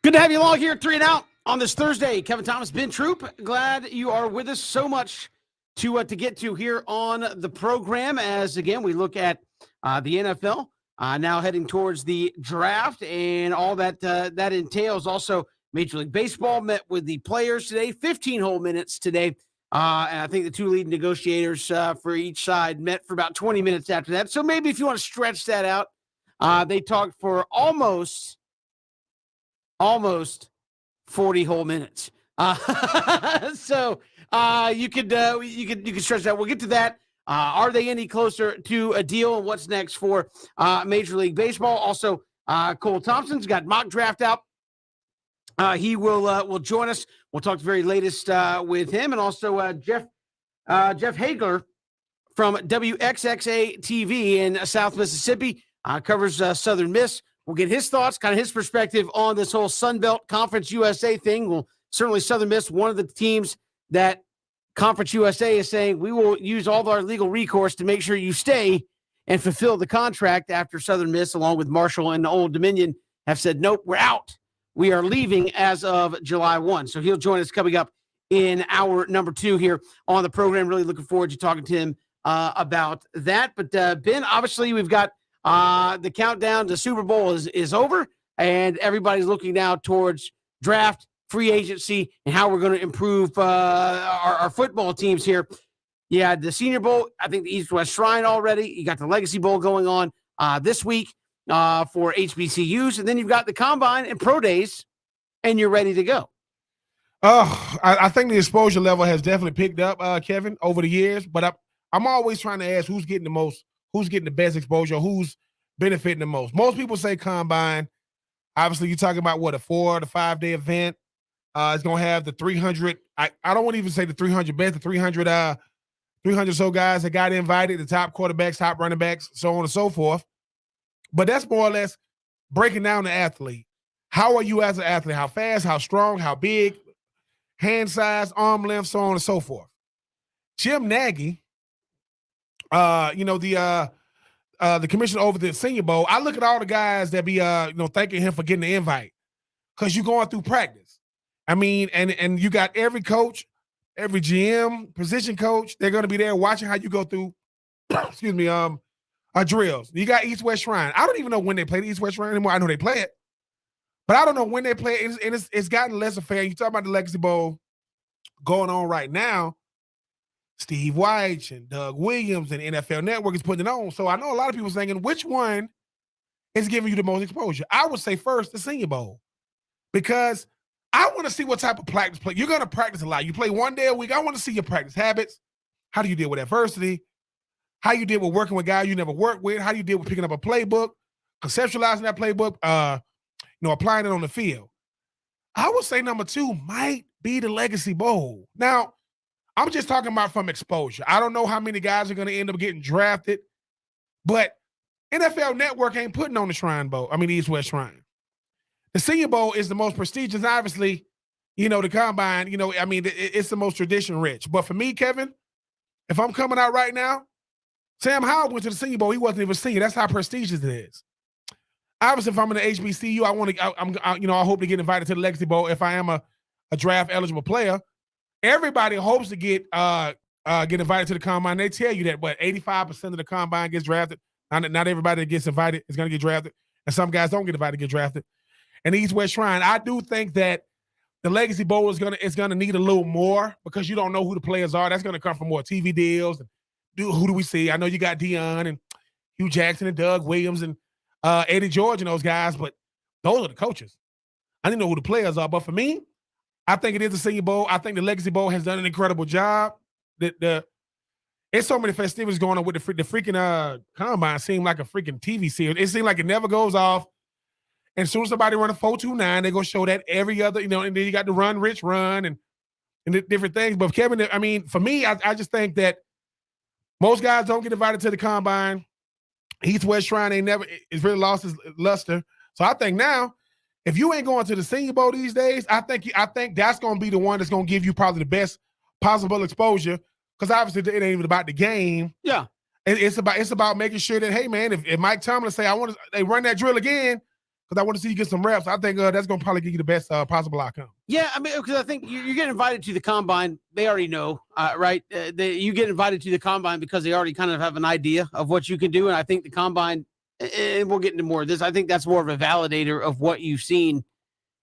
Good to have you along here at 3 and Out on this Thursday. Kevin Thomas, Ben Troop, glad you are with us. So much to get to here on the program as, again, we look at the NFL now heading towards the draft and all that that entails. Also, Major League Baseball met with the players today, 15 whole minutes today. And I think the two lead negotiators for each side met for about 20 minutes after that. So maybe if you want to stretch that out, they talked for almost 40 whole minutes. So you could stretch that. We'll get to that. Are they any closer to a deal? And what's next for Major League Baseball? Also, Cole Thompson's got mock draft out. He will join us. We'll talk the very latest with him, and also Jeff Hagler from WXXA TV in South Mississippi covers Southern Miss. We'll get his thoughts, kind of his perspective on this whole Sun Belt Conference USA thing. Well, certainly Southern Miss, one of the teams that Conference USA is saying we will use all of our legal recourse to make sure you stay and fulfill the contract after Southern Miss, along with Marshall and Old Dominion, have said, nope, we're out. We are leaving as of July 1. So he'll join us coming up in hour number 2 here on the program. Really looking forward to talking to him about that. But Ben, obviously we've got the countdown to Super Bowl is over, and everybody's looking now towards draft, free agency, and how we're going to improve our football teams here. Yeah, the Senior Bowl, I think the East-West Shrine already. You got the Legacy Bowl going on this week for HBCUs, and then you've got the Combine and Pro Days, and you're ready to go. I think the exposure level has definitely picked up, Kevin, over the years, but I'm always trying to ask who's getting the most, who's getting the best exposure, who's benefiting the most. Most people say Combine. Obviously, you're talking about, what, a 4 to 5 day event. It's going to have the 300. I don't want to even say the 300 best, the 300 so guys that got invited, the top quarterbacks, top running backs, so on and so forth. But that's more or less breaking down the athlete. How are you as an athlete? How fast, how strong, how big, hand size, arm length, so on and so forth. Jim Nagy, the commissioner over the Senior Bowl, I look at all the guys that be, thanking him for getting the invite because you're going through practice. I mean, and you got every coach, every GM, position coach, they're going to be there watching how you go through, drills. You got East-West Shrine. I don't even know when they play the East-West Shrine anymore. I know they play it, but I don't know when they play it, and it's gotten less affair. You talk about the Legacy Bowl going on right now. Steve White and Doug Williams and NFL Network is putting it on. So I know a lot of people thinking, which one is giving you the most exposure? I would say first the Senior Bowl, because I want to see what type of practice play. You're going to practice a lot. You play one day a week. I want to see your practice habits. How do you deal with adversity? How you deal with working with guys you never worked with? How do you deal with picking up a playbook, conceptualizing that playbook, applying it on the field? I would say number 2 might be the Legacy Bowl. Now, I'm just talking about from exposure. I don't know how many guys are going to end up getting drafted, but NFL Network ain't putting on the Shrine Bowl. I mean, the East-West Shrine. The Senior Bowl is the most prestigious. Obviously, the Combine, it's the most tradition-rich. But for me, Kevin, if I'm coming out right now, Sam Howell went to the Senior Bowl. He wasn't even a senior. That's how prestigious it is. Obviously, if I'm in the HBCU, I hope to get invited to the Legacy Bowl if I am a draft-eligible player. Everybody hopes to get invited to the Combine. They tell you that, but 85% of the Combine gets drafted. Not everybody that gets invited is going to get drafted, and some guys don't get invited to get drafted. And the East-West Shrine, I do think that the Legacy Bowl is gonna need a little more because you don't know who the players are. That's going to come from more TV deals. And who do we see? I know you got Deion and Hugh Jackson and Doug Williams and Eddie George and those guys, but those are the coaches. I didn't know who the players are, but for me, I think it is the Senior Bowl. I think the Legacy Bowl has done an incredible job. It's so many festivities going on with the freaking Combine. Seem like a freaking TV series. It seems like it never goes off. And as soon as somebody run a 4.29, they're going to show that every other, and then you got the Run Rich Run and the different things. But Kevin, I mean, for me, I just think that most guys don't get invited to the Combine. East-West Shrine it's really lost its luster. So I think now, if you ain't going to the Senior Bowl these days, I think that's going to be the one that's going to give you probably the best possible exposure, because obviously it ain't even about the game. Yeah. It's about making sure that, hey, man, if Mike Tomlin say, they run that drill again, because I want to see you get some reps. I think that's going to probably give you the best possible outcome. Yeah, I mean, because I think you're getting invited to the combine. They already know, right? You get invited to the combine because they already kind of have an idea of what you can do. And I think the combine, and we'll get into more of this, I think that's more of a validator of what you've seen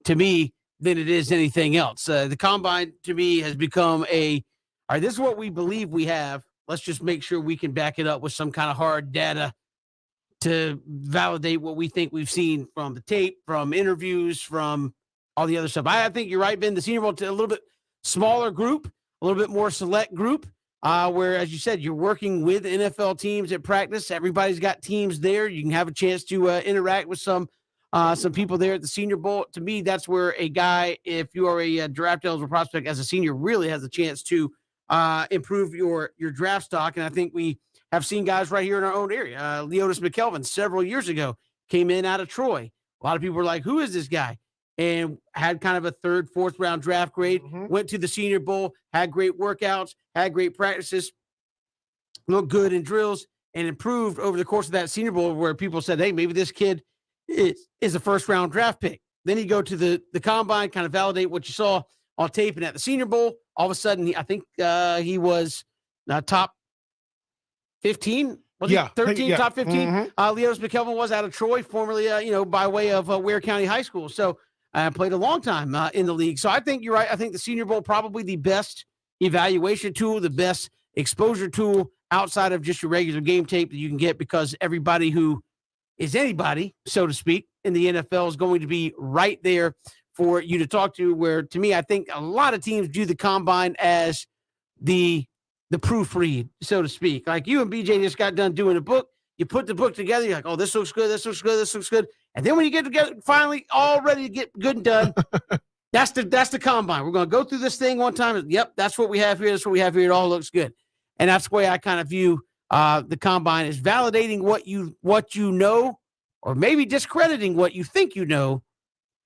to me than it is anything else. The combine to me has become all right, this is what we believe we have. Let's just make sure we can back it up with some kind of hard data to validate what we think we've seen from the tape, from interviews, from all the other stuff. I think you're right, Ben. The Senior Bowl to a little bit smaller group, a little bit more select group, where, as you said, you're working with NFL teams at practice. Everybody's got teams there. You can have a chance to interact with some people there at the Senior Bowl. To me, that's where a guy, if you are a draft eligible prospect as a senior, really has a chance to improve your draft stock. And I think we have seen guys right here in our own area. Leotis McKelvin several years ago came in out of Troy. A lot of people were like, who is this guy? And had kind of a third, fourth round draft grade, went to the Senior Bowl, had great workouts, had great practices, looked good in drills, and improved over the course of that Senior Bowl, where people said, hey, maybe this kid is a first round draft pick. Then you go to the combine, kind of validate what you saw on tape, and at the Senior Bowl, all of a sudden, I think he was top 15. Was he 13, top 15? Leotis McKelvin was out of Troy, formerly, by way of Ware County High School. So played a long time in the league. So I think you're right. I think the Senior Bowl probably the best evaluation tool, the best exposure tool outside of just your regular game tape that you can get, because everybody who is anybody, so to speak, in the NFL is going to be right there for you to talk to, where, to me, I think a lot of teams view the combine as the proofread, so to speak. Like you and BJ just got done doing a book. You put the book together. You're like, oh, this looks good. This looks good. This looks good. And then when you get together, finally, all ready to get good and done, that's the combine. We're going to go through this thing one time. Yep, that's what we have here. That's what we have here. It all looks good. And that's the way I kind of view the combine, is validating what you know, or maybe discrediting what you think you know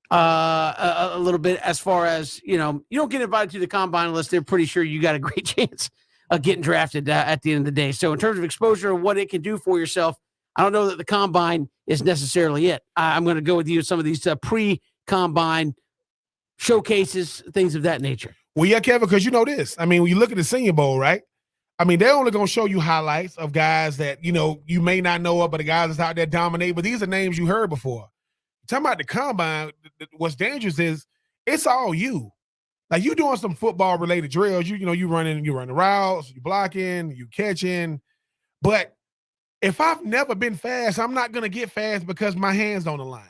a little bit, as far as, you don't get invited to the combine unless they're pretty sure you got a great chance of getting drafted at the end of the day. So in terms of exposure and what it can do for yourself, I don't know that the combine is necessarily it. I'm going to go with you with some of these pre-combine showcases, things of that nature. Well, yeah, Kevin, because you know this. I mean, when you look at the Senior Bowl, right? I mean, they're only going to show you highlights of guys that, you may not know of, but the guys that's out there dominate. But these are names you heard before. Talking about the combine, what's dangerous is it's all you. Like, you doing some football-related drills. You running routes, you blocking, you catching. But if I've never been fast, I'm not going to get fast because my hand's on the line.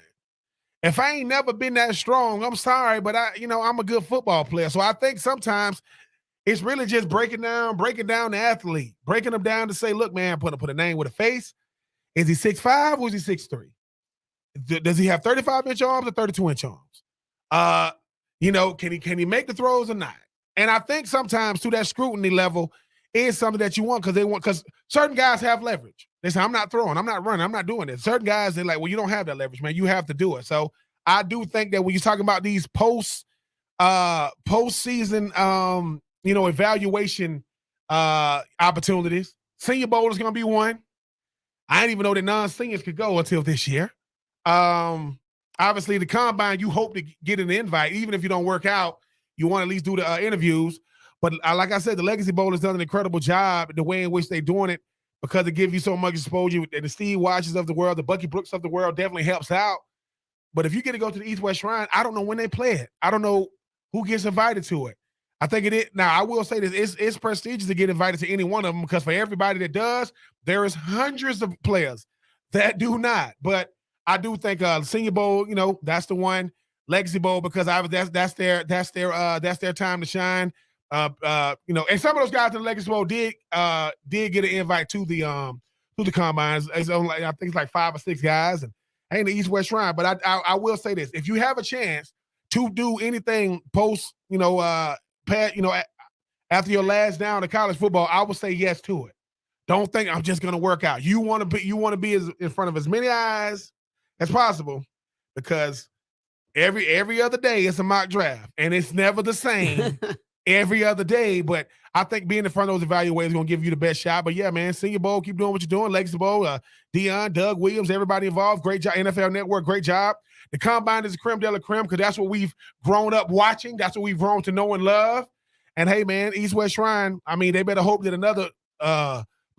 If I ain't never been that strong, I'm sorry, but I'm a good football player. So I think sometimes it's really just breaking down the athlete, breaking them down to say, look, man, put a name with a face. Is he 6'5" or is he 6'3"? Does he have 35-inch arms or 32-inch arms? Can he make the throws or not? And I think sometimes to that scrutiny level is something that you want, because certain guys have leverage. They say, I'm not throwing, I'm not running, I'm not doing this. Certain guys, they're like, well, you don't have that leverage, man. You have to do it. So I do think that when you're talking about these postseason, evaluation opportunities, Senior Bowl is going to be one. I didn't even know that non-seniors could go until this year. Obviously, the combine, you hope to get an invite. Even if you don't work out, you want to at least do the interviews. But like I said, the Legacy Bowl has done an incredible job the way in which they're doing it, because it gives you so much exposure. And the Steve Watches of the world, the Bucky Brooks of the world definitely helps out. But if you get to go to the East-West Shrine, I don't know when they play it. I don't know who gets invited to it. I think it is. Now, I will say this. It's prestigious to get invited to any one of them, because for everybody that does, there is hundreds of players that do not. But I do think Senior Bowl, that's the one. Legacy Bowl, because that's their time to shine. And some of those guys in the Legacy Bowl did get an invite to the combines. It's only, I think it's like 5 or 6 guys, and ain't the East-West Shrine. But I will say this: if you have a chance to do anything post, after your last down to college football, I would say yes to it. Don't think I'm just going to work out. You want to be in front of as many eyes as possible, because every other day it's a mock draft, and it's never the same every other day. But I think being in front of those evaluators is going to give you the best shot. But yeah, man, Senior Bowl, keep doing what you're doing. Legacy Bowl, Deion, Doug Williams, everybody involved, great job. NFL Network, great job. The combine is the creme de la creme because that's what we've grown up watching. That's what we've grown to know and love. And hey, man, East West Shrine, I mean, they better hope that another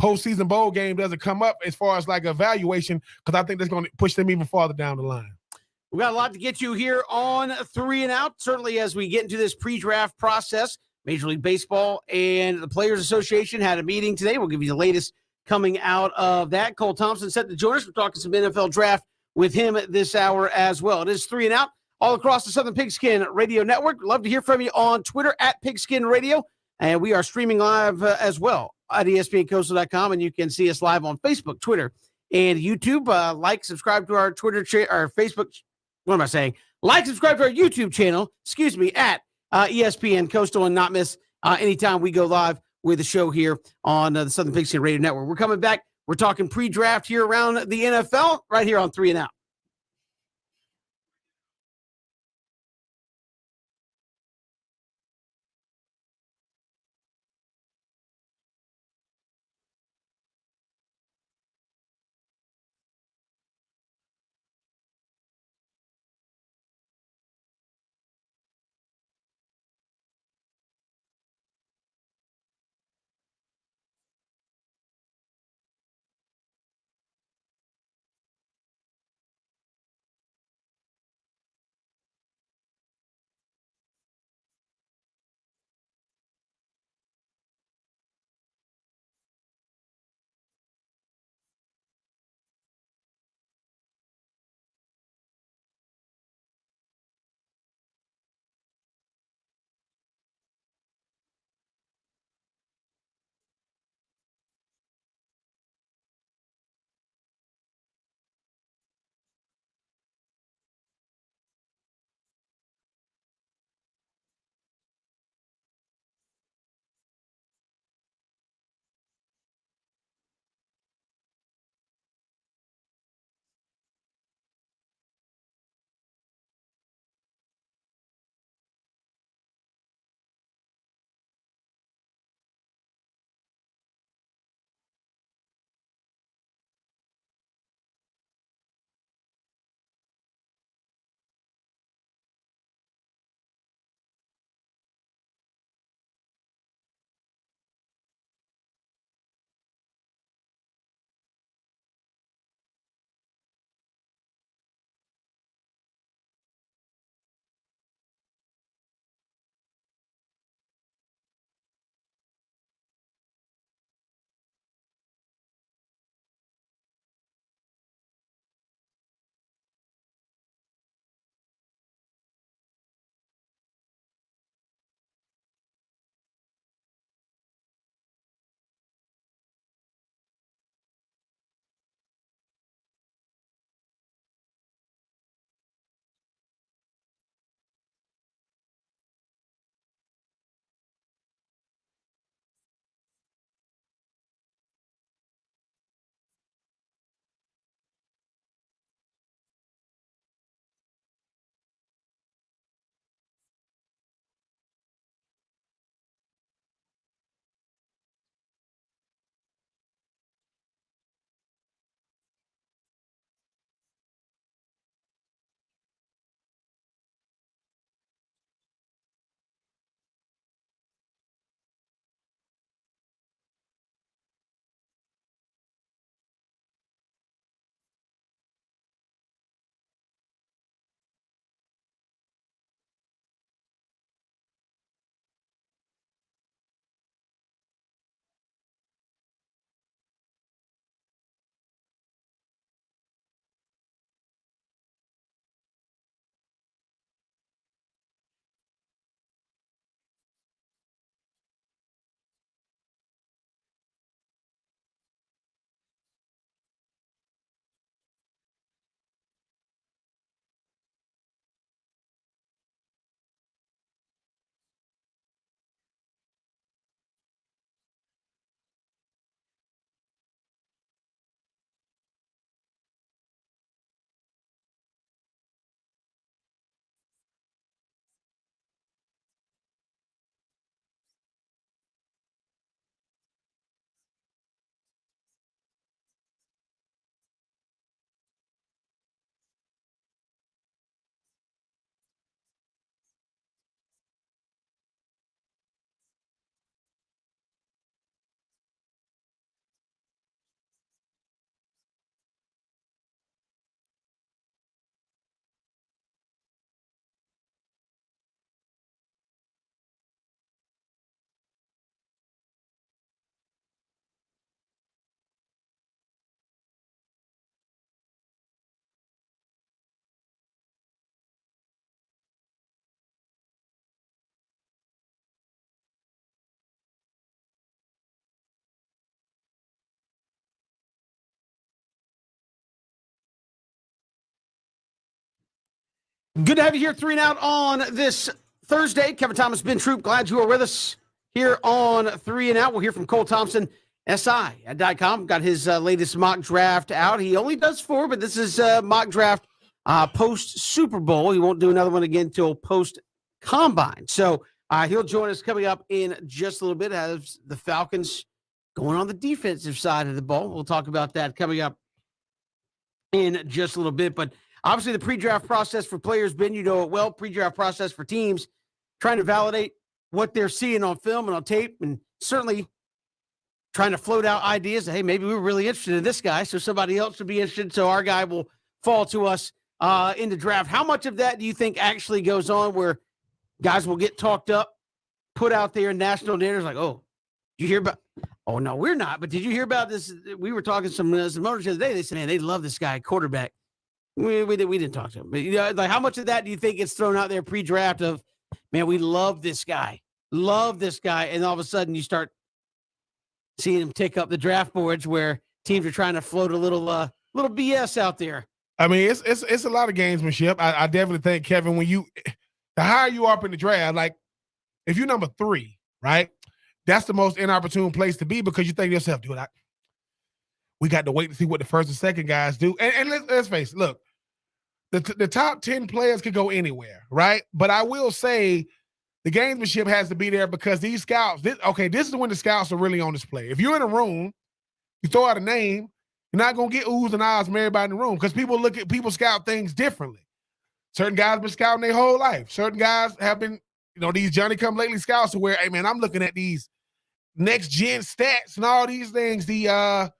postseason bowl game doesn't come up as far as like evaluation, because I think that's going to push them even farther down the line. We got a lot to get you here on 3 and Out. Certainly, as we get into this pre-draft process, Major League Baseball and the Players Association had a meeting today. We'll give you the latest coming out of that. Cole Thompson set to join us. We're talking some NFL draft with him this hour as well. It is 3 and Out all across the Southern Pigskin Radio Network. Love to hear from you on Twitter at Pigskin Radio. And we are streaming live as well at ESPNCoastal.com. And you can see us live on Facebook, Twitter, and YouTube. Like, subscribe to our Twitter, our Facebook. What am I saying? Like, subscribe to our YouTube channel, at ESPN Coastal, and not miss anytime we go live with the show here on the Southern Pigskin Radio Network. We're coming back. We're talking pre-draft here around the NFL right here on 3 and Out. Good to have you here, 3 and Out on this Thursday. Kevin Thomas, Ben Troop, glad you are with us here on 3 and Out. We'll hear from Cole Thompson, SI.com. Got his latest mock draft out. He only does 4, but this is mock draft post Super Bowl. He won't do another one again until post Combine. So he'll join us coming up in just a little bit as the Falcons going on the defensive side of the ball. We'll talk about that coming up in just a little bit. But obviously, the pre-draft process for players, Ben, you know it well. Pre-draft process for teams, trying to validate what they're seeing on film and on tape, and certainly trying to float out ideas that, hey, maybe we were really interested in this guy, so somebody else would be interested, so our guy will fall to us in the draft. How much of that do you think actually goes on where guys will get talked up, put out there in national narratives like, oh, did you hear about – oh, no, we're not, but did you hear about this? We were talking some owners the other day. They said, man, they love this guy, quarterback. We didn't talk to him. But, you know, like, how much of that do you think gets thrown out there pre-draft of, man, we love this guy, and all of a sudden you start seeing him tick up the draft boards where teams are trying to float a little BS out there. I mean, it's a lot of gamesmanship. I definitely think, Kevin, the higher you are up in the draft, like if you're number 3, right, that's the most inopportune place to be because you think to yourself, dude, we got to wait to see what the first and second guys do. And let's face it, look, the top 10 players could go anywhere, right? But I will say the gamesmanship has to be there because these scouts, this is when the scouts are really on display. If you're in a room, you throw out a name, you're not going to get oohs and ahs from everybody in the room because people scout things differently. Certain guys have been scouting their whole life. Certain guys have been, these Johnny-come-lately scouts where, hey, man, I'm looking at these next-gen stats and all these things, what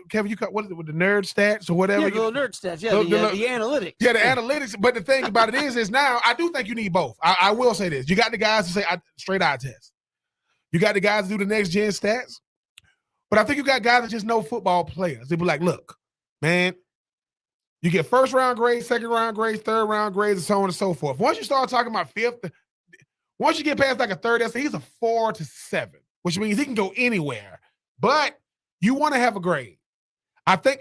Kevin, what is it with the nerd stats or whatever? Yeah, the little nerd stats. Yeah, the analytics. Yeah, the analytics. But the thing about it is now I do think you need both. I will say this: you got the guys to say straight eye test. You got the guys to do the next gen stats. But I think you got guys that just know football players. They be like, look, man, you get first round grades, second round grades, third round grades, and so on and so forth. Once you start talking about fifth, once you get past like a third, he's a 4 to 7, which means he can go anywhere. But you want to have a grade. I think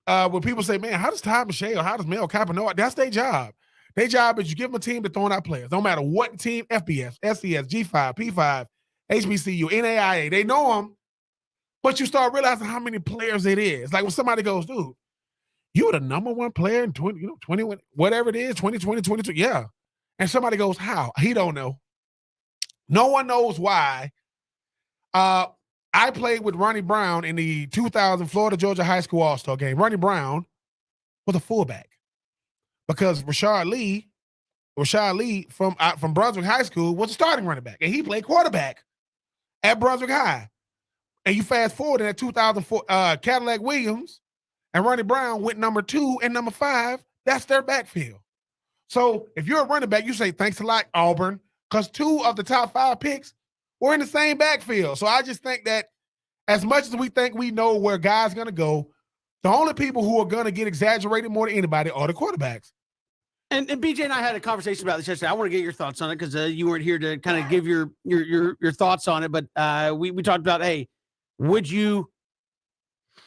when people say, man, how does Todd McShay or how does Mel Kiper know? That's their job. Their job is you give them a team to throwing out players. No matter what team, FBS, SCS, G5, P5, HBCU, NAIA, they know them. But you start realizing how many players it is. Like when somebody goes, dude, you were the number 1 player in 20, whatever it is, 2020, 22. Yeah. And somebody goes, how? He don't know. No one knows why. I played with Ronnie Brown in the 2000 Florida-Georgia High School All-Star game. Ronnie Brown was a fullback because Rashad Lee from Brunswick High School was a starting running back, and he played quarterback at Brunswick High. And you fast forward in that 2004 Cadillac Williams, and Ronnie Brown went number 2 and number 5. That's their backfield. So if you're a running back, you say, thanks a lot, Auburn, because 2 of the top 5 picks were in the same backfield. So I just think that as much as we think we know where guys are going to go, the only people who are going to get exaggerated more than anybody are the quarterbacks. And BJ and I had a conversation about this yesterday. I want to get your thoughts on it because you weren't here to kind of give your thoughts on it. But we talked about, hey, would you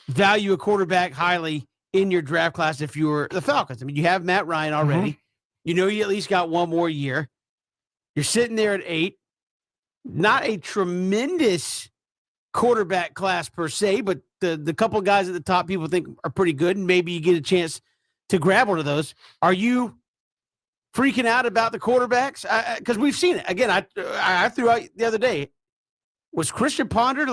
value a quarterback highly in your draft class if you were the Falcons? I mean, you have Matt Ryan already. Mm-hmm. You know you at least got 1 more year. You're sitting there at 8. Not a tremendous quarterback class per se, but the couple of guys at the top people think are pretty good, and maybe you get a chance to grab one of those. Are you freaking out about the quarterbacks? Because we've seen it. Again, I threw out the other day, was Christian Ponder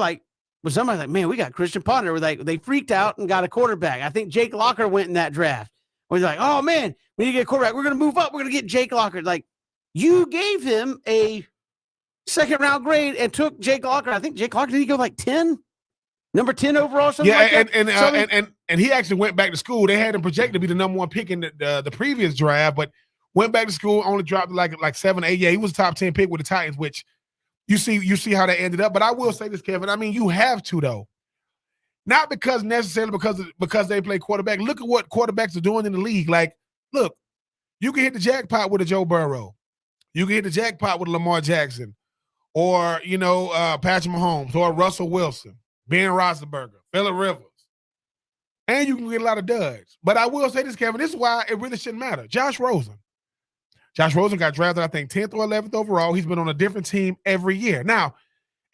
was somebody like, man, we got Christian Ponder. They freaked out and got a quarterback. I think Jake Locker went in that draft. Where he's like, oh, man, we need to get a quarterback. We're going to move up. We're going to get Jake Locker. Like, you gave him a second-round grade and took Jake Locker. I think Jake Locker, did he go like 10? Number 10 overall? Something like that? And he actually went back to school. They had him projected to be the number 1 pick in the previous draft, but went back to school, only dropped like 7, 8. Yeah, he was a top 10 pick with the Titans, which you see how that ended up. But I will say this, Kevin. I mean, you have to, though. Not necessarily because they play quarterback. Look at what quarterbacks are doing in the league. Like, look, you can hit the jackpot with a Joe Burrow. You can hit the jackpot with Lamar Jackson. Or, Patrick Mahomes, or Russell Wilson, Ben Roethlisberger, Phillip Rivers. and you can get a lot of duds. But I will say this, Kevin, this is why it really shouldn't matter. Josh Rosen. Josh Rosen got drafted, I think, 10th or 11th overall. He's been on a different team every year. Now,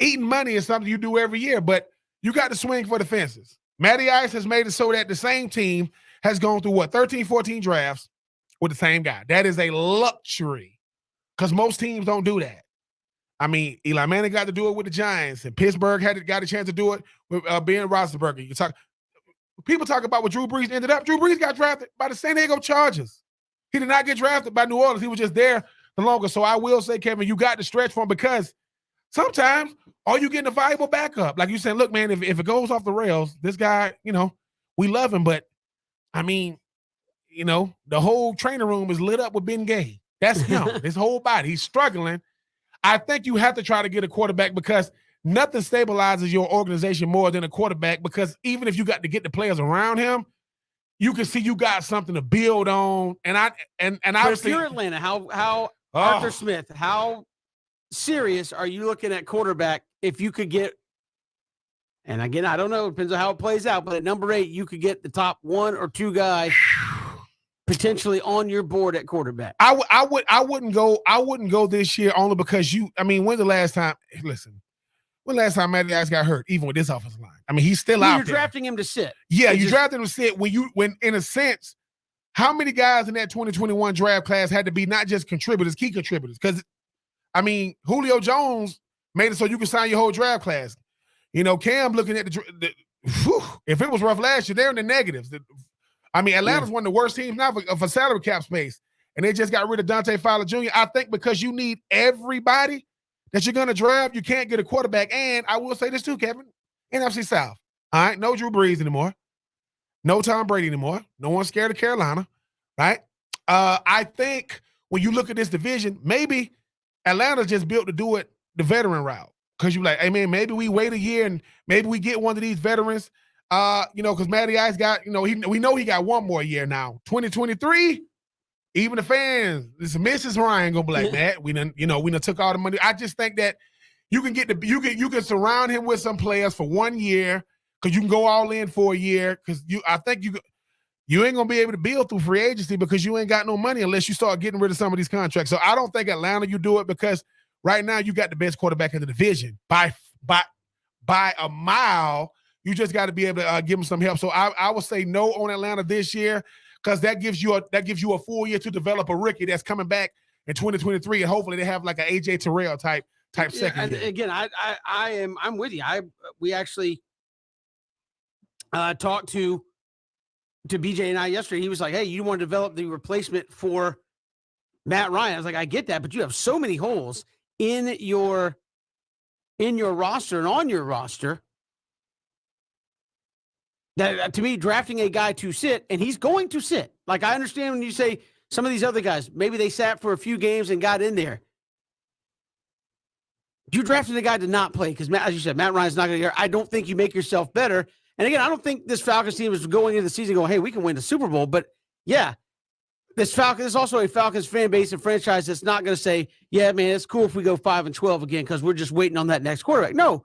eating money is something you do every year, but you got to swing for the fences. Matty Ice has made it so that the same team has gone through, 13, 14 drafts with the same guy. That is a luxury because most teams don't do that. I mean, Eli Manning got to do it with the Giants, and Pittsburgh got a chance to do it with Ben Roethlisberger. People talk about what Drew Brees ended up. Drew Brees got drafted by the San Diego Chargers. He did not get drafted by New Orleans. He was just there the longest. So I will say, Kevin, you got to stretch for him because sometimes are you getting a valuable backup? Like you said, look, man, if it goes off the rails, this guy, we love him, but I mean, the whole training room is lit up with Ben Gay. That's him. His whole body. He's struggling. I think you have to try to get a quarterback because nothing stabilizes your organization more than a quarterback because even if you got to get the players around him, you can see you got something to build on. And if you're Atlanta, how Arthur Smith, how serious are you looking at quarterback if you could get, and again, I don't know, it depends on how it plays out, but at number 8, you could get the top 1 or 2 guy potentially on your board at quarterback. I wouldn't go this year only because when's the last time? Listen, when the last time Matty Ice got hurt, even with this offensive line? I mean, he's still out there. You're drafting him to sit. Yeah, you drafted him to sit when in a sense, how many guys in that 2021 draft class had to be not just contributors, key contributors? Because Julio Jones made it so you could sign your whole draft class. Cam looking at if it was rough last year, they're in the negatives. Atlanta's one of the worst teams now for salary cap space, and they just got rid of Dante Fowler Jr. I think because you need everybody that you're going to draft, you can't get a quarterback. And I will say this too, Kevin, NFC South. All right, no Drew Brees anymore. No Tom Brady anymore. No one's scared of Carolina, right? I think when you look at this division, maybe Atlanta's just built to do it the veteran route. Because you're like, hey, man, maybe we wait a year and maybe we get one of these veterans. Because Matty Ice got, we know he got one more year now. 2023, even the fans, this Mrs. Ryan gonna be like, Matt, we done took all the money. I just think that you can surround him with some players for 1 year because you can go all in for a year. Because I think you ain't gonna be able to build through free agency because you ain't got no money unless you start getting rid of some of these contracts. So I don't think Atlanta you do it because right now you got the best quarterback in the division by a mile. You just got to be able to give them some help. So I would say no on Atlanta this year because that gives you a full year to develop a rookie that's coming back in 2023, and hopefully they have like an AJ Terrell type second year. Again, I'm with you. We actually talked to BJ and I yesterday. He was like, "Hey, you want to develop the replacement for Matt Ryan?" I was like, "I get that, but you have so many holes in your roster and on your roster." That to me, drafting a guy to sit, and he's going to sit. Like, I understand when you say some of these other guys, maybe they sat for a few games and got in there. You drafted a guy to not play because, as you said, Matt Ryan's not going to get. I don't think you make yourself better. And again, I don't think this Falcons team is going into the season going, hey, we can win the Super Bowl. But yeah, this is also a Falcons fan base and franchise that's not going to say, yeah, man, it's cool if we go 5-12 again because we're just waiting on that next quarterback. No.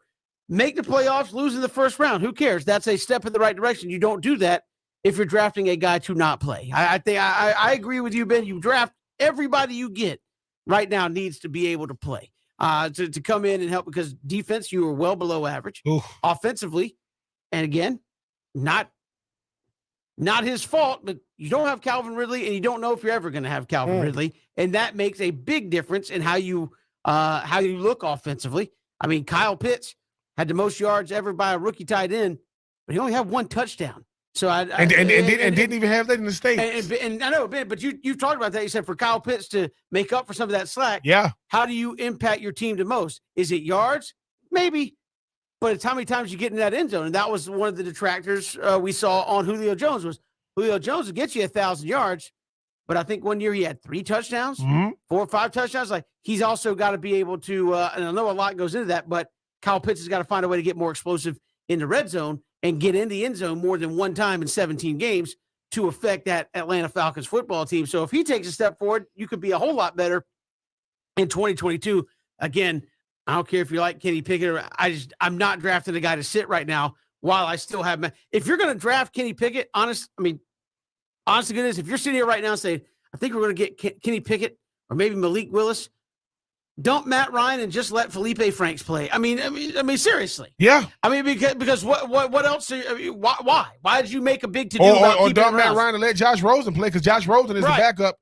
Make the playoffs, lose in the first round. Who cares? That's a step in the right direction. You don't do that if you're drafting a guy to not play. I think I agree with you, Ben. You draft everybody you get right now needs to be able to play, to come in and help because defense, you are well below average. Oof. Offensively. And again, not his fault, but you don't have Calvin Ridley and you don't know if you're ever going to have Calvin Ridley. And that makes a big difference in how you look offensively. Kyle Pitts had the most yards ever by a rookie tight end, but he only had 1 touchdown. So didn't even have that in the States. And I know, Ben, but you talked about that. You said for Kyle Pitts to make up for some of that slack. Yeah. How do you impact your team the most? Is it yards? Maybe. But it's how many times you get in that end zone. And that was one of the detractors we saw on Julio Jones was Julio Jones will get you 1,000 yards. But I think 1 year he had 3 touchdowns, 4 or 5 touchdowns. Like he's also got to be able to, and I know a lot goes into that, but Kyle Pitts has got to find a way to get more explosive in the red zone and get in the end zone more than 1 time in 17 games to affect that Atlanta Falcons football team. So if he takes a step forward, you could be a whole lot better in 2022. Again, I don't care if you like Kenny Pickett or I'm not drafting a guy to sit right now while I still have. If you're going to draft Kenny Pickett, honest to goodness, if you're sitting here right now and saying, I think we're going to get Kenny Pickett or maybe Malik Willis, don't Matt Ryan and just let Felipe Franks play. I mean, seriously. Yeah. I mean, because what else? Why did you make a big to do about or keeping don't him Matt around? Ryan and let Josh Rosen play because Josh Rosen is Right. the backup.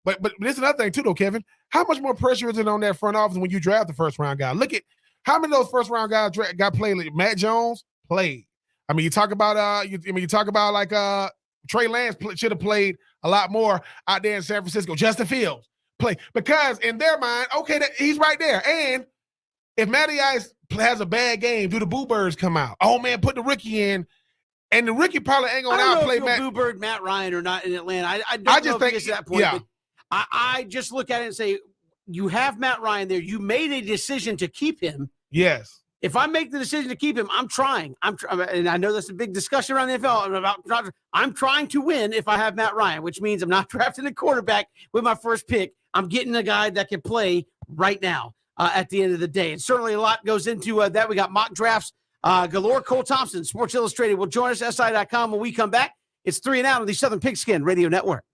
But this is another thing too, though, Kevin. How much more pressure is it on that front office when you draft the first round guy? Look at how many of those first round guys got played. Like Matt Jones played. I mean, you talk about Trey Lance should have played a lot more out there in San Francisco. Justin Fields play because in their mind, okay, he's right there. And if Matty Ice has a bad game, do the Boo Birds come out? Oh man, put the rookie in, and the rookie probably ain't gonna outplay Boo Bird Matt Ryan or not in Atlanta. I don't just know think if it's that point. yeah. But I just look at it and say, you have Matt Ryan there. You made a decision to keep him. Yes. If I make the decision to keep him, I'm trying. And I know that's a big discussion around the NFL about. I'm trying to win if I have Matt Ryan, which means I'm not drafting a quarterback with my first pick. I'm getting a guy that can play right now at the end of the day. And certainly a lot goes into that. We got mock drafts galore. Cole Thompson, Sports Illustrated, will join us, SI.com, when we come back. It's 3 and Out on the Southern Pigskin Radio Network.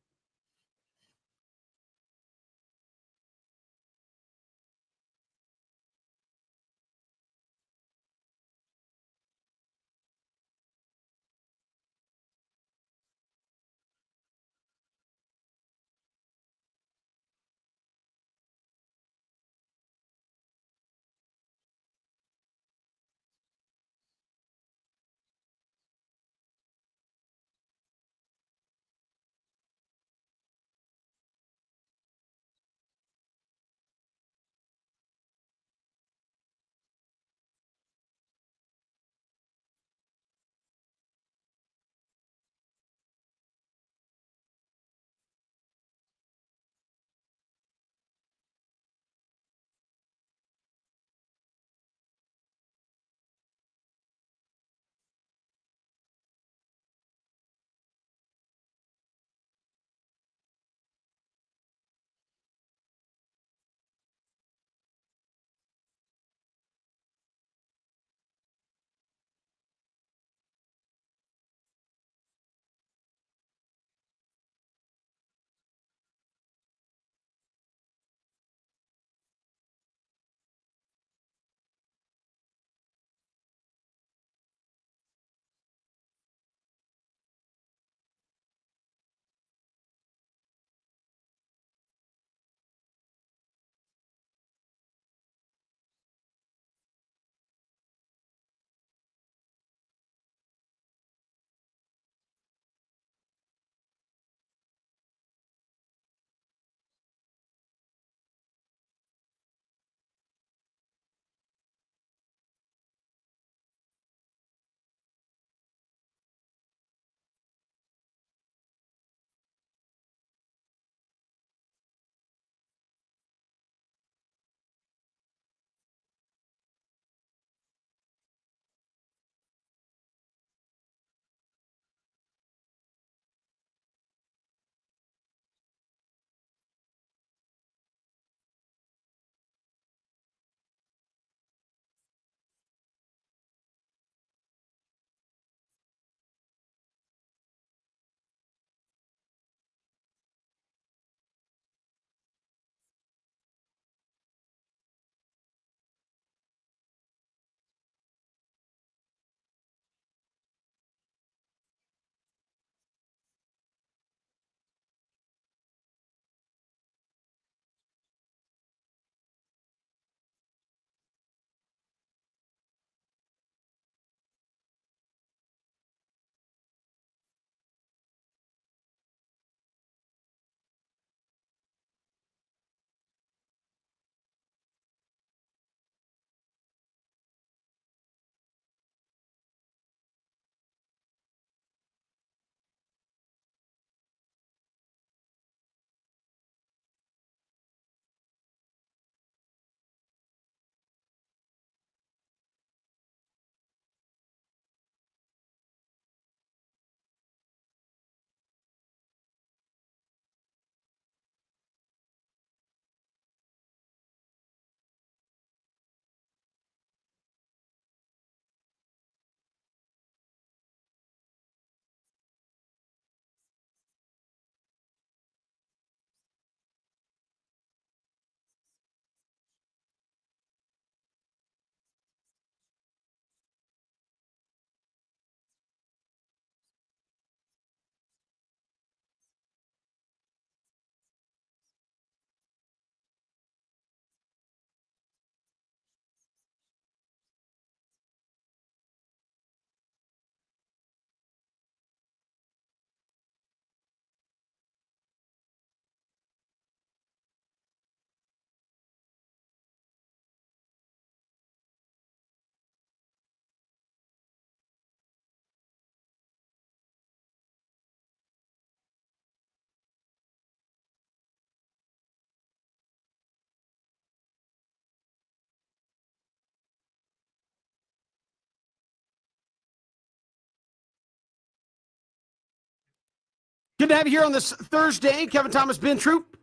Good to have you here on this Thursday. Kevin Thomas, Ben Troop,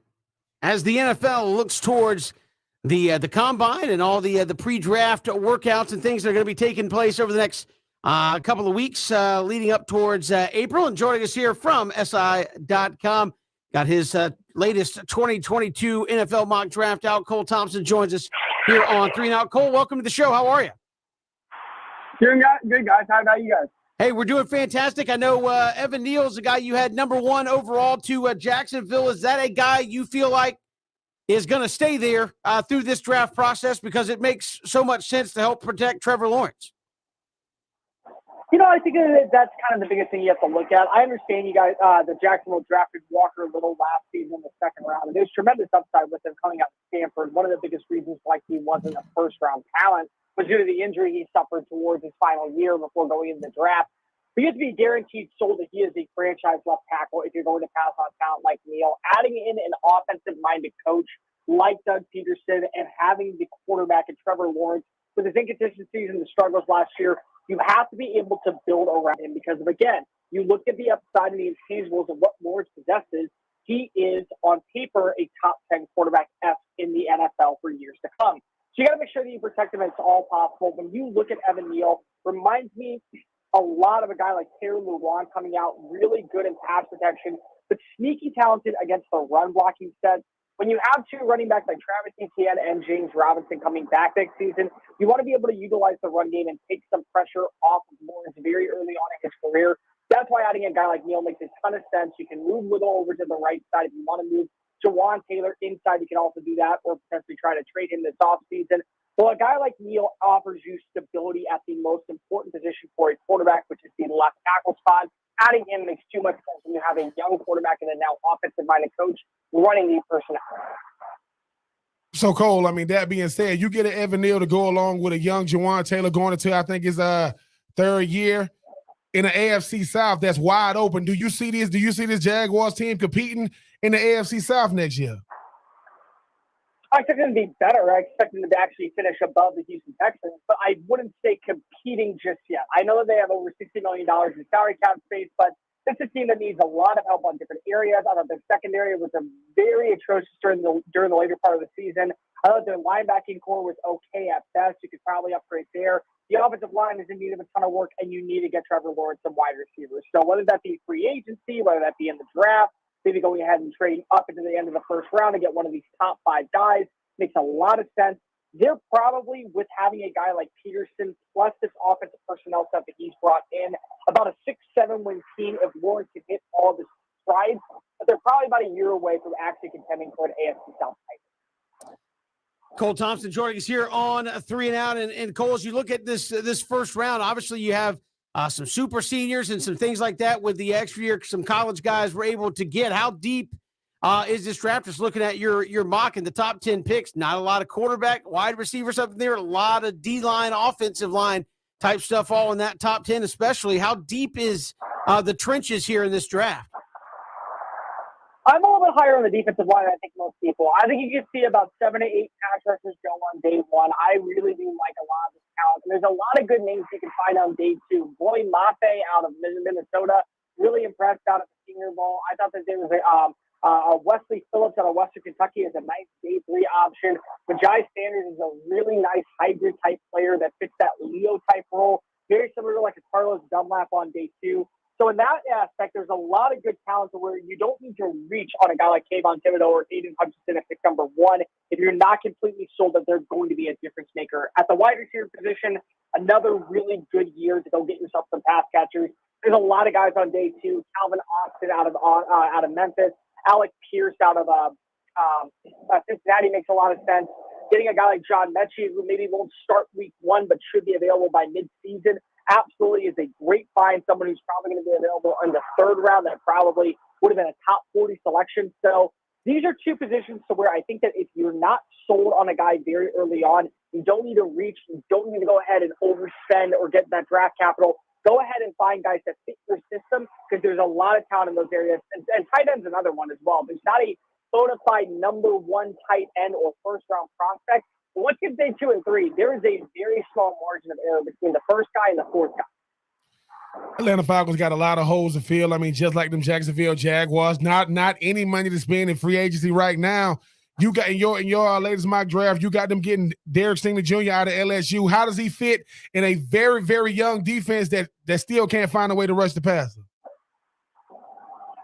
as the NFL looks towards the combine and all the pre-draft workouts and things that are going to be taking place over the next couple of weeks leading up towards April. And joining us here from SI.com, got his latest 2022 NFL mock draft out. Cole Thompson joins us here on 3 and Out. Cole, welcome to the show. How are you? Doing good, guys. How about you guys? Hey, we're doing fantastic. I know Evan Neal is a guy you had number 1 overall to Jacksonville. Is that a guy you feel like is going to stay there through this draft process because it makes so much sense to help protect Trevor Lawrence? I think that's kind of the biggest thing you have to look at. I understand you guys, the Jacksonville drafted Walker Little last season in the second round, and there's tremendous upside with him coming out of Stanford. One of the biggest reasons why he wasn't a first-round talent was due to the injury he suffered towards his final year before going into the draft. But you have to be guaranteed sold that he is a franchise left tackle if you're going to pass on talent like Neal. Adding in an offensive-minded coach like Doug Peterson and having the quarterback in Trevor Lawrence with his inconsistencies and the struggles last year, you have to be able to build around him because, again, you look at the upside and the intangibles of what Lawrence possesses, he is, on paper, a top 10 quarterback in the NFL for years to come. So you got to make sure that you protect him as all possible. When you look at Evan Neal, reminds me a lot of a guy like Taylor Lewan coming out really good in pass protection, but sneaky talented against the run blocking set. When you have 2 running backs like Travis Etienne and James Robinson coming back next season, you want to be able to utilize the run game and take some pressure off of Lawrence very early on in his career. That's why adding a guy like Neal makes a ton of sense. You can move Little over to the right side if you want to move Jawan Taylor inside. You can also do that or potentially try to trade him this offseason. Well, a guy like Neal offers you stability at the most important position for a quarterback, which is the left tackle spot. Adding him makes too much sense when you have a young quarterback and a now offensive-minded coach running the personnel. So, Cole, I mean, that being said, you get an Evan Neal to go along with a young Jawan Taylor going into, I think, his third year in the AFC South that's wide open. Do you see this? Do you see this Jaguars team competing in the AFC South next year? I expect them to be better. I expect them to actually finish above the Houston Texans, but I wouldn't say competing just yet. I know that they have over $60 million in salary cap space, but this is a team that needs a lot of help on different areas. I thought their secondary was very atrocious during the later part of the season. I thought their linebacking core was okay at best. You could probably upgrade there. The offensive line is in need of a ton of work, and you need to get Trevor Lawrence some wide receivers. So whether that be free agency, whether that be in the draft, maybe going ahead and trading up into the end of the first round to get one of these top 5 guys makes a lot of sense. They're probably, with having a guy like Peterson plus this offensive personnel stuff that he's brought in, about a 6-7 win team if Lawrence can hit all of his strides. But they're probably about a year away from actually contending for an AFC South title. Cole Thompson joining us here on 3 and Out. And Cole, as you look at this first round, obviously you have some super seniors and some things like that with the extra year some college guys were able to get. How deep is this draft? Just looking at your mock in the top 10 picks, not a lot of quarterback, wide receivers up there, a lot of D-line, offensive line type stuff all in that top 10 especially. How deep is the trenches here in this draft? I'm a little bit higher on the defensive line than I think most people. I think you can see about 7 to 8 pass rushers go on day 1. I really do like a lot of this talent. And there's a lot of good names you can find on day 2. Boy Mafe out of Minnesota, really impressed out at the Senior Bowl. I thought that there was Wesley Phillips out of Western Kentucky is a nice day 3 option. Majai Sanders is a really nice hybrid type player that fits that Leo type role, very similar to like a Carlos Dunlap on day 2. So in that aspect, there's a lot of good talent to where you don't need to reach on a guy like Kayvon Thibodeau or Aiden Hutchinson at pick number 1 if you're not completely sold that they're going to be a difference maker. At the wide receiver position, another really good year to go get yourself some pass catchers. There's a lot of guys on day 2. Calvin Austin out of Memphis. Alec Pierce out of Cincinnati makes a lot of sense. Getting a guy like John Mechie, who maybe won't start week 1 but should be available by mid-season, absolutely is a great find. Someone who's probably going to be available in the 3rd round that probably would have been a top 40 selection. So these are 2 positions to where I think that if you're not sold on a guy very early on, you don't need to reach, you don't need to go ahead and overspend or get that draft capital. Go ahead and find guys that fit your system because there's a lot of talent in those areas. And tight end's another one as well. There's not a bona fide number 1 tight end or first-round prospect. But once you get day 2 and 3, there is a very small margin of error between the first guy and the 4th guy. Atlanta Falcons got a lot of holes to fill. I mean, just like them Jacksonville Jaguars, not any money to spend in free agency right now. You got in your latest mock draft, you got them getting Derek Stingley Jr. out of LSU. How does he fit in a very, very young defense that still can't find a way to rush the passer?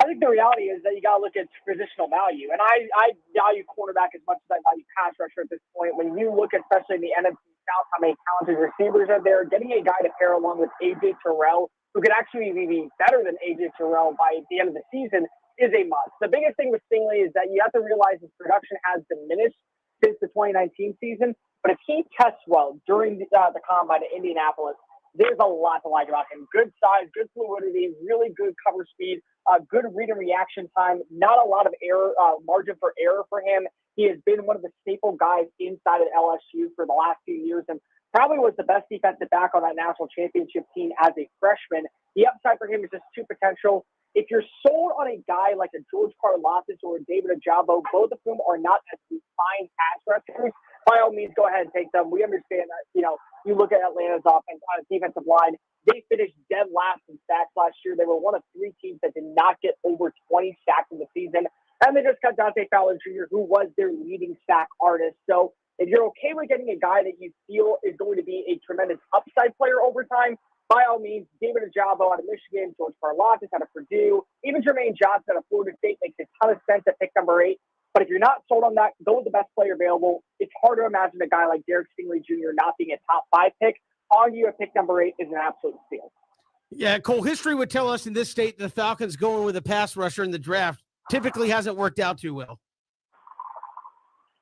I think the reality is that you got to look at positional value. And I value cornerback as much as I value pass rusher at this point. When you look, especially in the NFC South, how many talented receivers are there, getting a guy to pair along with A.J. Terrell, who could actually be better than A.J. Terrell by the end of the season, is a must. The biggest thing with Stingley is that you have to realize his production has diminished since the 2019 season. But if he tests well during the combine at Indianapolis, there's a lot to like about him. Good size, good fluidity, really good cover speed, good read and reaction time, not a lot of error, margin for error for him. He has been one of the staple guys inside of LSU for the last few years and probably was the best defensive back on that national championship team as a freshman. The upside for him is just too potential. If you're sold on a guy like a George Karlaftis or a David Ojabo, both of whom are not as refined pass rushers, by all means, go ahead and take them. We understand that, you look at Atlanta's offense on a defensive line, they finished dead last in sacks last year. They were one of 3 teams that did not get over 20 sacks in the season. And they just got Dante Fowler Jr., who was their leading sack artist. So if you're okay with getting a guy that you feel is going to be a tremendous upside player over time, by all means, David Ojabo out of Michigan, George Karlaftis out of Purdue, even Jermaine Johnson out of Florida State makes a ton of sense at pick number 8. But if you're not sold on that, go with the best player available. It's hard to imagine a guy like Derek Stingley Jr. not being a top 5 pick. On you at pick number 8 is an absolute steal. Yeah, Cole, history would tell us in this state the Falcons going with a pass rusher in the draft typically hasn't worked out too well.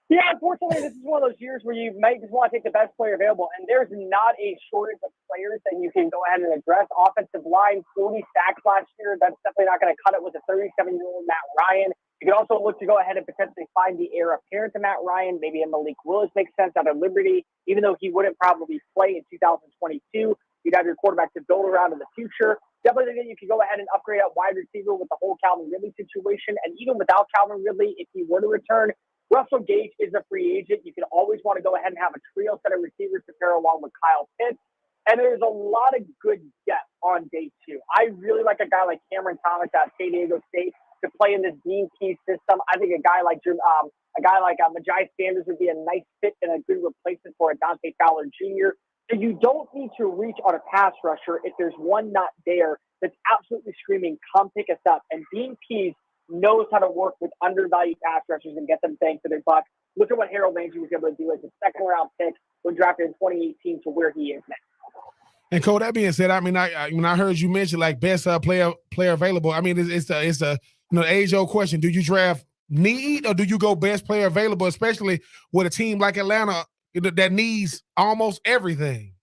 Yeah, unfortunately, this is one of those years where you might just want to take the best player available, and there's not a shortage of players that you can go ahead and address. Offensive line, 40 sacks last year. That's definitely not going to cut it with a 37-year-old Matt Ryan. You can also look to go ahead and potentially find the heir apparent to Matt Ryan. Maybe a Malik Willis makes sense out of Liberty, even though he wouldn't probably play in 2022. You'd have your quarterback to build around in the future. Definitely think that you can go ahead and upgrade at wide receiver with the whole Calvin Ridley situation. And even without Calvin Ridley, if he were to return, Russell Gage is a free agent. You can always want to go ahead and have a trio set of receivers to pair along with Kyle Pitts. And there's a lot of good depth on day 2. I really like a guy like Cameron Thomas at San Diego State to play in this Dean Key system. I think a guy like Majai Sanders would be a nice fit and a good replacement for a Dante Fowler Jr. So you don't need to reach on a pass rusher if there's one not there that's absolutely screaming, come pick us up. And Dean Pease knows how to work with undervalued pass rushers and get them bang for their buck. Look at what Harold Landry was able to do as a second-round pick when drafted in 2018 to where he is now. And Cole, that being said, I mean, when I heard you mention like best player available, I mean, it's a age-old question. Do you draft need or do you go best player available, especially with a team like Atlanta that needs almost everything?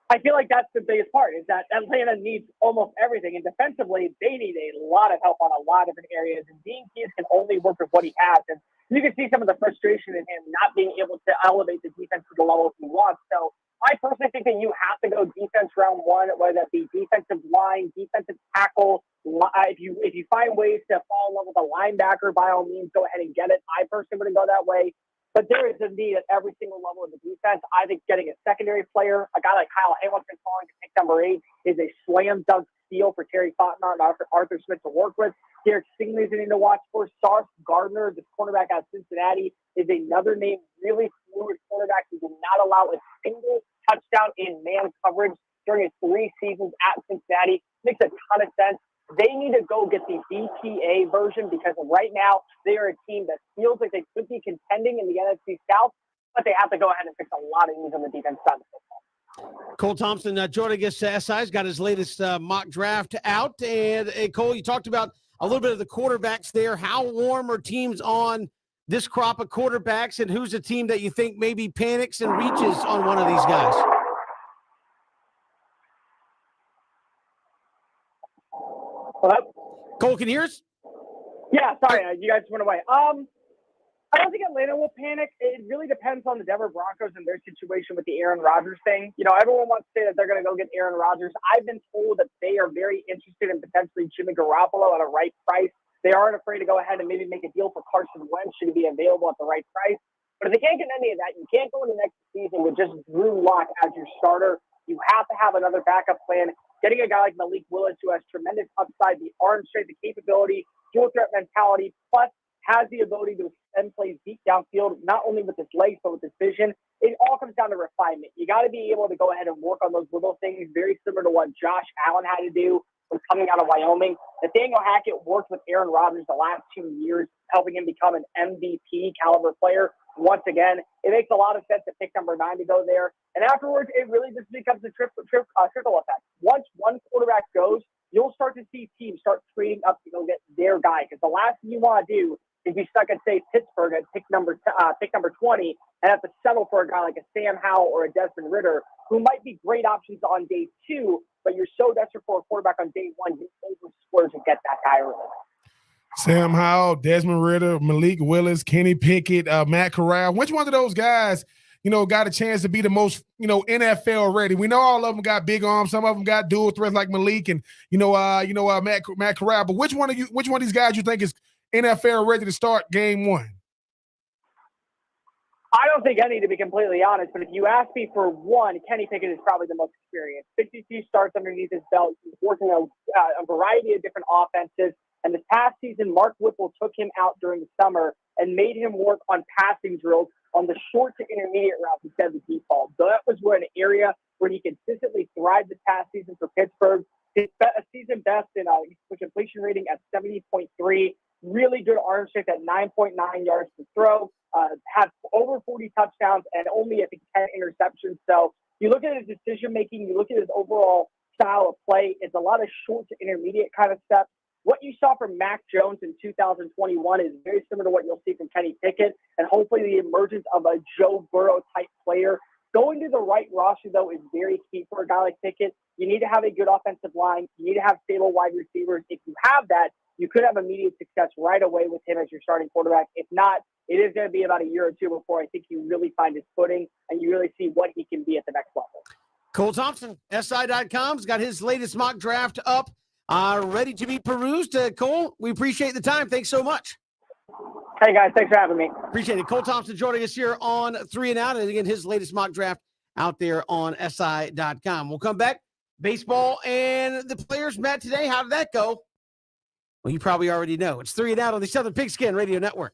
I feel like that's the biggest part, is that Atlanta needs almost everything. And defensively, they need a lot of help on a lot of different areas. And Dean Pease can only work with what he has. And you can see some of the frustration in him not being able to elevate the defense to the level he wants. So I personally think that you have to go defense round 1, whether that be defensive line, defensive tackle. If you find ways to fall in love with a linebacker, by all means, go ahead and get it. I personally wouldn't go that way. But there is a need at every single level of the defense. I think getting a secondary player, a guy like Kyle Hamilton falling to pick number 8, is a slam dunk steal for Terry Fontenot and Arthur Smith to work with. Derek Stingley is a name to watch for. Sauce Gardner, the cornerback out of Cincinnati, is another name, really fluid cornerback who did not allow a single touchdown in man coverage during his 3 seasons at Cincinnati. Makes a ton of sense. They need to go get the BTA version because right now they are a team that feels like they could be contending in the NFC South, but they have to go ahead and fix a lot of needs on the defense side of the football. Cole Thompson joining us. SI's got his latest mock draft out. And Cole, you talked about a little bit of the quarterbacks there. How warm are teams on this crop of quarterbacks, and who's a team that you think maybe panics and reaches on one of these guys? Hello? Cole, can you hear us? Yeah, sorry, you guys went away. I don't think Atlanta will panic. It really depends on the Denver Broncos and their situation with the Aaron Rodgers thing. Everyone wants to say that they're going to go get Aaron Rodgers. I've been told that they are very interested in potentially Jimmy Garoppolo at a right price. They aren't afraid to go ahead and maybe make a deal for Carson Wentz should he be available at the right price. But if they can't get any of that, you can't go into next season with just Drew Lock as your starter. You have to have another backup plan. getting a guy like Malik Willis, who has tremendous upside, the arm strength, the capability, dual threat mentality, plus has the ability to extend plays deep downfield, not only with his legs, but with his vision. It all comes down to refinement. You got to be able to go ahead and work on those little things, very similar to what Josh Allen had to do when coming out of Wyoming. Nathaniel Hackett worked with Aaron Rodgers the last 2 years, helping him become an MVP caliber player. Once again, it makes a lot of sense to pick number 9 to go there. And afterwards, it really just becomes a trickle effect. Once one quarterback goes, you'll start to see teams start trading up to go get their guy. Because the last thing you want to do is be stuck at, say, Pittsburgh at pick number 20 and have to settle for a guy like a Sam Howell or a Desmond Ritter, who might be great options on day 2, but you're so desperate for a quarterback on day 1, you splurge and get that guy early. Sam Howell, Desmond Ritter, Malik Willis, Kenny Pickett, Matt Corral. Which one of those guys, got a chance to be the most, NFL ready? We know all of them got big arms. Some of them got dual threats like Malik and, Matt Corral. But which one of these guys you think is NFL ready to start game 1? I don't think any, to be completely honest. But if you ask me for one, Kenny Pickett is probably the most experienced. 52 starts underneath his belt. He's working a variety of different offenses. And this past season, Mark Whipple took him out during the summer and made him work on passing drills on the short to intermediate routes instead of the deep ball. So that was an area where he consistently thrived this past season for Pittsburgh. His season best in completion rating at 70.3. Really good arm strength at 9.9 yards to throw. Had over 40 touchdowns and only, I think, 10 interceptions. So you look at his decision making, you look at his overall style of play, it's a lot of short to intermediate kind of steps. What you saw from Mac Jones in 2021 is very similar to what you'll see from Kenny Pickett, and hopefully the emergence of a Joe Burrow-type player. Going to the right roster, though, is very key for a guy like Pickett. You need to have a good offensive line. You need to have stable wide receivers. If you have that, you could have immediate success right away with him as your starting quarterback. If not, it is going to be about a year or two before I think you really find his footing and you really see what he can be at the next level. Cole Thompson, SI.com's got his latest mock draft up, ready to be perused. Cole, we appreciate the time. Thanks so much. Hey, guys. Thanks for having me. Appreciate it. Cole Thompson joining us here on 3 and Out. And again, his latest mock draft out there on SI.com. We'll come back. Baseball and the players met today. How did that go? Well, you probably already know. It's 3 and Out on the Southern Pigskin Radio Network.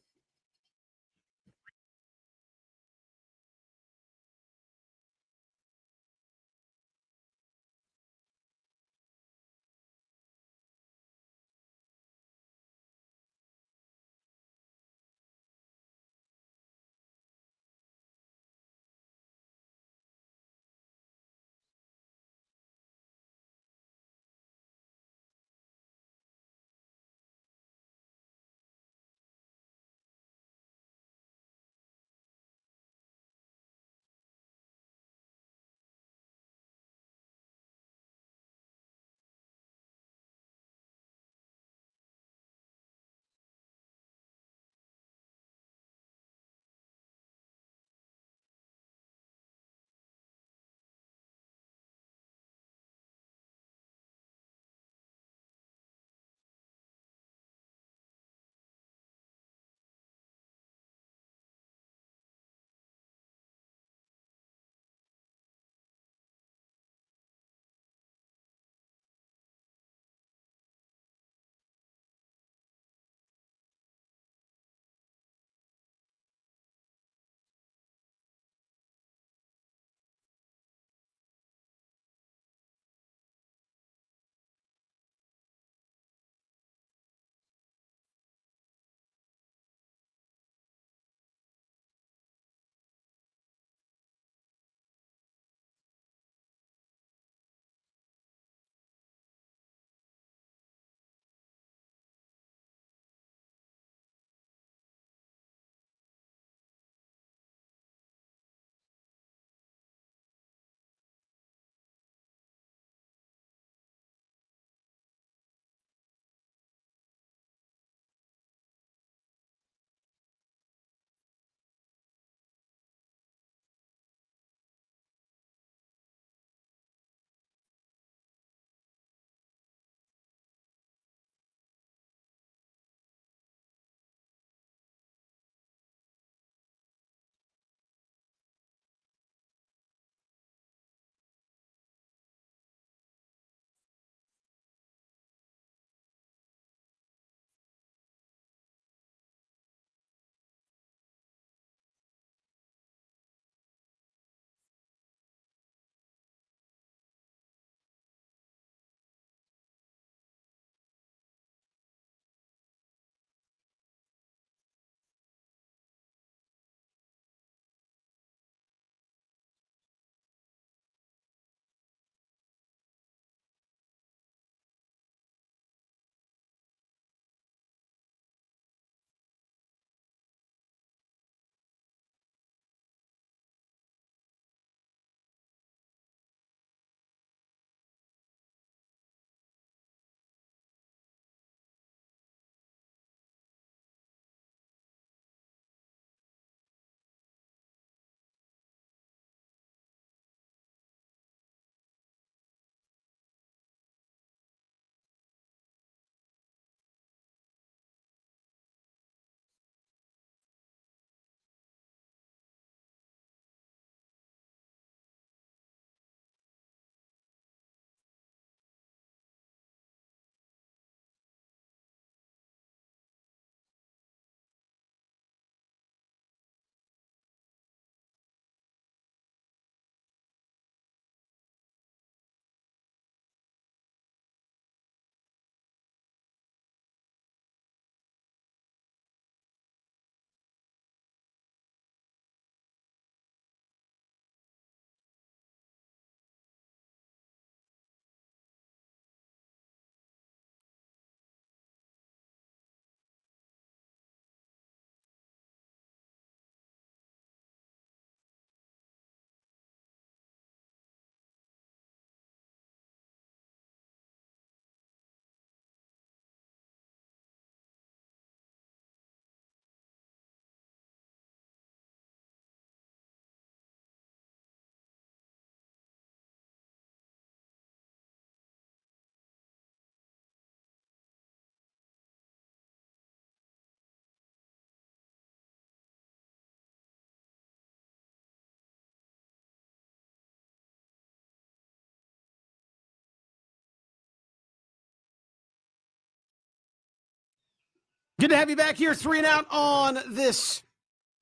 Good to have you back here, 3 and Out on this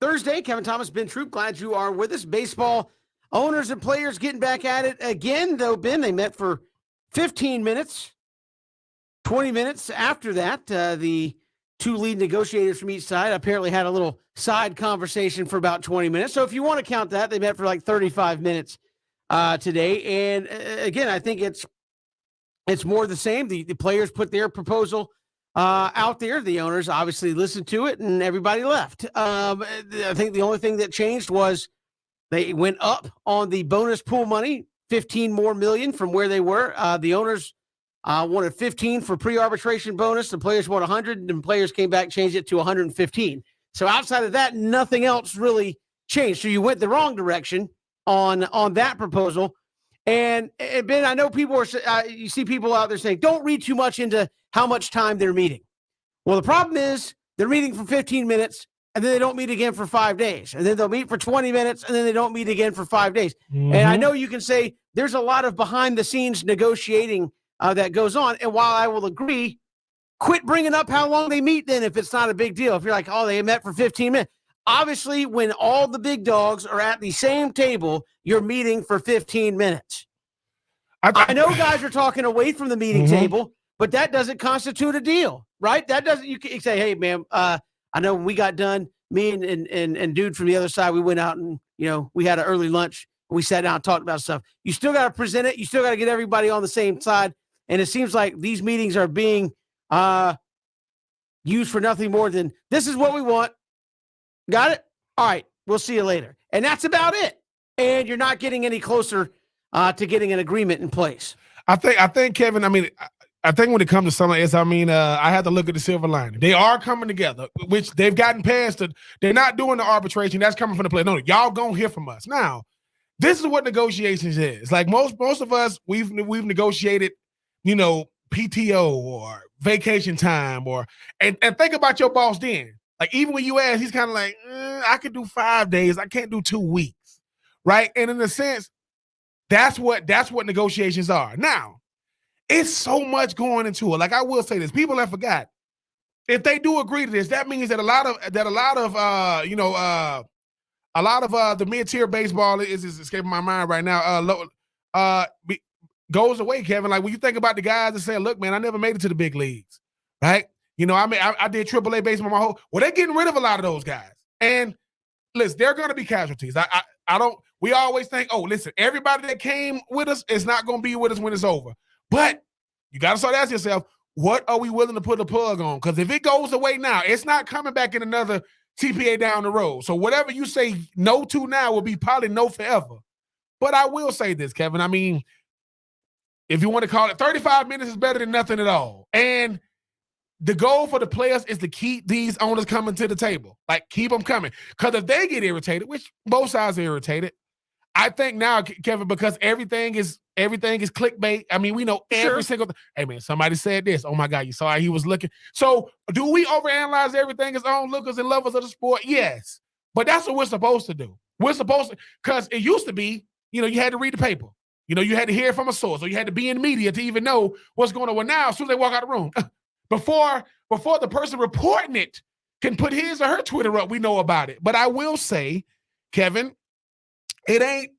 Thursday. Kevin Thomas, Ben Troop, glad you are with us. Baseball owners and players getting back at it again, though, Ben. They met for 15 minutes. 20 minutes after that, the two lead negotiators from each side apparently had a little side conversation for about 20 minutes. So if you want to count that, they met for like 35 minutes today. And again, I think it's more the same. The players put their proposal out there. The owners obviously listened to it, and everybody left. I think the only thing that changed was they went up on the bonus pool money, 15 more million from where they were. The owners wanted 15 for pre-arbitration bonus. The players wanted 100, and players came back, changed it to 115. So outside of that, nothing else really changed. So you went the wrong direction on that proposal. And Ben, I know people are, you see people out there saying, don't read too much into how much time they're meeting. Well, the problem is they're meeting for 15 minutes, and then they don't meet again for 5 days. And then they'll meet for 20 minutes, and then they don't meet again for 5 days. Mm-hmm. And I know you can say there's a lot of behind-the-scenes negotiating that goes on. And while I will agree, quit bringing up how long they meet then if it's not a big deal. If you're like, oh, they met for 15 minutes. Obviously, when all the big dogs are at the same table, you're meeting for 15 minutes. I know guys are talking away from the meeting table, but that doesn't constitute a deal, right? That doesn't. You can say, hey, man, I know when we got done, me and dude from the other side, we went out and, we had an early lunch. And we sat down and talked about stuff. You still got to present it. You still got to get everybody on the same side. And it seems like these meetings are being used for nothing more than, this is what we want. Got it? All right, we'll see you later. And that's about it. And you're not getting any closer to getting an agreement in place. I think, Kevin, I think when it comes to some of this, I had to look at the silver lining. They are coming together, which they've gotten past it. They're not doing the arbitration. That's coming from the player. No, y'all gonna hear from us. Now, this is what negotiations is. Like most of us, we've negotiated, PTO or vacation time and think about your boss then. Like even when you ask, he's kind of like, I could do 5 days. I can't do 2 weeks. Right. And in a sense, that's what negotiations are. Now, it's so much going into it. Like I will say this, people have forgot. If they do agree to this, that means that a lot of the mid-tier baseball is escaping my mind right now. Goes away, Kevin. Like when you think about the guys that say, look, man, I never made it to the big leagues. Right. I did AAA baseball my whole. Well, they're getting rid of a lot of those guys. And listen, they're going to be casualties. We always think, oh, listen, everybody that came with us is not going to be with us when it's over. But you got to start asking yourself, what are we willing to put a plug on? Because if it goes away now, it's not coming back in another TPA down the road. So whatever you say no to now will be probably no forever. But I will say this, Kevin. If you want to call it 35 minutes is better than nothing at all. And the goal for the players is to keep these owners coming to the table. Like, keep them coming. Because if they get irritated, which both sides are irritated, I think now, Kevin, because everything is clickbait. We know every single thing. Hey, man, somebody said this. Oh, my God, you saw how he was looking. So do we overanalyze everything as onlookers and lovers of the sport? Yes. But that's what we're supposed to do. We're supposed to, because it used to be, you had to read the paper. You had to hear from a source, or you had to be in media to even know what's going on. Well, now, as soon as they walk out of the room, before the person reporting it can put his or her Twitter up, we know about it. But I will say, Kevin, it ain't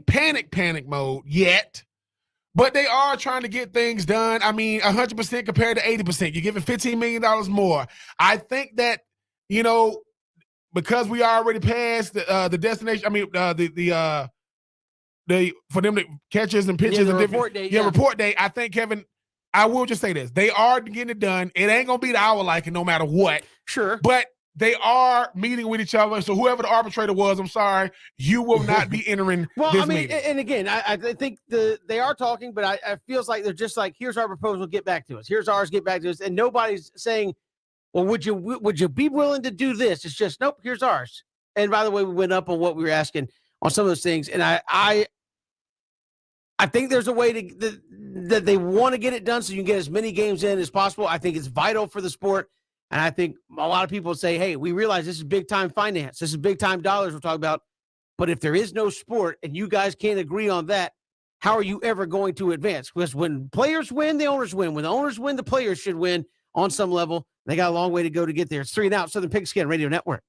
panic mode yet, but they are trying to get things done. 100% compared to 80%. You're giving $15 million more. I think that, because we already passed the destination, for them to catches and pitches and report date. Report date. I think, Kevin, I will just say this. They are getting it done. It ain't going to be the hour liking no matter what. Sure. But they are meeting with each other. So whoever the arbitrator was, I'm sorry, you will not be entering this meeting. And again, I think they are talking, but I feels like they're just like, here's our proposal, get back to us. Here's ours, get back to us. And nobody's saying, well, would you be willing to do this? It's just, nope, here's ours. And by the way, we went up on what we were asking on some of those things. And I think there's a way that they want to get it done so you can get as many games in as possible. I think it's vital for the sport. And I think a lot of people say, hey, we realize this is big-time finance. This is big-time dollars we're talking about. But if there is no sport and you guys can't agree on that, how are you ever going to advance? Because when players win, the owners win. When the owners win, the players should win on some level. They got a long way to go to get there. It's 3 and Out, Southern Pigskin Radio Network.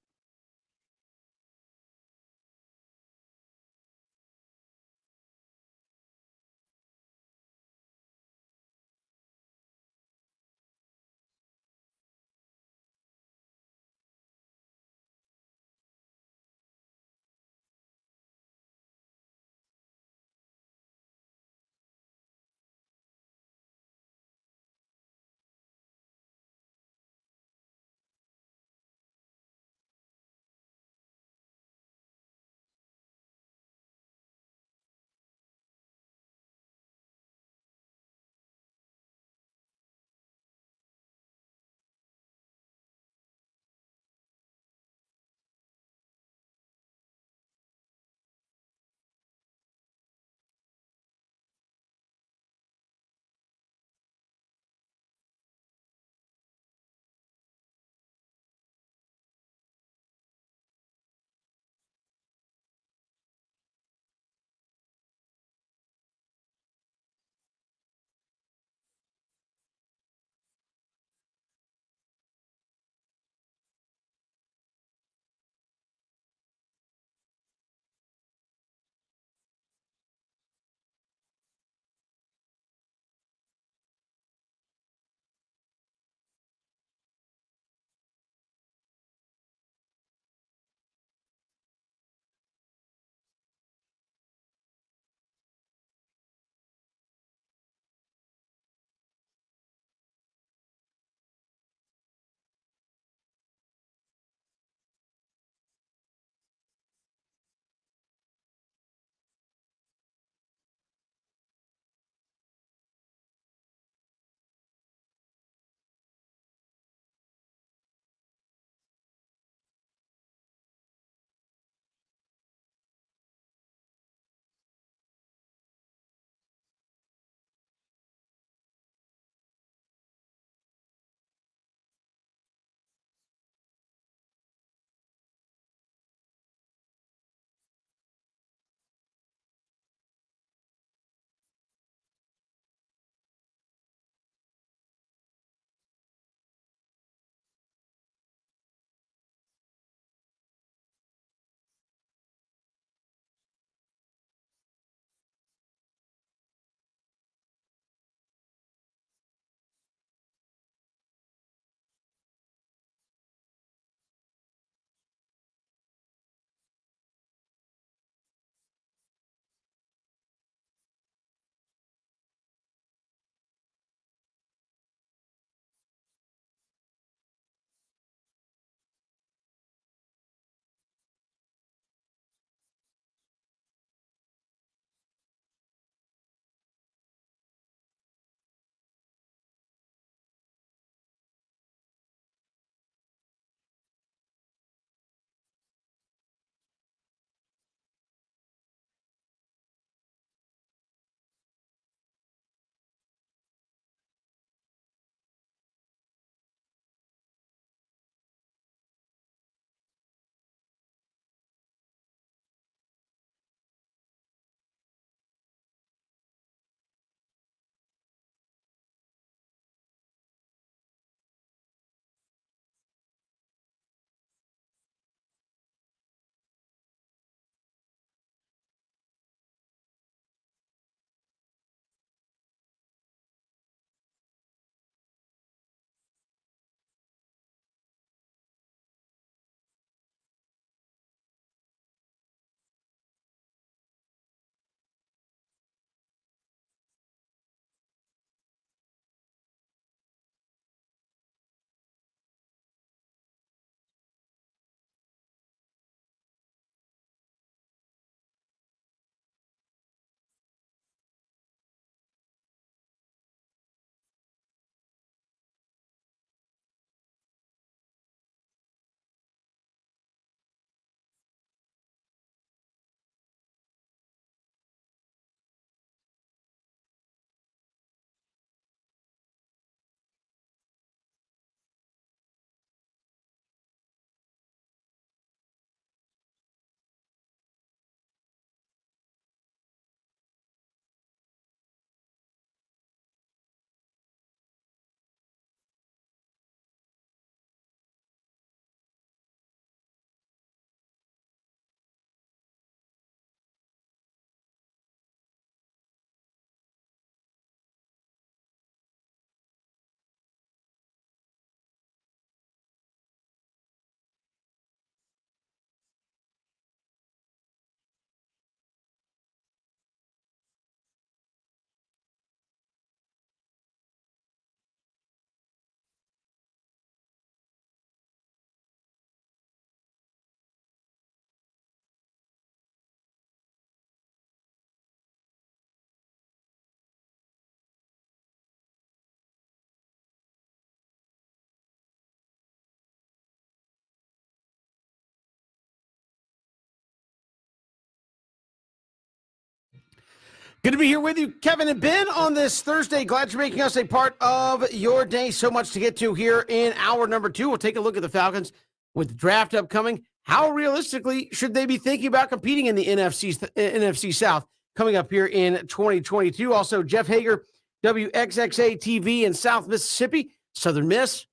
Good to be here with you, Kevin and Ben, on this Thursday. Glad you're making us a part of your day. So much to get to here in hour number 2. We'll take a look at the Falcons with the draft upcoming. How realistically should they be thinking about competing in the NFC South coming up here in 2022? Also, Jeff Hager, WXXA TV in South Mississippi, Southern Miss,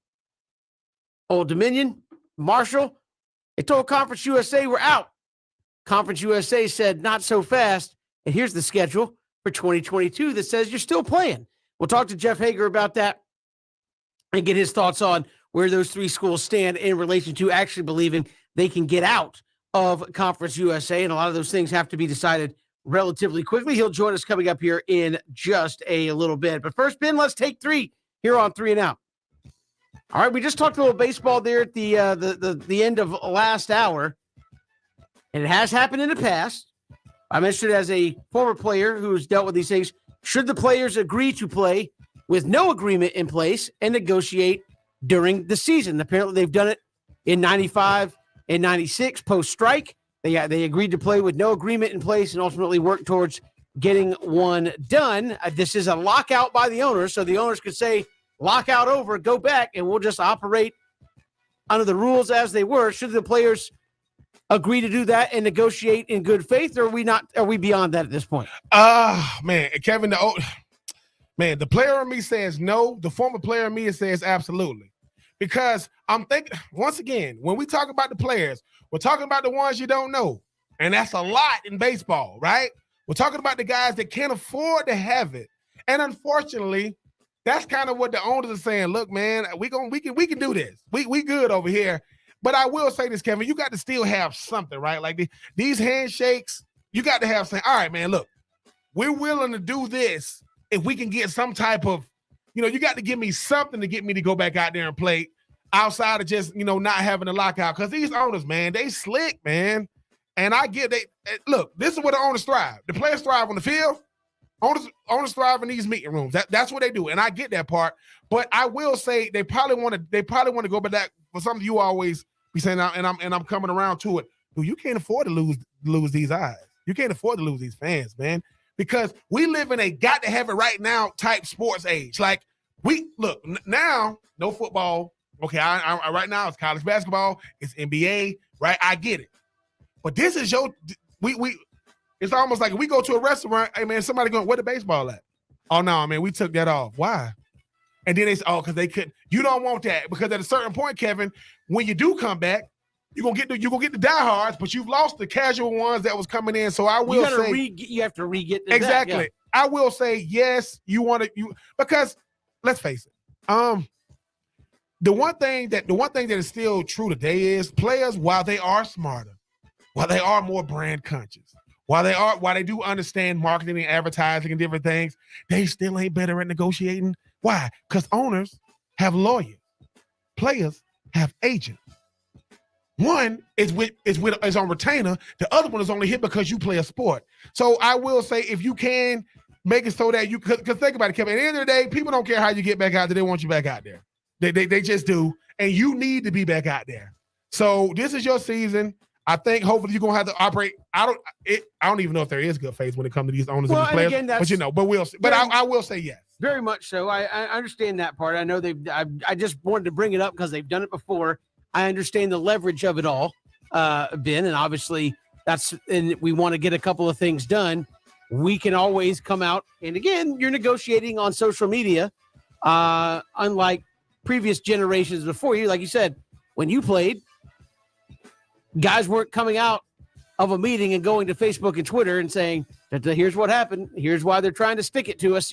Old Dominion, Marshall. They told Conference USA we're out. Conference USA said not so fast. And here's the schedule for 2022 that says you're still playing. We'll talk to Jeff Hager about that and get his thoughts on where those 3 schools stand in relation to actually believing they can get out of Conference USA. And a lot of those things have to be decided relatively quickly. He'll join us coming up here in just a little bit. But first, Ben, let's take 3 here on 3 and Out. All right, we just talked a little baseball there at the end of last hour. And it has happened in the past. I mentioned it as a former player who's dealt with these things. Should the players agree to play with no agreement in place and negotiate during the season? Apparently, they've done it in 95 and 96 post-strike. They agreed to play with no agreement in place and ultimately work towards getting one done. This is a lockout by the owners, so the owners could say, lockout over, go back, and we'll just operate under the rules as they were. Should the players agree to do that and negotiate in good faith, or are we beyond that at this point? Man, Kevin, the player in me says no. The former player in me says absolutely. Because I'm thinking, once again, when we talk about the players, we're talking about the ones you don't know. And that's a lot in baseball, right? We're talking about the guys that can't afford to have it. And unfortunately, that's kind of what the owners are saying. Look, man, we can do this. We good over here. But I will say this, Kevin, you got to still have something, right? Like these handshakes, you got to have something. All right, man, look, we're willing to do this if we can get some type of, you got to give me something to get me to go back out there and play outside of just, not having a lockout. Because these owners, man, they slick, man. And I get look, this is where the owners thrive. The players thrive on the field. Owners thrive in these meeting rooms. That's what they do. And I get that part. But I will say they probably want to go back that for something you always be saying, and I'm coming around to it. Dude, you can't afford to lose these eyes. You can't afford to lose these fans, man, because we live in a got to have it right now type sports age. Like now, no football. Okay, I right now it's college basketball, it's NBA, right? I get it, but this is we. It's almost like we go to a restaurant. Hey man, somebody going, where the baseball at? Oh no, man, we took that off. Why? And then they say, because they couldn't. You don't want that because at a certain point, Kevin, when you do come back, you're gonna get the diehards, but you've lost the casual ones that was coming in. So I will say you have to re-get exactly. That, yeah. I will say yes. Because let's face it. The one thing that is still true today is players, while they are smarter, while they are more brand conscious, while they do understand marketing and advertising and different things, they still ain't better at negotiating. Why? Because owners have lawyers, players have agents. One is on retainer. The other one is only here because you play a sport. So I will say, if you can make it so that you, because think about it, Kevin. At the end of the day, people don't care how you get back out there. They want you back out there. They just do, and you need to be back out there. So this is your season. I think hopefully you're gonna have to operate. I don't even know if there is good faith when it comes to these owners and these players. Again, but we'll see. But I will say yes. Very much so. I understand that part. I know I just wanted to bring it up because they've done it before. I understand the leverage of it all, Ben, and obviously and we want to get a couple of things done. We can always come out, and again, you're negotiating on social media, unlike previous generations before you. Like you said, when you played, guys weren't coming out of a meeting and going to Facebook and Twitter and saying that here's what happened, here's why they're trying to stick it to us,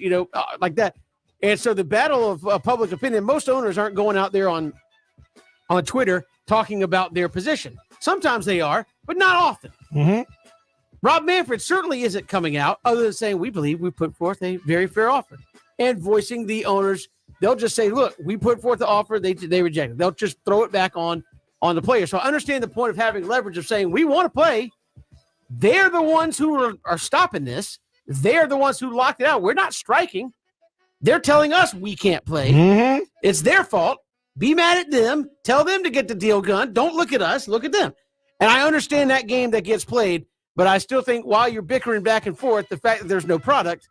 like that. And so the battle of public opinion, most owners aren't going out there on Twitter talking about their position. Sometimes they are, but not often. Mm-hmm. Rob Manfred certainly isn't coming out other than saying, we believe we put forth a very fair offer, and voicing the owners. They'll just say, look, we put forth the offer. They reject it. They'll just throw it back on the player. So I understand the point of having leverage of saying we want to play. They're the ones who are stopping this. They're the ones who locked it out. We're not striking. They're telling us we can't play. Mm-hmm. It's their fault. Be mad at them. Tell them to get the deal done. Don't look at us. Look at them. And I understand that game that gets played, But I still think while you're bickering back and forth, the fact that there's no product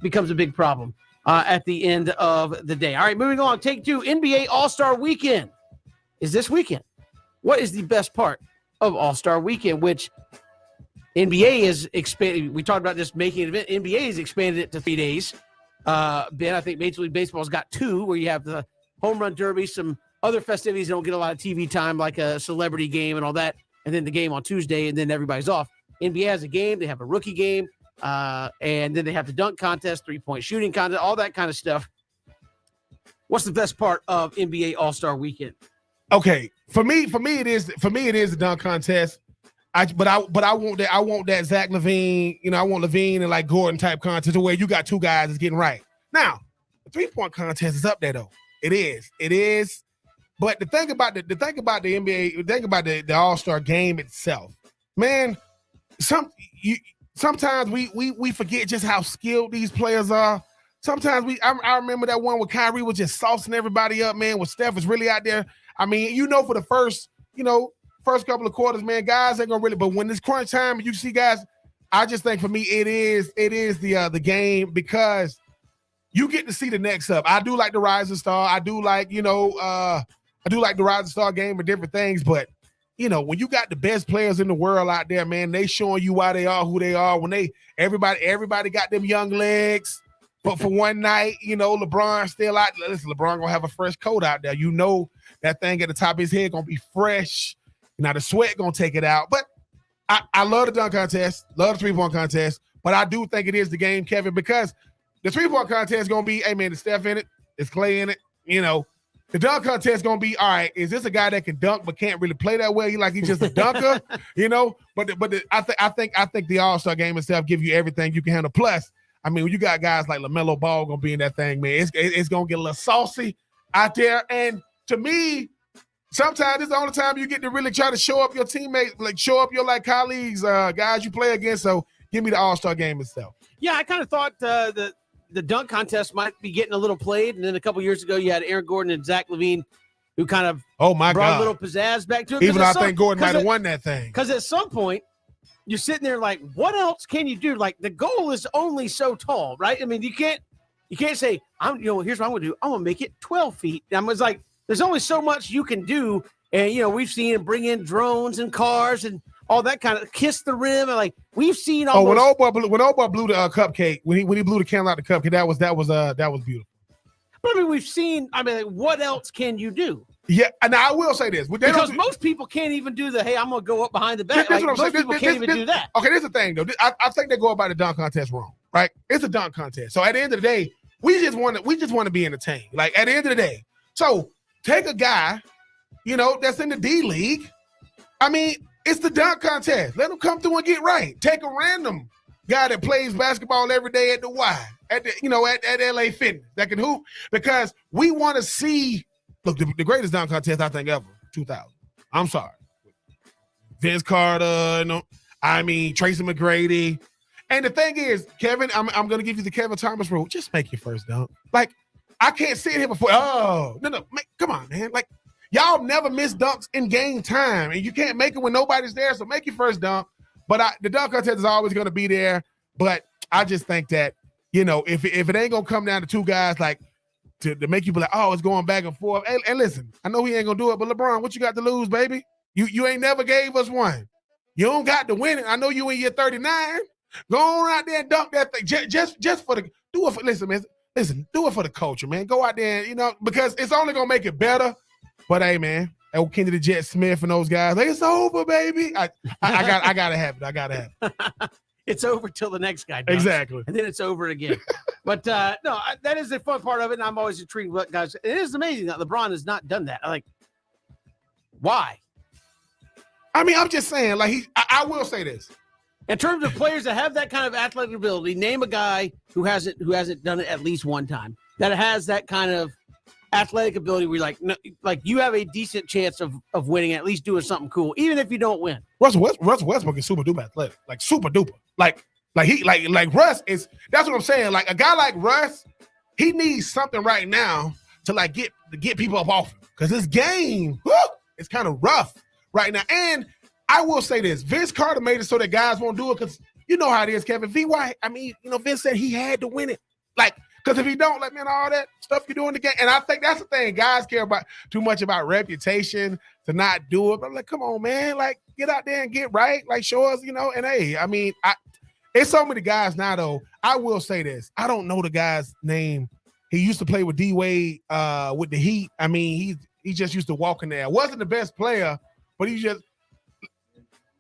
becomes a big problem at the end of the day. All right, moving on. Take two. NBA All-Star Weekend is this weekend. What is the best part of All-Star Weekend, which NBA is expanded? We talked about this making an event. NBA has expanded it to 3 days. Ben, I think Major League Baseball's got 2, where you have the home run derby, some other festivities that don't get a lot of TV time, like a celebrity game and all that, and then the game on Tuesday, and then everybody's off. NBA has a game. They have a rookie game, and then they have the dunk contest, three-point shooting contest, all that kind of stuff. What's the best part of NBA All-Star Weekend? Okay, for me it is the dunk contest. But I want that Zach LaVine, I want LaVine and like Gordon type contest where you got 2 guys that's getting right. Now, the 3-point contest is up there though. It is. But the thing about the NBA, the thing about the All-Star game itself, man, sometimes we forget just how skilled these players are. Sometimes I remember that one where Kyrie was just saucing everybody up, man, when Steph was really out there. I mean, for the first couple of quarters, man, guys ain't gonna really, but when it's crunch time, you see guys, I just think for me, it is the game because you get to see the next up. I do like the Rising Star. I do like, the Rising Star game and different things, but when you got the best players in the world out there, man, they showing you why they are who they are. When everybody got them young legs, but for one night, LeBron still out. Listen, LeBron gonna have a fresh coat out there. That thing at the top of his head gonna be fresh. Now the sweat gonna take it out. But I love the dunk contest, love the 3-point contest, but I do think it is the game, Kevin, because the 3-point contest is gonna be, hey man, is Steph in it? Is Clay in it? The dunk contest is gonna be, all right, is this a guy that can dunk but can't really play that well? He's just a dunker, I think the All-Star game itself give you everything you can handle. Plus, I mean, when you got guys like LaMelo Ball gonna be in that thing, man, it's gonna get a little saucy out there. And to me, sometimes it's the only time you get to really try to show up your teammates, like show up your colleagues, guys you play against. So give me the All-Star game itself. Yeah, I kind of thought the dunk contest might be getting a little played, and then a couple years ago you had Aaron Gordon and Zach LaVine, who kind of brought a little pizzazz back to it. Even though I think Gordon might have won that thing. Because at some point you're sitting there like, what else can you do? Like the goal is only so tall, right? I mean, you can't say, here's what I'm gonna do. I'm gonna make it 12 feet. I was like, there's only so much you can do. And, we've seen him bring in drones and cars and all that kind of kiss the rim. And we've seen all when old boy blew the cupcake, when he blew the candle out the cupcake, that was beautiful. But I mean, we've seen, what else can you do? Yeah. And now I will say this. Because most people can't even do hey, I'm going to go up behind the back. Most people can't even do that. Okay, here's the thing, though. I think they go about the dunk contest wrong, right? It's a dunk contest. So at the end of the day, we just want to be entertained. Like, at the end of the day. So take a guy, that's in the D League. I mean, it's the dunk contest. Let them come through and get right. Take a random guy that plays basketball every day at the Y, at LA Fitness that can hoop, because we want to see. Look, the greatest dunk contest I think ever, 2000. I'm sorry, Vince Carter. Tracy McGrady. And the thing is, Kevin, I'm going to give you the Kevin Thomas rule. Just make your first dunk. Like, I can't sit here before. Oh no, come on, man. Like, y'all never miss dunks in game time, and you can't make it when nobody's there. So make your first dunk. But the dunk contest is always going to be there. But I just think that if it ain't gonna come down to 2 guys like to make you be like, oh, it's going back and forth. And listen, I know he ain't gonna do it, but LeBron, what you got to lose, baby? You ain't never gave us one. You don't got to win it. I know you in year 39. Go on out there and dunk that thing. Just for the do it for listen, man. Listen, do it for the culture, man. Go out there, because it's only gonna make it better. But hey, man, Kenny the Jet Smith and those guys, it's over, baby. I gotta have it. I gotta have it. It's over till the next guy does. Exactly. And then it's over again. But that is the fun part of it. And I'm always intrigued what guys. It is amazing that LeBron has not done that. Why? I mean, I'm just saying, I will say this. In terms of players that have that kind of athletic ability, name a guy who hasn't done it at least one time, that has that kind of athletic ability where you're you have a decent chance of winning, at least doing something cool, even if you don't win. Russell Westbrook is super duper athletic, super duper. Like Russ is. That's what I'm saying. Like a guy like Russ, he needs something right now to get people up off him, because his game, it's kind of rough right now. And I will say this. Vince Carter made it so that guys won't do it because you know how it is, Kevin. VY, I mean, Vince said he had to win it. Like, because if he don't, like, man, all that stuff you do in the game. And I think that's the thing. Guys care about too much about reputation to not do it. But I'm like, come on, man. Like, get out there and get right. Like, show us, and hey, I mean, it's so many guys now, though. I will say this. I don't know the guy's name. He used to play with D-Wade with the Heat. I mean, he just used to walk in there. Wasn't the best player, but he just,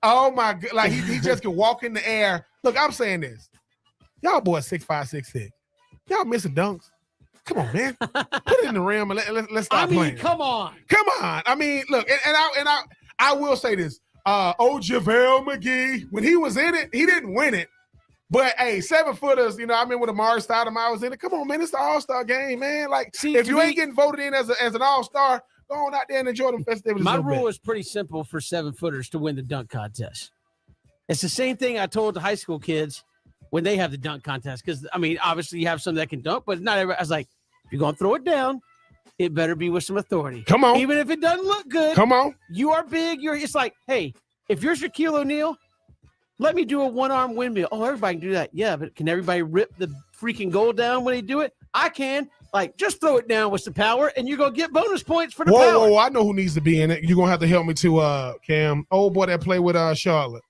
oh my God, like he just could walk in the air. Look, I'm saying this. Y'all boys 6'5", 6'6". Y'all missing dunks. Come on, man. Put it in the rim and let's stop playing. Come on. Come on. I mean, look, and I will say this. JaVale McGee, when he was in it, he didn't win it. But hey, 7-footers, I mean, when Amari Stoudemire was in it, come on, man, it's the All-Star game, man. Like, if you ain't getting voted in as an All-Star, go on out there and enjoy them festivities. My rule is pretty simple for 7-footers to win the dunk contest. It's the same thing I told the high school kids when they have the dunk contest. Because, I mean, obviously you have some that can dunk, but not everybody. I was like, if you're going to throw it down, it better be with some authority. Come on. Even if it doesn't look good. Come on. You are big. It's like, hey, if you're Shaquille O'Neal, let me do a one-arm windmill. Oh, everybody can do that. Yeah, but can everybody rip the freaking goal down when they do it? I can. Like, just throw it down with some power, and you're going to get bonus points for the power. Whoa, I know who needs to be in it. You're going to have to help me too, Cam. Old boy that played with Charlotte.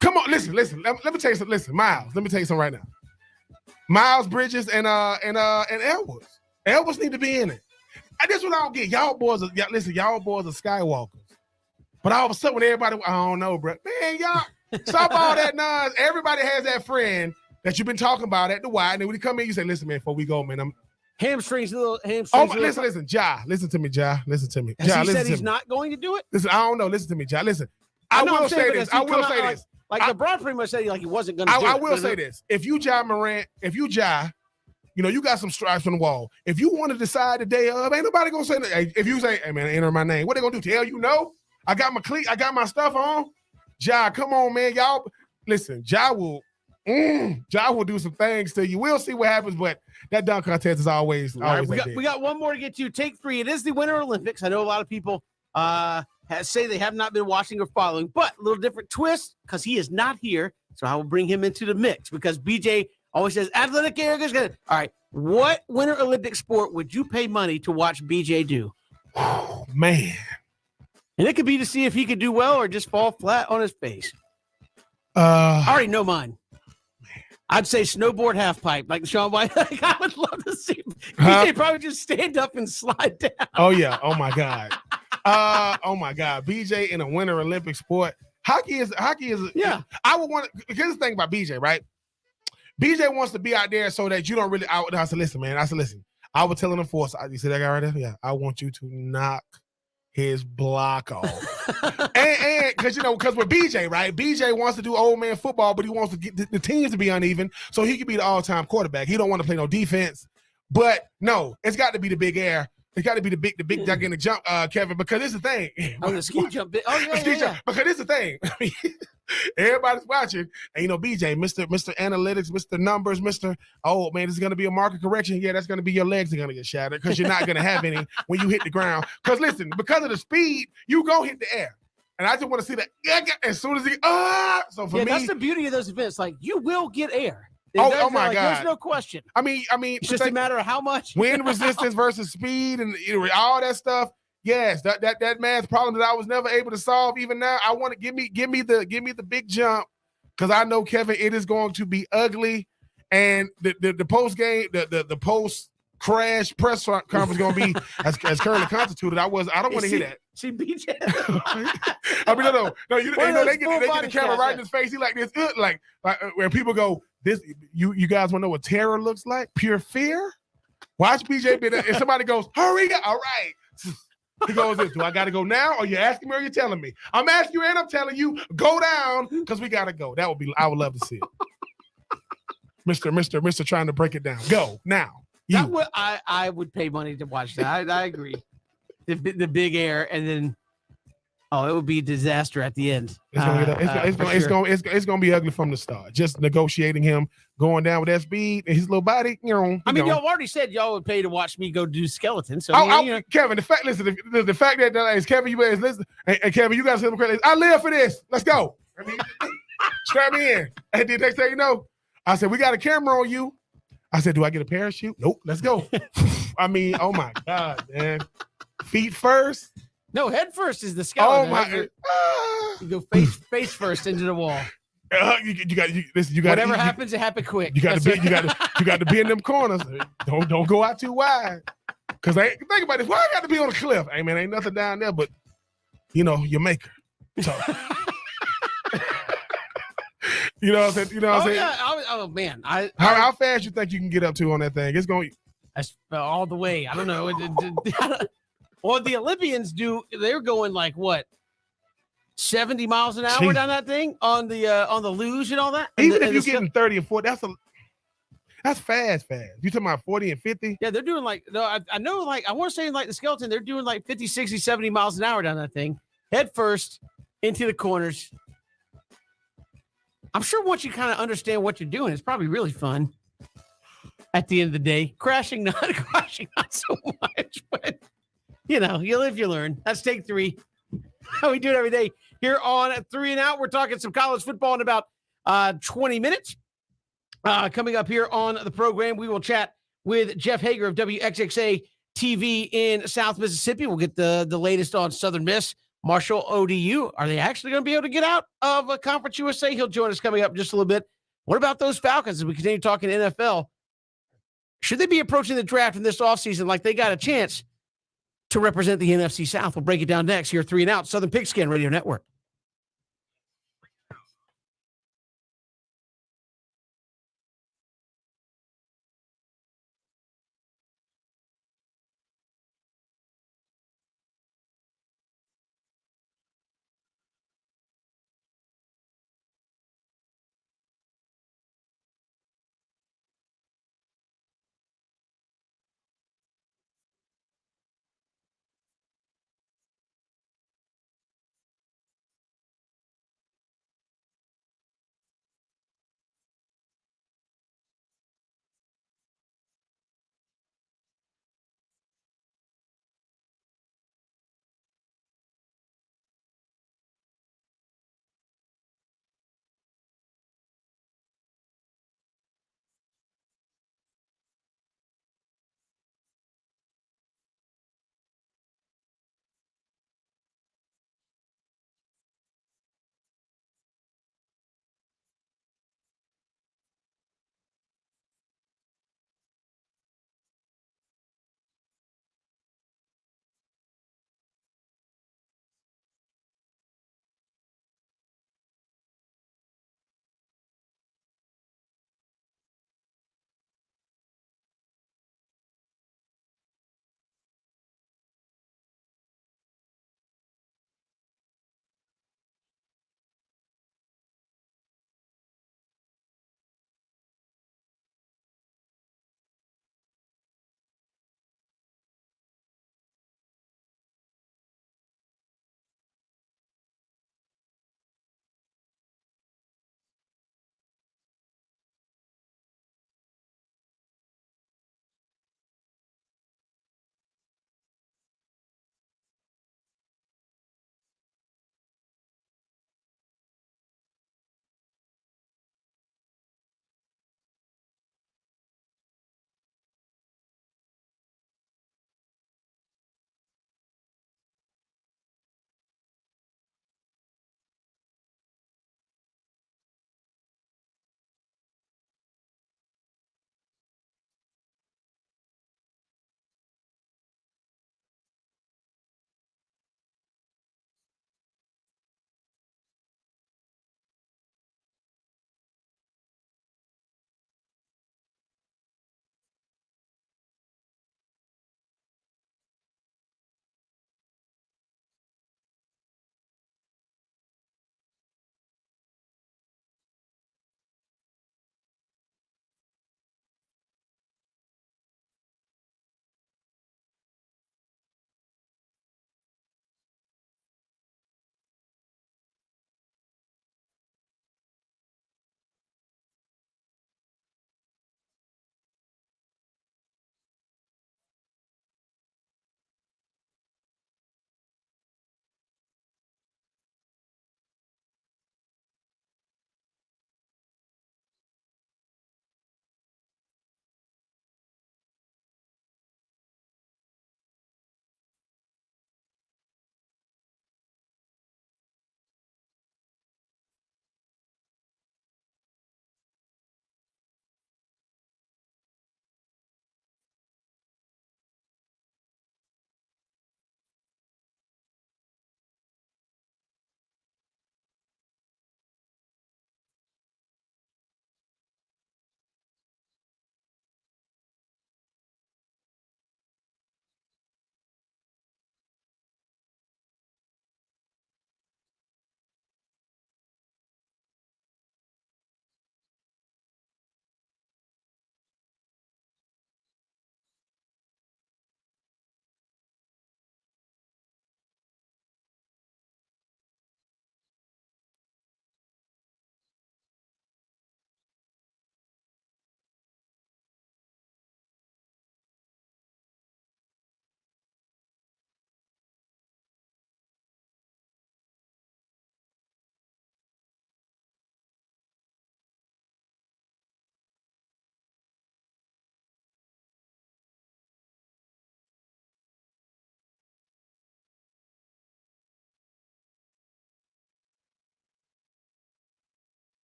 Come on, listen. Let me tell you something. Listen, Miles, let me tell you something right now. Miles Bridges and Edwards. Edwards need to be in it. That's what I don't get. Y'all boys are Skywalkers. But all of a sudden, when everybody, I don't know, bro. Man, y'all, stop all that nonsense. Everybody has that friend that you've been talking about at the Y. And then when you come in, you say, listen, man, before we go, man, hamstrings. Oh, listen, Ja. Listen to me, Ja. Listen to me. Has he said he's not going to do it? Listen, I don't know. Listen to me, Ja. Listen. I will say this. Like LeBron pretty much said he wasn't going to do it. I will say this. If you Ja Morant, you got some stripes on the wall. If you want to decide the day of, ain't nobody going to say that. If you say, hey, man, enter my name, what they going to do? Tell you no? I got my cleat. I got my stuff on. Ja, come on, man. Y'all, listen, Ja will do some things to you. We'll see what happens, but that dunk contest is always right, we got one more to get to. Take 3. It is the Winter Olympics. I know a lot of people say they have not been watching or following, but a little different twist because he is not here. So I will bring him into the mix because BJ always says athletic area is good. All right. What Winter Olympic sport would you pay money to watch BJ do? Oh, man. And it could be to see if he could do well or just fall flat on his face. I already know mine. I'd say snowboard half pipe, like Sean White. Like, I would love to see BJ probably just stand up and slide down. Oh, yeah. Oh, my God. BJ in a Winter Olympic sport. Hockey is yeah. I would want to, here's the thing about BJ, right? BJ wants to be out there so that you don't really, I said, listen, man. I was telling the force, you see that guy right there? Yeah. I want you to knock his block off. and because with BJ, right? BJ wants to do old man football, but he wants to get the teams to be uneven so he can be the all-time quarterback. He don't want to play no defense. But no, it's got to be the big air. It's got to be the big gigantic jump, Kevin, because it's the thing. Oh, the ski jump. Oh, yeah. Because it's the thing. I mean, everybody's watching. And, BJ, Mr. Analytics, Mr. Numbers, oh, man, this is going to be a market correction. Yeah, that's going to be your legs are going to get shattered because you're not going to have any when you hit the ground. Because, listen, because of the speed, you go hit the air. And I just want to see that as soon as he, so for me. That's the beauty of those events. Like, you will get air. Oh my God. There's no question. I mean, it's just a matter of how much wind resistance versus speed and all that stuff. Yes, that man's problem that I was never able to solve. Even now, I want to give me the big jump because I know, Kevin, it is going to be ugly. And the post game, the post crash press conference is going to be as currently constituted. I don't want to hear that. See, BJ. I mean, no. They get the camera right in his face. He like this, like where people go. This you guys want to know what terror looks like? Pure fear. Watch BJ. If somebody goes, hurry up! All right. He goes, do I got to go now? Or you asking me or you telling me? I'm asking you and I'm telling you, go down because we got to go. I would love to see it. Mr. trying to break it down. Go now. I would pay money to watch that. I agree. The big air and then Oh, it would be a disaster at the end. It's gonna be ugly from the start. Just negotiating him going down with that speed and his little body. I mean, y'all already said y'all would pay to watch me go do skeleton. So Kevin, the fact that is Kevin, you better listen. And Kevin, you got to credit. I live for this. Let's go. I mean, strap me in. And the next thing you know, I said, we got a camera on you. I said, do I get a parachute? Nope. Let's go. I mean, oh my God, man. Feet first. No, head first is the skeleton. Oh my! You go face first into the wall. Whatever happens, it happened quick. You got to be in them corners. Don't go out too wide. Cause think about this. Why I got to be on a cliff? Hey man, ain't nothing down there, but your maker. So. You know what I'm saying? You know what I'm saying? Yeah. Oh man, how fast you think you can get up to on that thing? It's going all the way. I don't know. Well, the Olympians they're going like what? 70 miles an hour down that thing on the luge and all that. Even if you're getting 30 or 40, that's fast. You talking about 40 and 50? Yeah, they're doing I know I want to say like the skeleton, they're doing like 50, 60, 70 miles an hour down that thing. Head first into the corners. I'm sure once you kind of understand what you're doing, it's probably really fun. At the end of the day, crashing not so much, but you live, you learn. That's take 3. How we do it every day here on 3 and Out. We're talking some college football in about 20 minutes. Coming up here on the program, we will chat with Jeff Hager of WXXA TV in South Mississippi. We'll get the latest on Southern Miss. Marshall ODU. Are they actually going to be able to get out of Conference USA? He'll join us coming up in just a little bit. What about those Falcons as we continue talking NFL? Should they be approaching the draft in this offseason like they got a chance to represent the NFC South? We'll break it down next here, 3 and Out, Southern Pigskin Radio Network.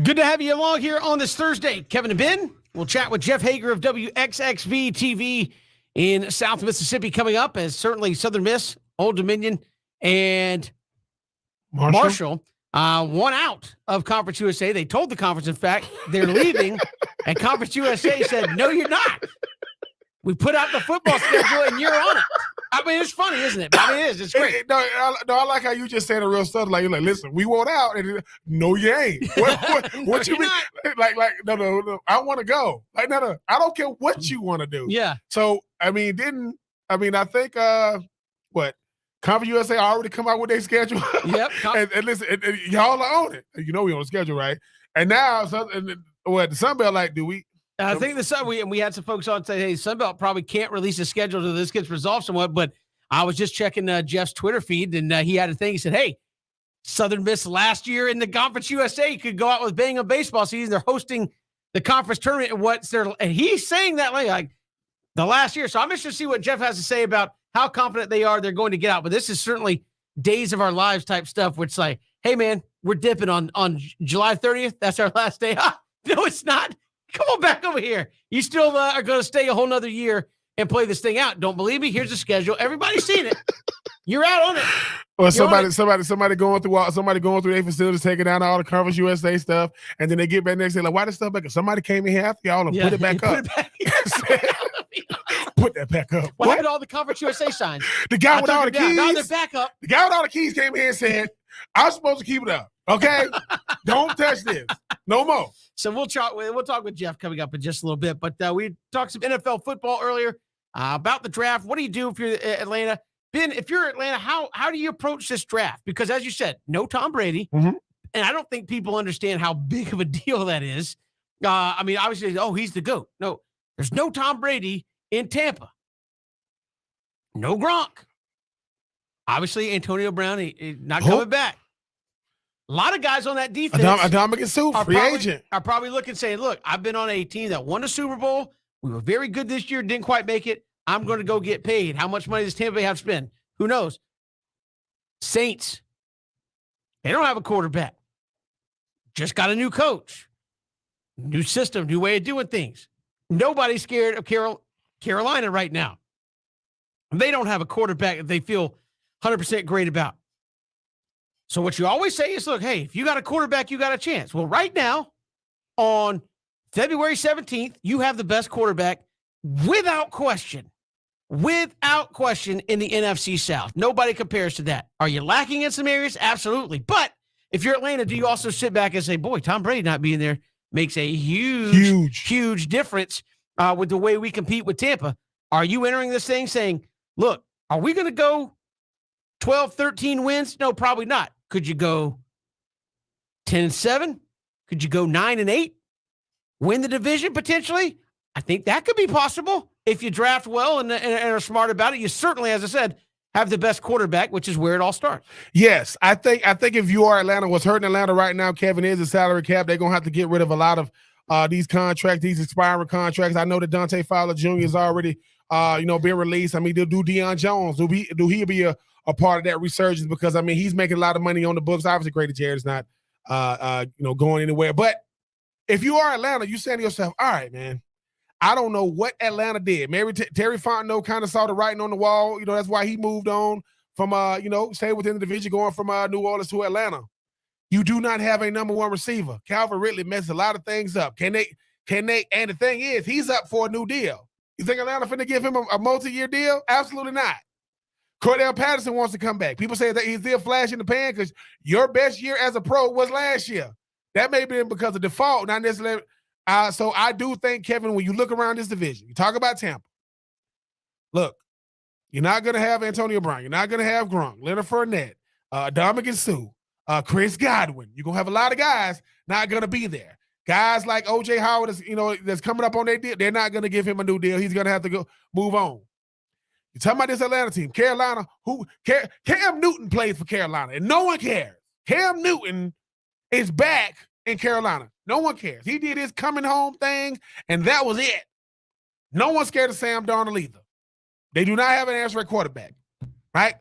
Good to have you along here on this Thursday. Kevin and Ben, we'll chat with Jeff Hager of WXXV TV in South Mississippi coming up, as certainly Southern Miss, Old Dominion, and Marshall one out of Conference USA. They told the conference, in fact, they're leaving, and Conference USA said, no, you're not. We put out the football schedule, and you're on it. I mean, it's funny, isn't it? I mean, it is. It's great. No, I like how you just saying it real subtle. Like, you're like, listen, we want out. And no, you ain't. What you mean? Like, no. I want to go. Like, no. I don't care what you want to do. Yeah. So, I think, Conference USA already come out with their schedule. Yep. and listen, and y'all are on it. You know we on the schedule, right? And now, the Sunbelt, like, do we? I think we had some folks on say, hey, Sunbelt probably can't release a schedule until this gets resolved somewhat. But I was just checking Jeff's Twitter feed, and he had a thing. He said, hey, Southern Miss last year in the Conference USA could go out with bang on baseball season. They're hosting the conference tournament. And he's saying that like the last year. So I'm interested to see what Jeff has to say about how confident they are they're going to get out. But this is certainly days of our lives type stuff, which is like, hey, man, we're dipping on July 30th. That's our last day. No, it's not. Come on back over here. You still are going to stay a whole nother year and play this thing out. Don't believe me? Here's the schedule. Everybody's seen it. You're out on it. Or somebody going through their facilities, taking down all the Conference USA stuff, and then they get back next day like, why this stuff back? Somebody came in here after y'all and put it back up. Put that back up. What happened to all the Conference USA signs? The guy with all the keys. Now they're back up. The guy with all the keys came in here and said, I'm supposed to keep it up. Okay? Don't touch this. No more. So we'll talk with Jeff coming up in just a little bit. But we talked some NFL football earlier about the draft. What do you do if you're Atlanta? Ben, if you're Atlanta, how do you approach this draft? Because as you said, no Tom Brady. Mm-hmm. And I don't think people understand how big of a deal that is. Obviously, he's the GOAT. No, there's no Tom Brady in Tampa. No Gronk. Obviously, Antonio Brown, he's not coming back. A lot of guys on that defense Ndamukong Suh, free agent, are probably looking saying, look, I've been on a team that won the Super Bowl. We were very good this year, didn't quite make it. I'm going to go get paid. How much money does Tampa Bay have to spend? Who knows? Saints, they don't have a quarterback. Just got a new coach. New system, new way of doing things. Nobody's scared of Carolina right now. They don't have a quarterback that they feel 100% great about. So what you always say is, look, hey, if you got a quarterback, you got a chance. Well, right now, on February 17th, you have the best quarterback without question in the NFC South. Nobody compares to that. Are you lacking in some areas? Absolutely. But if you're Atlanta, do you also sit back and say, boy, Tom Brady not being there makes a huge difference with the way we compete with Tampa? Are you entering this thing saying, look, are we going to go 12, 13 wins? No, probably not. Could you go 10-7? Could you go 9-8? Win the division potentially? I think that could be possible if you draft well and are smart about it. You certainly, as I said, have the best quarterback, which is where it all starts. Yes, I think if you are Atlanta, what's hurting Atlanta right now, Kevin, is the salary cap. They're gonna have to get rid of a lot of these contracts, these expiring contracts. I know that Dante Fowler Jr. is already being released. I mean, do Deion Jones do he be a part of that resurgence? Because I mean, he's making a lot of money on the books. Obviously, Grady Jarrett's not going anywhere. But if you are Atlanta, you saying to yourself, all right, man, I don't know what Atlanta did. Maybe Terry Fontenot kind of saw the writing on the wall. That's why he moved on from, stay within the division, going from New Orleans to Atlanta. You do not have a number one receiver. Calvin Ridley messes a lot of things up. Can they? And the thing is, he's up for a new deal. You think Atlanta finna give him a multi-year deal? Absolutely not. Cordell Patterson wants to come back. People say that he's still flash in the pan because your best year as a pro was last year. That may be because of default, not necessarily. So I do think, Kevin, when you look around this division, you talk about Tampa. Look, you're not going to have Antonio Brown. You're not going to have Gronk, Leonard Fournette, Ndamukong Suh, Chris Godwin. You're going to have a lot of guys not going to be there. Guys like O.J. Howard, that's coming up on their deal, they're not going to give him a new deal. He's going to have to move on. You're talking about this Atlanta team, Carolina, Cam Newton plays for Carolina, and no one cares. Cam Newton is back in Carolina. No one cares. He did his coming home thing, and that was it. No one's scared of Sam Darnold either. They do not have an answering quarterback, right?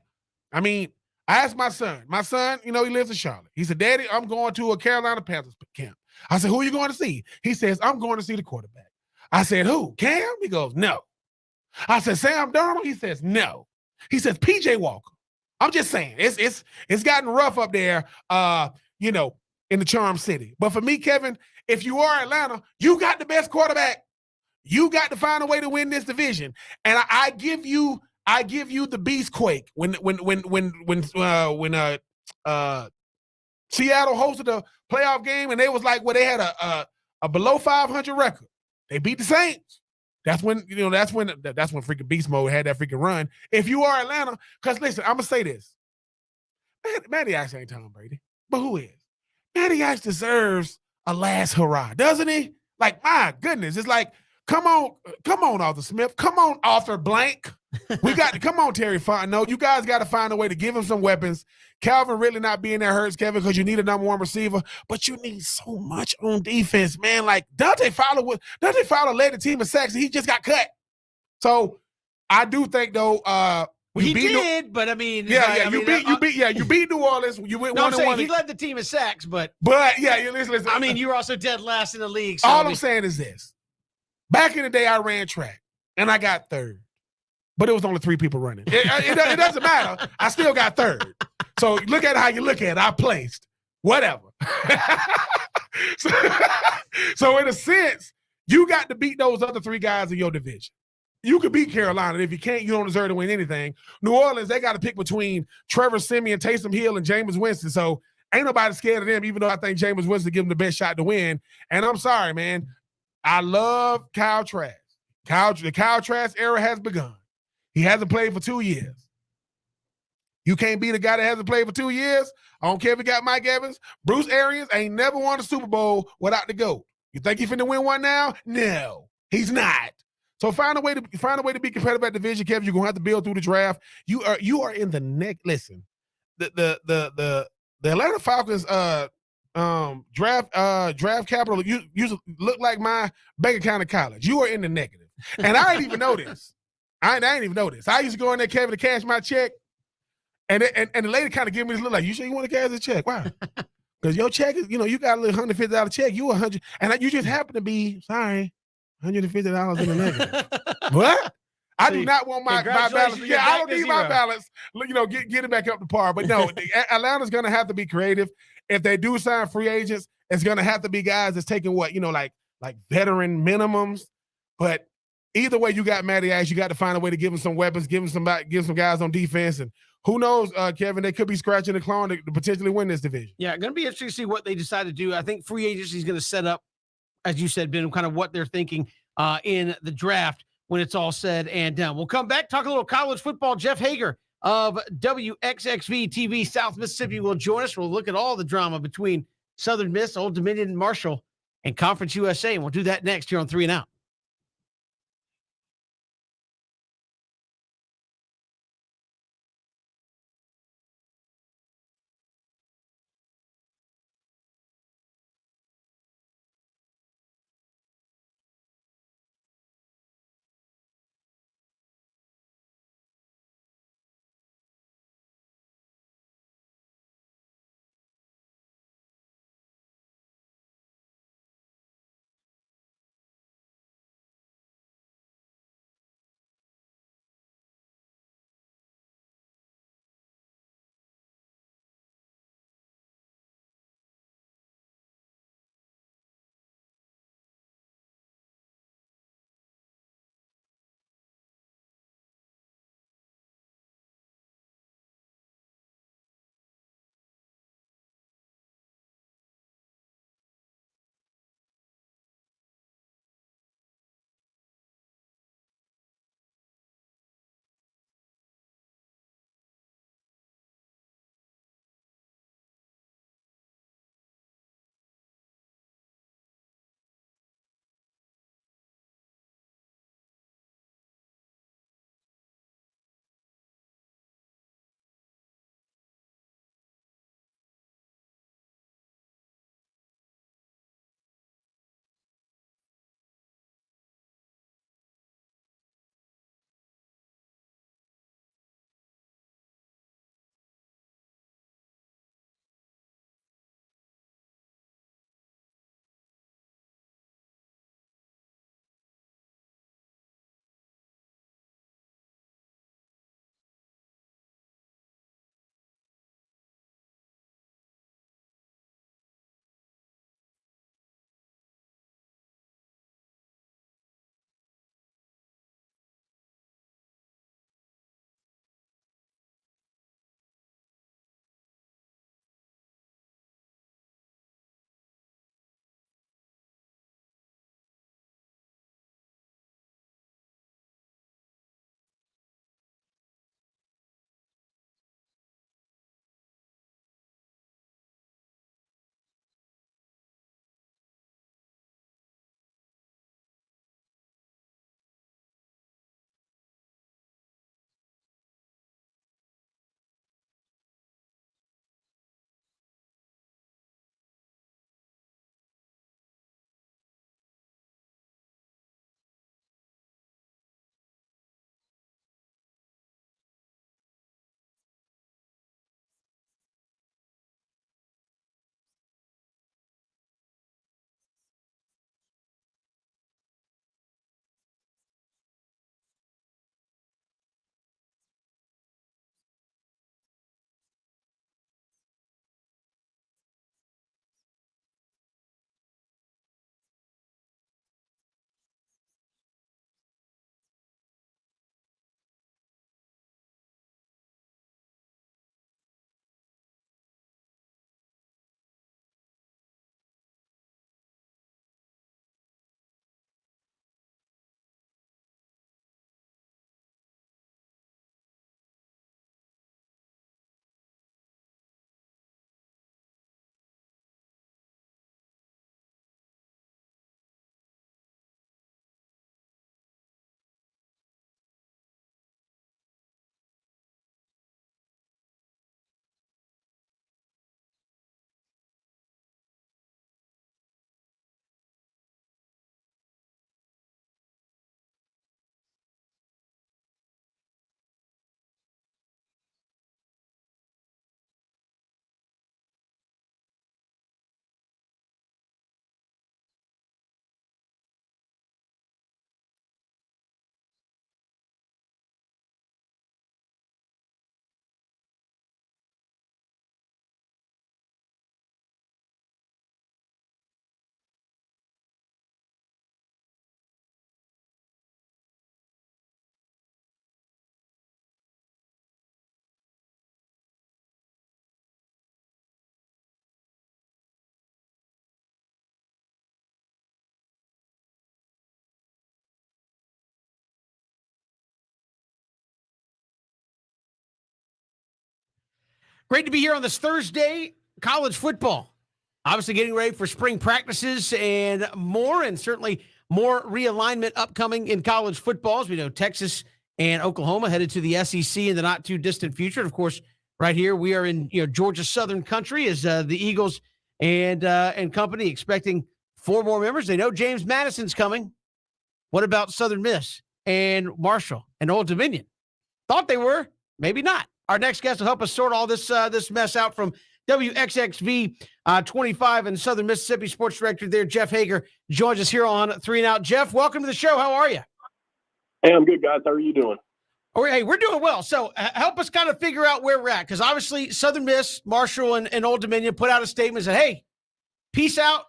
I mean, I asked my son. My son, he lives in Charlotte. He said, Daddy, I'm going to a Carolina Panthers camp. I said, who are you going to see? He says, I'm going to see the quarterback. I said, who? Cam? He goes, no. I said, Sam Darnold? He says, no. He says, PJ Walker. I'm just saying, it's gotten rough up there, you know, in the Charm City. But for me, Kevin, if you are Atlanta, you got the best quarterback. You got to find a way to win this division. And I give you the beast quake when Seattle hosted a playoff game and they was like, well, they had a below 500 record. They beat the Saints. That's when freaking beast mode had that freaking run. If you are Atlanta, because listen, I'm gonna say this. Matty Ice ain't Tom Brady, but who is? Matty Ice deserves a last hurrah, doesn't he? Like, my goodness, it's like, come on, Arthur Smith, come on, Arthur Blank. Come on, Terry Fontenot. You guys got to find a way to give him some weapons. Calvin Ridley not being there hurts, Kevin, because you need a number one receiver, but you need so much on defense, man. Like Dante Fowler led the team in sacks, and he just got cut. So I do think though, he did, but I mean, you beat New Orleans. You went 1-1. He led the team in sacks, but listen. I mean, you were also dead last in the league. So all I'm saying is this: back in the day, I ran track and I got third. But it was only 3 people running. It doesn't matter. I still got third. So look at how you look at it. I placed. Whatever. so in a sense, you got to beat those other 3 guys in your division. You could beat Carolina. If you can't, you don't deserve to win anything. New Orleans, they got to pick between Trevor Siemian, Taysom Hill, and Jameis Winston. So ain't nobody scared of them, even though I think Jameis Winston give them the best shot to win. And I'm sorry, man. I love Kyle Trask. The Kyle Trask era has begun. He hasn't played for 2 years. You can't beat a guy that hasn't played for 2 years. I don't care if he got Mike Evans. Bruce Arians ain't never won a Super Bowl without the GOAT. You think he's finna win one now? No, he's not. So find a way to be competitive at division, Kevin. You're gonna have to build through the draft. You are in the neck. Listen, the Atlanta Falcons draft capital you look like my bank account in college. You are in the negative, and I didn't even know this. I didn't even know this. I used to go in there, Kevin, to cash my check, and the lady kind of gave me this look like, you sure you want to cash the check? Why? Because your check is, you got a little $150 check. You 100, and you just happen to be, sorry, $150 in the negative. What? I do not want my balance. Yeah, I don't need my balance. Get it back up to par. But no, Atlanta's going to have to be creative. If they do sign free agents, it's going to have to be guys that's taking like veteran minimums. But either way, you got Matty Ice. You got to find a way to give him some weapons, give some guys on defense, and who knows, Kevin? They could be scratching the claw to potentially win this division. Yeah, going to be interesting to see what they decide to do. I think free agency is going to set up, as you said, Ben, kind of what they're thinking in the draft when it's all said and done. We'll come back, talk a little college football. Jeff Hager of WXXV TV South Mississippi will join us. We'll look at all the drama between Southern Miss, Old Dominion, Marshall, and Conference USA, and we'll do that next here on 3 and Out. Great to be here on this Thursday. College football, obviously getting ready for spring practices and more, and certainly more realignment upcoming in college football. As we know, Texas and Oklahoma headed to the SEC in the not too distant future. And of course, right here we are in Georgia Southern country as the Eagles and company expecting 4 more members. They know James Madison's coming. What about Southern Miss and Marshall and Old Dominion? Thought they were, maybe not. Our next guest will help us sort all this mess out from WXXV 25 and Southern Mississippi Sports Director there, Jeff Hager, joins us here on 3 and Out. Jeff, welcome to the show. How are you? Hey, I'm good, guys. How are you doing? Oh, hey, we're doing well. So help us kind of figure out where we're at, because obviously Southern Miss, Marshall, and Old Dominion put out a statement and said, hey, peace out.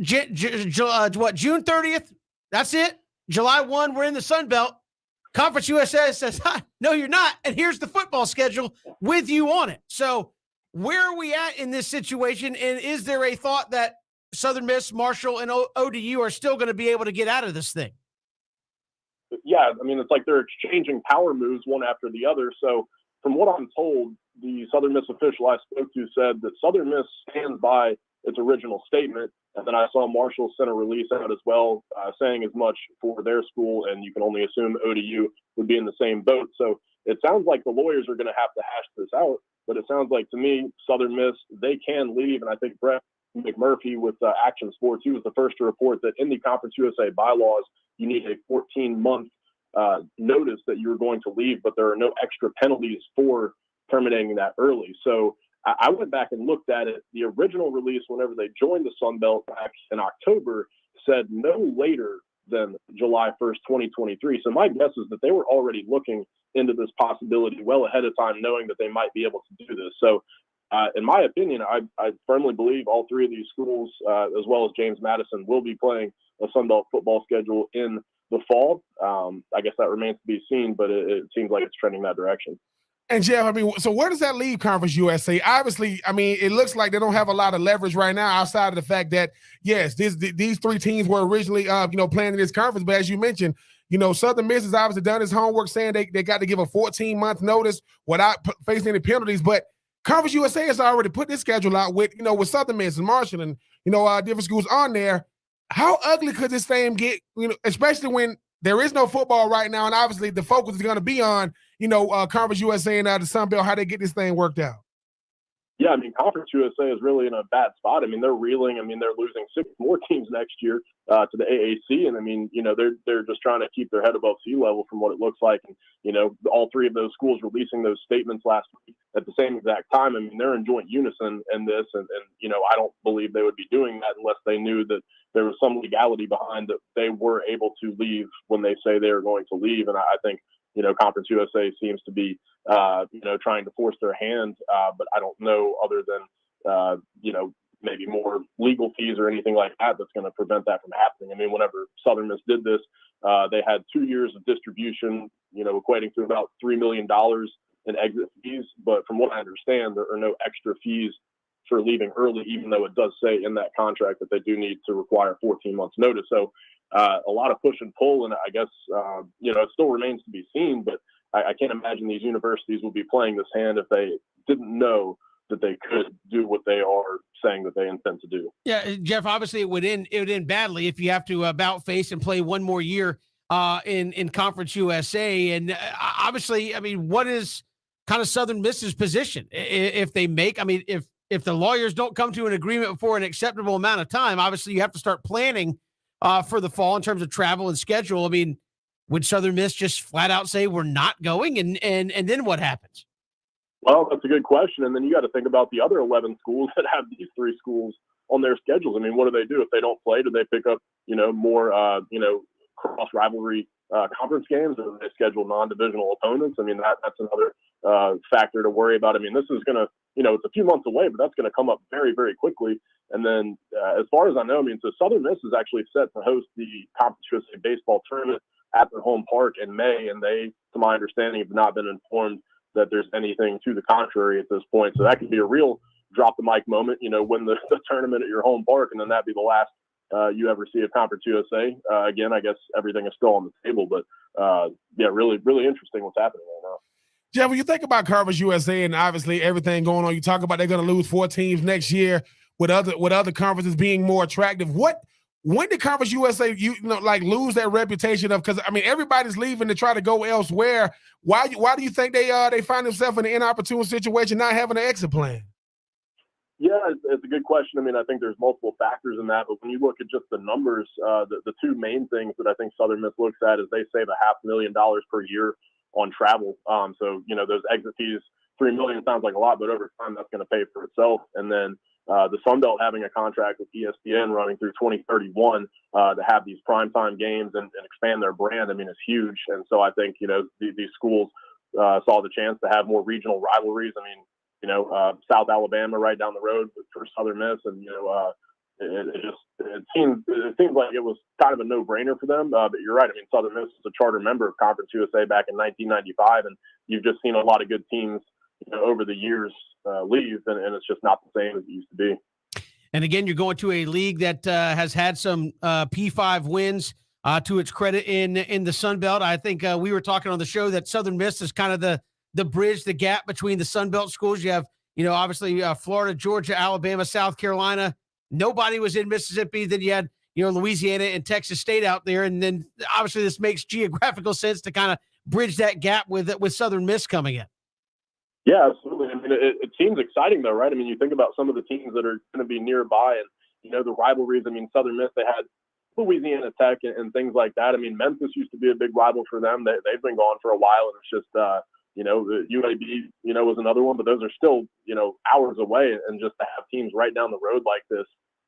June 30th, that's it. July 1, we're in the Sun Belt. Conference USA says, no, you're not. And here's the football schedule with you on it. So where are we at in this situation? And is there a thought that Southern Miss, Marshall, and ODU are still going to be able to get out of this thing? Yeah, I mean, it's like they're exchanging power moves one after the other. So from what I'm told, the Southern Miss official I spoke to said that Southern Miss stands by its original statement. And then I saw Marshall sent a release out as well, saying as much for their school. And you can only assume ODU would be in the same boat. So it sounds like the lawyers are going to have to hash this out. But it sounds like to me, Southern Miss, they can leave. And I think Brett McMurphy with Action Sports, he was the first to report that in the Conference USA bylaws, you need a 14-month notice that you're going to leave, but there are no extra penalties for terminating that early. So I went back and looked at it. The original release, whenever they joined the Sun Belt back in October, said no later than July 1st, 2023. So my guess is that they were already looking into this possibility well ahead of time, knowing that they might be able to do this. So in my opinion, I firmly believe all 3 of these schools, as well as James Madison, will be playing a Sun Belt football schedule in the fall. I guess that remains to be seen, but it seems like it's trending that direction. And Jeff, I mean, so where does that leave Conference USA? Obviously, I mean, it looks like they don't have a lot of leverage right now outside of the fact that, yes, these 3 teams were originally, playing in this conference. But as you mentioned, Southern Miss has obviously done his homework saying they got to give a 14-month notice without facing any penalties. But Conference USA has already put this schedule out with Southern Miss and Marshall and, different schools on there. How ugly could this thing get, especially when there is no football right now, and obviously the focus is going to be on, Conference USA and the Sun Belt, how they get this thing worked out. Yeah, I mean, Conference USA is really in a bad spot. I mean, they're reeling. I mean, they're losing 6 more teams next year to the AAC, and I mean, they're just trying to keep their head above sea level from what it looks like. And all 3 of those schools releasing those statements last week at the same exact time. I mean, they're in joint unison in this, and I don't believe they would be doing that unless they knew that there was some legality behind that they were able to leave when they say they are going to leave. And I think Conference USA seems to be trying to force their hand, but I don't know other than maybe more legal fees or anything like that that's going to prevent that from happening. I mean, whenever Southern Miss did this, they had 2 years of distribution, equating to about $3 million in exit fees. But from what I understand, there are no extra fees for leaving early, even though it does say in that contract that they do need to require 14 months notice. So a lot of push and pull, and I guess, it still remains to be seen, but I can't imagine these universities will be playing this hand if they didn't know that they could do what they are saying that they intend to do. Yeah, Jeff, obviously it would end badly if you have to about face and play one more year in Conference USA. And obviously, I mean, what is kind of Southern Miss's position if they make, I mean, if the lawyers don't come to an agreement for an acceptable amount of time, obviously you have to start planning for the fall in terms of travel and schedule. I mean, would Southern Miss just flat out say we're not going, and then what happens? Well, that's a good question. And then you got to think about the other 11 schools that have these 3 schools on their schedules. I mean, what do they do if they don't play? Do they pick up, more, cross rivalry conference games, or do they schedule non-divisional opponents? I mean, that's another factor to worry about. I mean, this is going to, it's a few months away, but that's going to come up very, very quickly. And then as far as I know, I mean, so Southern Miss is actually set to host the Conference USA baseball tournament at their home park in May. And they, to my understanding, have not been informed that there's anything to the contrary at this point. So that could be a real drop the mic moment, win the tournament at your home park, and then that'd be the last you ever see of Conference USA. Again, I guess everything is still on the table, but yeah, really, really interesting what's happening right now. Jeff, when you think about Conference USA and obviously everything going on, you talk about they're going to lose 4 teams next year with other conferences being more attractive. When did Conference USA like lose that reputation of, because I mean everybody's leaving to try to go elsewhere? Why do you think they find themselves in an inopportune situation, not having an exit plan? Yeah, it's a good question. I mean, I think there's multiple factors in that, but when you look at just the numbers, the two main things that I think Southern Miss looks at is they save $500,000 per year on travel. So, those exit fees, $3 million sounds like a lot, but over time that's going to pay for itself. And then the Sun Belt having a contract with ESPN running through 2031 to have these primetime games and expand their brand, I mean, it's huge. And so I think, these schools saw the chance to have more regional rivalries. I mean, South Alabama right down the road for Southern Miss, and it seems like it was kind of a no-brainer for them. But you're right. I mean, Southern Miss was a charter member of Conference USA back in 1995, and you've just seen a lot of good teams, over the years leave, and it's just not the same as it used to be. And again, you're going to a league that has had some P5 wins to its credit in the Sun Belt. I think we were talking on the show that Southern Miss is kind of the bridge, the gap between the Sun Belt schools. You have, obviously Florida, Georgia, Alabama, South Carolina. Nobody was in Mississippi. Then you had, Louisiana and Texas State out there. And then obviously this makes geographical sense to kind of bridge that gap with Southern Miss coming in. Yeah, absolutely. I mean, it seems exciting though, right? I mean, you think about some of the teams that are going to be nearby and, the rivalries. I mean, Southern Miss, they had Louisiana Tech and things like that. I mean, Memphis used to be a big rival for them. They've been gone for a while, and it's just, the UAB, was another one, but those are still, hours away. And just to have teams right down the road like this,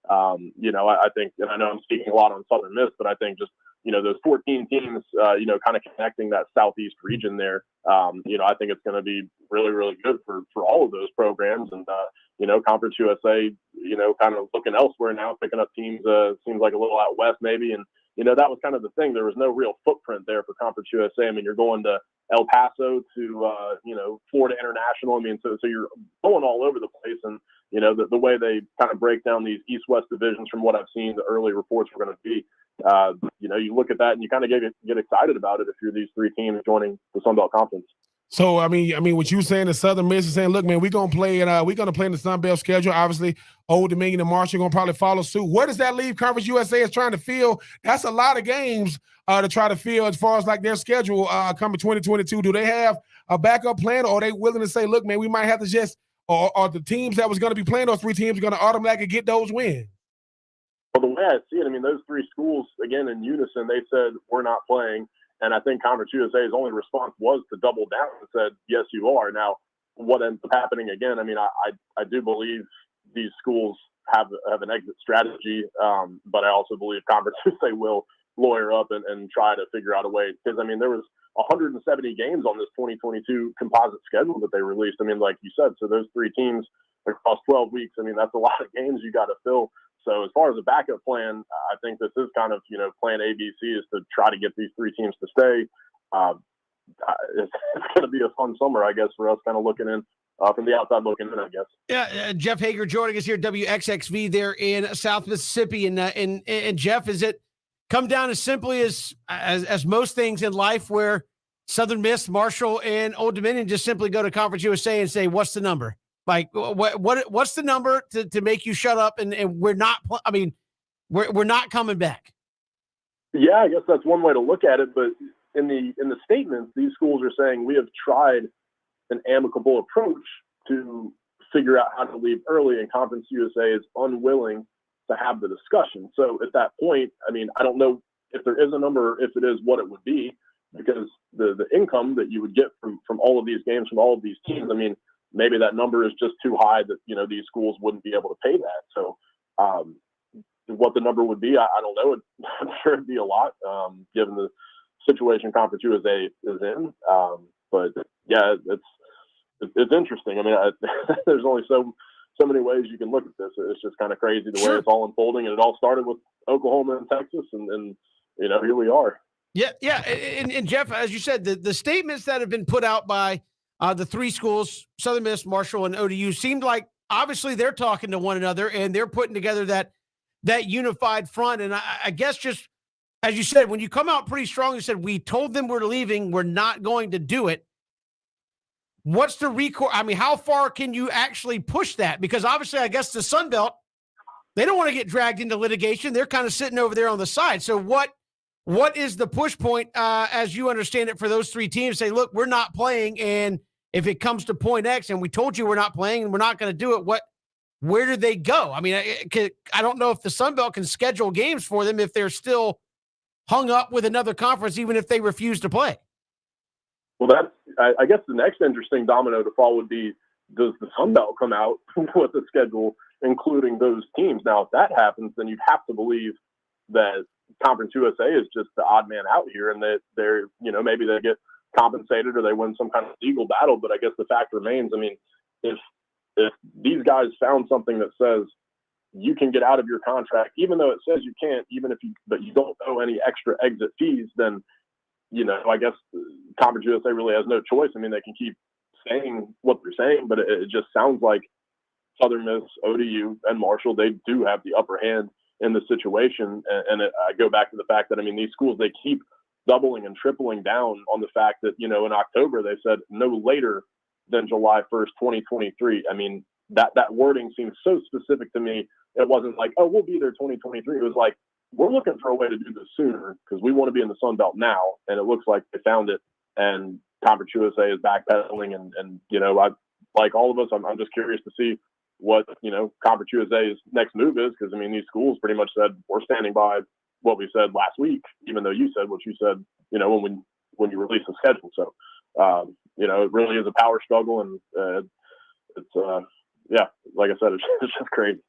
I think, and I know I'm speaking a lot on Southern Miss, but I think just, those 14 teams, kind of connecting that Southeast region there, I think it's going to be really, really good for all of those programs. And, Conference USA, kind of looking elsewhere now, picking up teams, seems like a little out west maybe. And, that was kind of the thing. There was no real footprint there for Conference USA. I mean, you're going to El Paso to, Florida International. I mean, so you're going all over the place. And, the way they kind of break down these East-West divisions from what I've seen, the early reports were going to be, you look at that and you kind of get excited about it if you're these three teams joining the Sun Belt Conference. So I mean, what you saying is Southern Miss is saying, look, man, we're gonna play in the Sun Belt schedule. Obviously, Old Dominion and Marshall are gonna probably follow suit. Where does that leave Conference USA is trying to fill? That's a lot of games to try to fill as far as like their schedule coming 2022. Do they have a backup plan, or are they willing to say, look, man, we might have to just, or the teams that was going to be playing those three teams are going to automatically get those wins? Well, the way I see it, I mean, those three schools, again, in unison, they said, we're not playing. And I think Conference USA's only response was to double down and said, yes, you are. Now, what ends up happening again, I mean, I do believe these schools have an exit strategy, but I also believe Conference USA will lawyer up and try to figure out a way. Because, I mean, there was 170 games on this 2022 composite schedule that they released. I mean, like you said, so those three teams across 12 weeks, I mean, that's a lot of games you got to fill. So as far as a backup plan, I think this is kind of, plan ABC is to try to get these three teams to stay. It's going to be a fun summer, I guess, for us kind of looking in from the outside looking in, I guess. Yeah, Jeff Hager joining us here, WXXV there in South Mississippi. And Jeff, is it come down as simply as most things in life where Southern Miss, Marshall, and Old Dominion just simply go to Conference USA and say, what's the number? Like, what's the number to make you shut up? And we're not, I mean, we're not coming back. Yeah, I guess that's one way to look at it. But in the statements, these schools are saying we have tried an amicable approach to figure out how to leave early, and Conference USA is unwilling to have the discussion. So at that point, I mean, I don't know if there is a number, if it is what it would be, because the income that you would get from all of these games, from all of these teams, I mean, maybe that number is just too high that, these schools wouldn't be able to pay that. So what the number would be, I don't know. I'm sure it'd be a lot, given the situation Conference USA is in. But yeah, it's interesting. I mean, there's only so many ways you can look at this. It's just kind of crazy the way it's all unfolding. And it all started with Oklahoma and Texas, and here we are. Yeah. And Jeff, as you said, the statements that have been put out by the three schools, Southern Miss, Marshall, and ODU, seemed like obviously they're talking to one another and they're putting together that unified front. And I guess just, as you said, when you come out pretty strong, you said, we told them we're leaving, we're not going to do it. what's the recourse? I mean, how far can you actually push that? Because obviously, I guess the Sun Belt, they don't want to get dragged into litigation. They're kind of sitting over there on the side. So what is the push point, as you understand it, for those three teams? Say, look, we're not playing, and if it comes to point X, and we told you we're not playing, and we're not going to do it. Where do they go? I mean, I don't know if the Sun Belt can schedule games for them if they're still hung up with another conference, even if they refuse to play. Well, I guess the next interesting domino to fall would be, does the Sun Belt come out with a schedule including those teams? Now, if that happens, then you'd have to believe that Conference USA is just the odd man out here, and that they're, maybe they get compensated or they win some kind of legal battle. But I guess the fact remains, I mean, if these guys found something that says you can get out of your contract, even though it says you can't, but you don't owe any extra exit fees, then, I guess Conference USA really has no choice. I mean, they can keep saying what they're saying, but it just sounds like Southern Miss, ODU, and Marshall, they do have the upper hand in the situation. And I go back to the fact that, I mean, these schools, they keep doubling and tripling down on the fact that, in October, they said no later than July 1st, 2023. I mean, that wording seems so specific to me. It wasn't like, oh, we'll be there 2023. It was like, we're looking for a way to do this sooner because we want to be in the Sun Belt now. And it looks like they found it. And Conference USA is backpedaling. And I, like all of us, I'm just curious to see what, Conference USA's next move is. Because, I mean, these schools pretty much said, we're standing by what we said last week, even though you said what you said, when you released the schedule. So, it really is a power struggle. And it's, yeah, like I said, it's just crazy.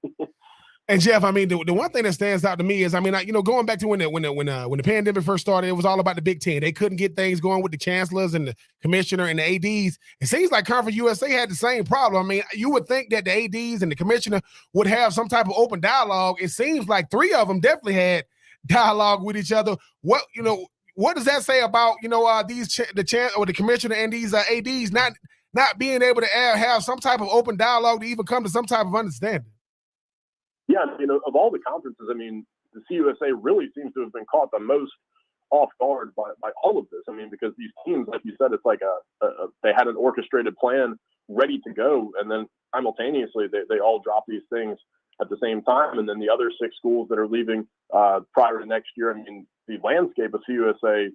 And Jeff, I mean, the one thing that stands out to me is, I mean, going back to when the pandemic first started, it was all about the Big Ten. They couldn't get things going with the chancellors and the commissioner and the ADs. It seems like Conference USA had the same problem. I mean, you would think that the ADs and the commissioner would have some type of open dialogue. It seems like three of them definitely had dialogue with each other. What does that say about the commissioner and these ADs not being able to have some type of open dialogue to even come to some type of understanding? Yeah, of all the conferences, I mean, the CUSA really seems to have been caught the most off guard by all of this. I mean, because these teams, like you said, it's like they had an orchestrated plan ready to go, and then simultaneously they all drop these things at the same time. And then the other 6 schools that are leaving prior to next year, I mean, the landscape of CUSA,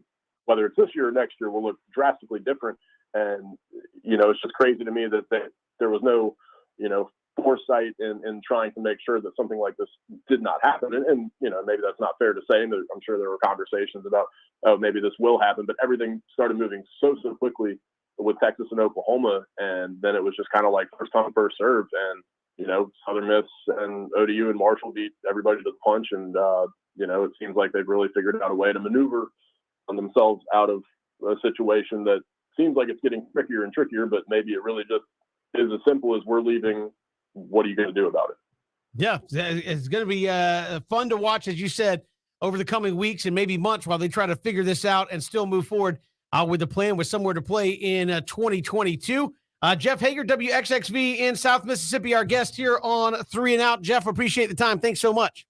whether it's this year or next year, will look drastically different. And, it's just crazy to me that there was no, foresight in trying to make sure that something like this did not happen. And maybe that's not fair to say. And I'm sure there were conversations about, oh, maybe this will happen, but everything started moving so quickly with Texas and Oklahoma. And then it was just kind of like first come, first served. And, Southern Miss and ODU and Marshall beat everybody to the punch. And, it seems like they've really figured out a way to maneuver themselves out of a situation that seems like it's getting trickier and trickier, but maybe it really just is as simple as we're leaving. What are you going to do about it? Yeah, it's going to be fun to watch, as you said, over the coming weeks and maybe months while they try to figure this out and still move forward with the plan with somewhere to play in 2022. Jeff Hager, WXXV in South Mississippi, our guest here on 3 and Out. Jeff, appreciate the time. Thanks so much.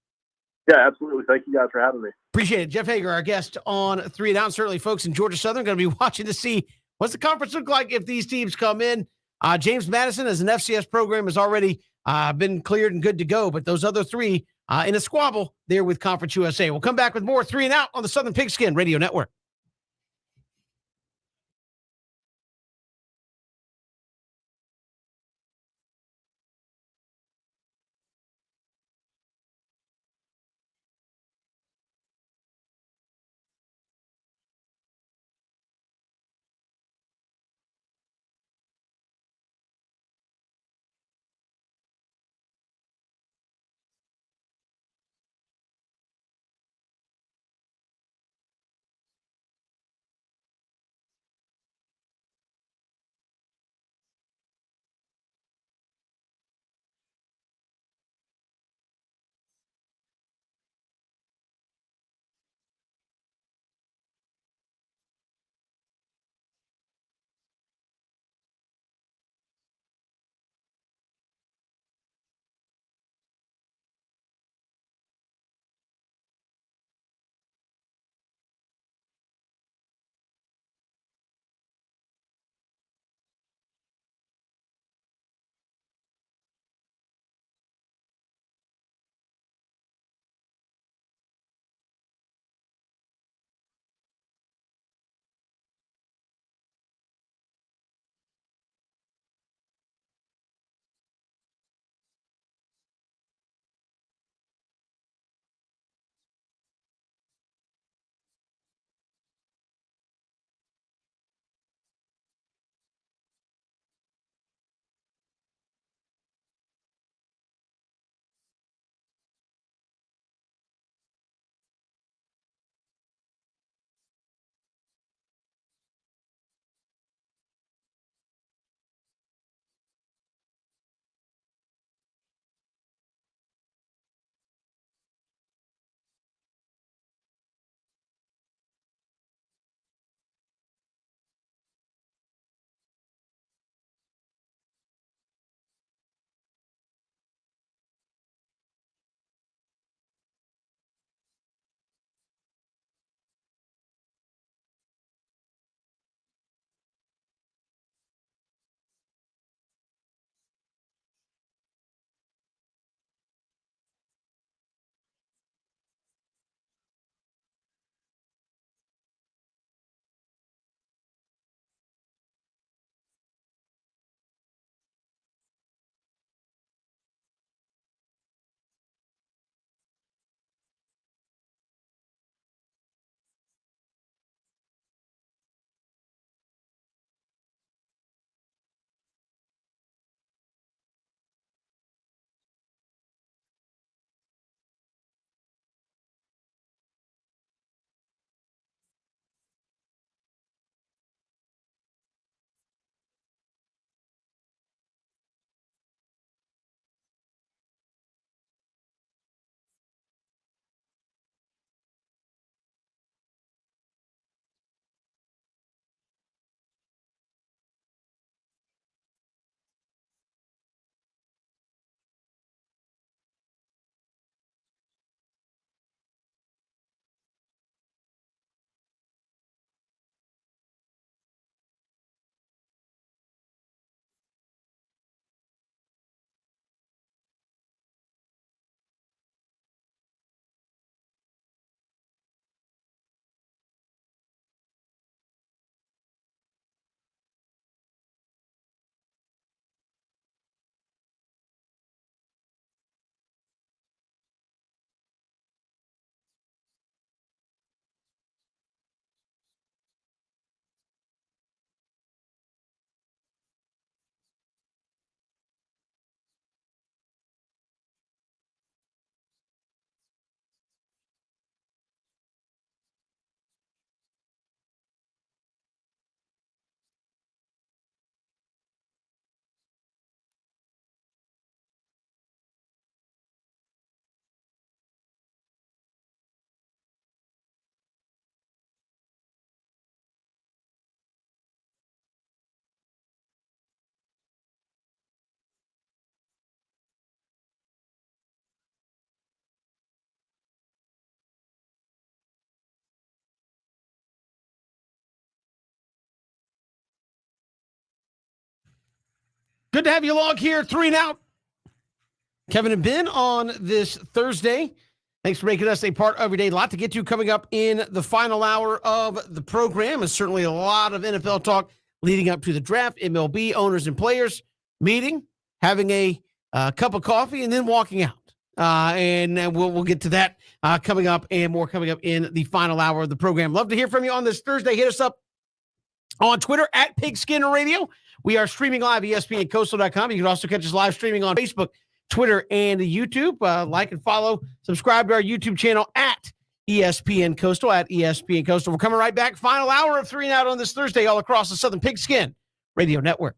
Yeah, absolutely. Thank you guys for having me. Appreciate it. Jeff Hager, our guest on 3 and Out. Certainly, folks in Georgia Southern going to be watching to see what's the conference look like if these teams come in. James Madison, as an FCS program, has already been cleared and good to go. But those other 3 in a squabble there with Conference USA. We'll come back with more 3 and Out on the Southern Pigskin Radio Network. Good to have you along here. 3 and Out. Kevin and Ben on this Thursday. Thanks for making us a part of your day. A lot to get to coming up in the final hour of the program. And certainly a lot of NFL talk leading up to the draft, MLB owners and players meeting, having a cup of coffee, and then walking out. And we'll get to that coming up and more coming up in the final hour of the program. Love to hear from you on this Thursday. Hit us up on Twitter at Pigskin Radio. We are streaming live ESPNCoastal.com. You can also catch us live streaming on Facebook, Twitter, and YouTube. Like and follow, subscribe to our YouTube channel at ESPN Coastal, at ESPN Coastal. We're coming right back. Final hour of 3 and Out on this Thursday all across the Southern Pigskin Radio Network.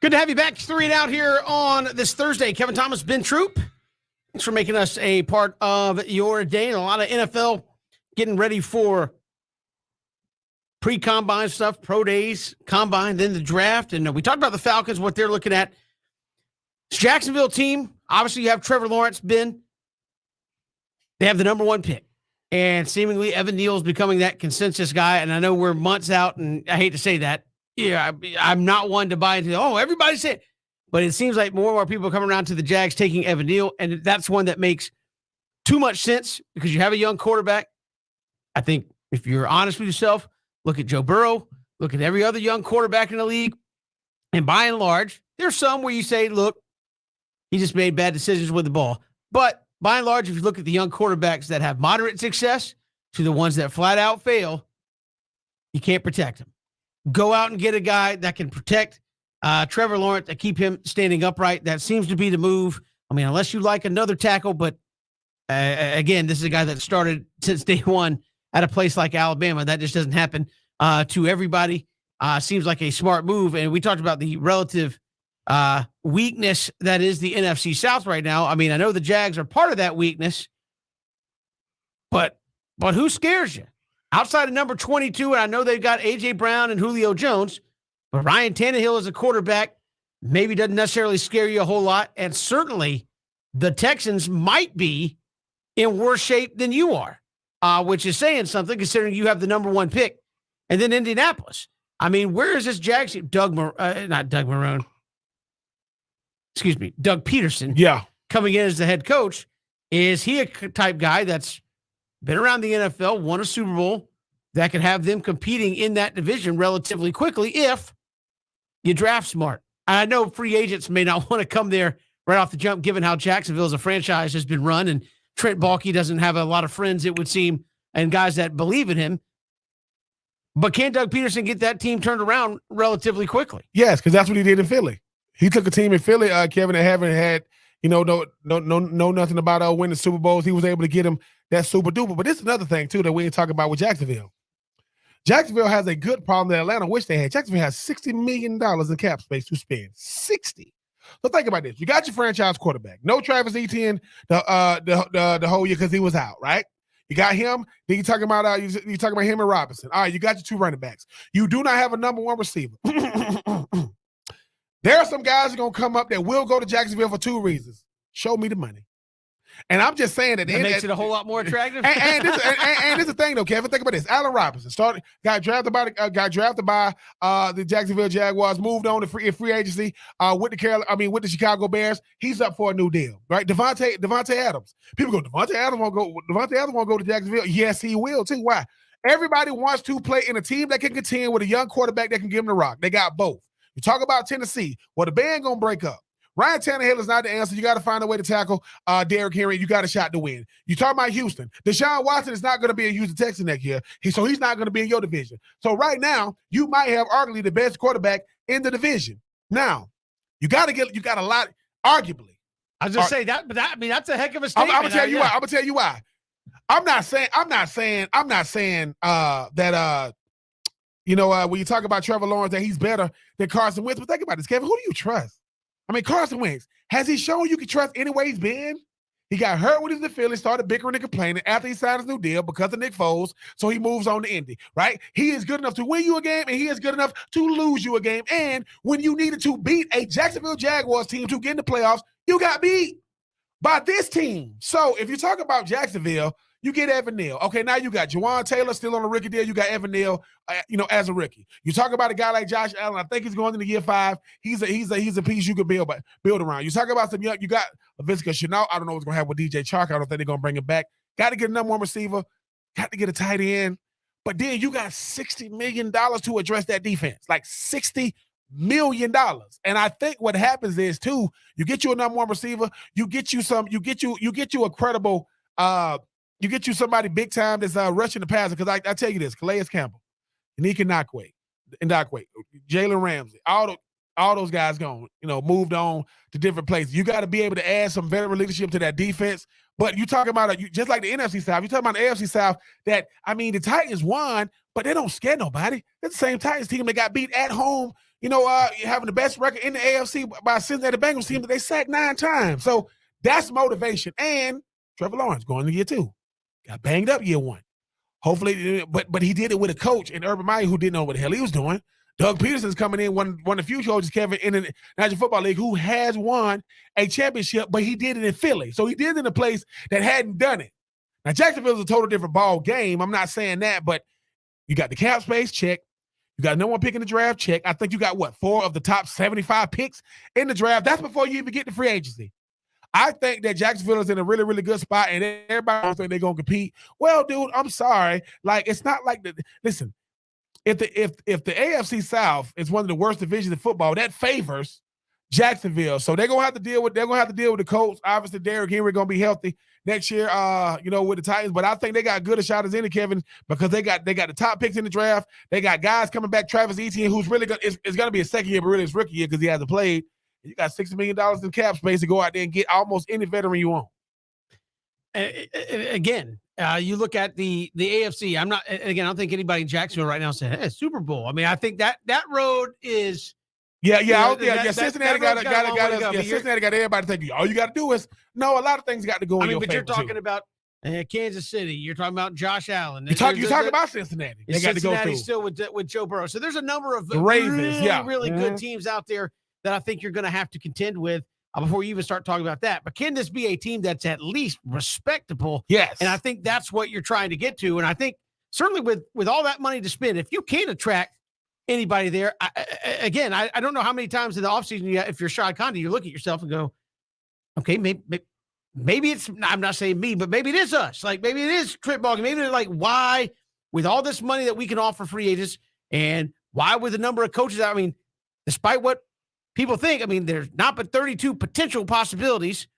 Good to have you back. 3 and Out here on this Thursday. Kevin Thomas, Ben Troop. Thanks for making us a part of your day. And a lot of NFL getting ready for pre-combine stuff, pro days, combine, then the draft. And we talked about the Falcons, what they're looking at. It's Jacksonville team. Obviously, you have Trevor Lawrence, Ben. They have the number 1 pick. And seemingly Evan Neal is becoming that consensus guy. And I know we're months out, and I hate to say that. Yeah, I'm not one to buy into, everybody said, but it seems like more and more people are coming around to the Jags taking Evan Neal, and that's one that makes too much sense because you have a young quarterback. I think if you're honest with yourself, look at Joe Burrow, look at every other young quarterback in the league, and by and large, there's some where you say, look, he just made bad decisions with the ball. But by and large, if you look at the young quarterbacks that have moderate success to the ones that flat out fail, you can't protect them. Go out and get a guy that can protect Trevor Lawrence and keep him standing upright. That seems to be the move. I mean, unless you like another tackle, but again, this is a guy that started since day one at a place like Alabama. That just doesn't happen to everybody. Seems like a smart move. And we talked about the relative weakness that is the NFC South right now. I mean, I know the Jags are part of that weakness, but who scares you? Outside of number 22, and I know they've got A.J. Brown and Julio Jones, but Ryan Tannehill as a quarterback maybe doesn't necessarily scare you a whole lot. And certainly the Texans might be in worse shape than you are, which is saying something considering you have the number 1 pick. And then Indianapolis. I mean, where is this Jags? Doug Peterson. Yeah. Coming in as the head coach. Is he a type guy that's been around the NFL, won a Super Bowl, that could have them competing in that division relatively quickly if you draft smart? I know free agents may not want to come there right off the jump, given how Jacksonville as a franchise has been run, and Trent Baalke doesn't have a lot of friends, it would seem, and guys that believe in him. But can Doug Peterson get that team turned around relatively quickly? Yes, because that's what he did in Philly. He took a team in Philly, Kevin, that haven't had, know nothing about winning Super Bowls. He was able to get him that super duper. But this is another thing, too, that we ain't talking about with Jacksonville. Jacksonville has a good problem that Atlanta wish they had. Jacksonville has $60 million in cap space to spend. 60. So think about this. You got your franchise quarterback. No Travis Etienne the whole year because he was out, right? You got him. Then you talking about him and Robinson. All right, you got your 2 running backs. You do not have a number 1 receiver. There are some guys that are going to come up that will go to Jacksonville for 2 reasons. Show me the money. And I'm just saying that makes it a whole lot more attractive. And this is the thing, though, Kevin. Think about this. Allen Robinson got drafted by the Jacksonville Jaguars. Moved on to free agency with the Chicago Bears. He's up for a new deal, right? Devontae Adams. People go, Devontae Adams won't go to Jacksonville. Yes, he will too. Why? Everybody wants to play in a team that can contend with a young quarterback that can give them the rock. They got both. You talk about Tennessee. Well, the band gonna break up. Ryan Tannehill is not the answer. You got to find a way to tackle Derrick Henry. You got a shot to win. You talk about Houston. Deshaun Watson is not going to be a Houston Texan next year, so he's not going to be in your division. So right now, you might have arguably the best quarterback in the division. Now, you got a lot, arguably. I was just saying that, but that's a heck of a statement. I'm gonna tell you why. I'm not saying that when you talk about Trevor Lawrence that he's better than Carson Wentz. But think about this, Kevin. Who do you trust? I mean, Carson Wentz, has he shown you can trust any way he's been? He got hurt when he was in Philly, started bickering and complaining after he signed his new deal because of Nick Foles, so he moves on to Indy, right? He is good enough to win you a game, and he is good enough to lose you a game. And when you needed to beat a Jacksonville Jaguars team to get in the playoffs, you got beat by this team. So if you talk about Jacksonville, you get Evan Neal. Okay, now you got Jawan Taylor still on a rookie deal. You got Evan Neal, as a rookie. You talk about a guy like Josh Allen. I think he's going into year 5. He's a piece you could build around. You talk about some young. You got Laviska Shenault. I don't know what's going to happen with DJ Chark. I don't think they're going to bring him back. Got to get a number 1 receiver. Got to get a tight end. But then you got $60 million to address that defense. Like $60 million. And I think what happens is too, you get you a number 1 receiver. You get you a credible. You get you somebody big time that's rushing the passer. Because I tell you this, Calais Campbell, Nika Nakwe, Jalen Ramsey, all those guys gone, moved on to different places. You got to be able to add some veteran leadership to that defense. But you talk about just like the NFC South, you talking about the AFC South that, the Titans won, but they don't scare nobody. It's the same Titans team that got beat at home, having the best record in the AFC by a Cincinnati Bengals team that they sacked 9 times. So that's motivation. And Trevor Lawrence going to year 2. Got banged up year 1. Hopefully, but he did it with a coach in Urban Meyer who didn't know what the hell he was doing. Doug Peterson's coming in, one of the few coaches, Kevin, in the National Football League who has won a championship, but he did it in Philly. So he did it in a place that hadn't done it. Now, Jacksonville is a total different ball game. I'm not saying that, but you got the cap space, check. You got no one pick in the draft, check. I think you got, 4 of the top 75 picks in the draft. That's before you even get to free agency. I think that Jacksonville is in a really, really good spot, and everybody thinks they're going to compete. Well, dude, I'm sorry. Like, it's not like listen, if the AFC South is one of the worst divisions in football, that favors Jacksonville. So they're gonna have to deal with the Colts. Obviously, Derrick Henry gonna be healthy next year, with the Titans. But I think they got good a shot as any, Kevin, because they got the top picks in the draft. They got guys coming back. Travis Etienne, who's really is gonna be a second year, but really his rookie year because he hasn't played. You got $60 million in cap space to go out there and get almost any veteran you want. Again, you look at the AFC. I don't think anybody in Jacksonville right now said, "Hey, Super Bowl." I mean, I think that road is. Cincinnati got Cincinnati got everybody thinking all you got to do is a lot of things got to go. But you're talking about Kansas City. You're talking about Josh Allen. You're talking about Cincinnati. They got to go through still with Joe Burrow. So there's a number of the Ravens, really good teams out there that I think you're going to have to contend with before you even start talking about that. But can this be a team that's at least respectable? Yes. And I think that's what you're trying to get to. And I think certainly with all that money to spend, if you can attract anybody there, I don't know how many times in the offseason, if you're Shad Khan, you look at yourself and go, okay, maybe it's, I'm not saying me, but maybe it is us. Like maybe it is Trent Baalke. Maybe they're like, why with all this money that we can offer free agents and why with the number of coaches, I mean, despite what people think, I mean, there's not but 32 potential possibilities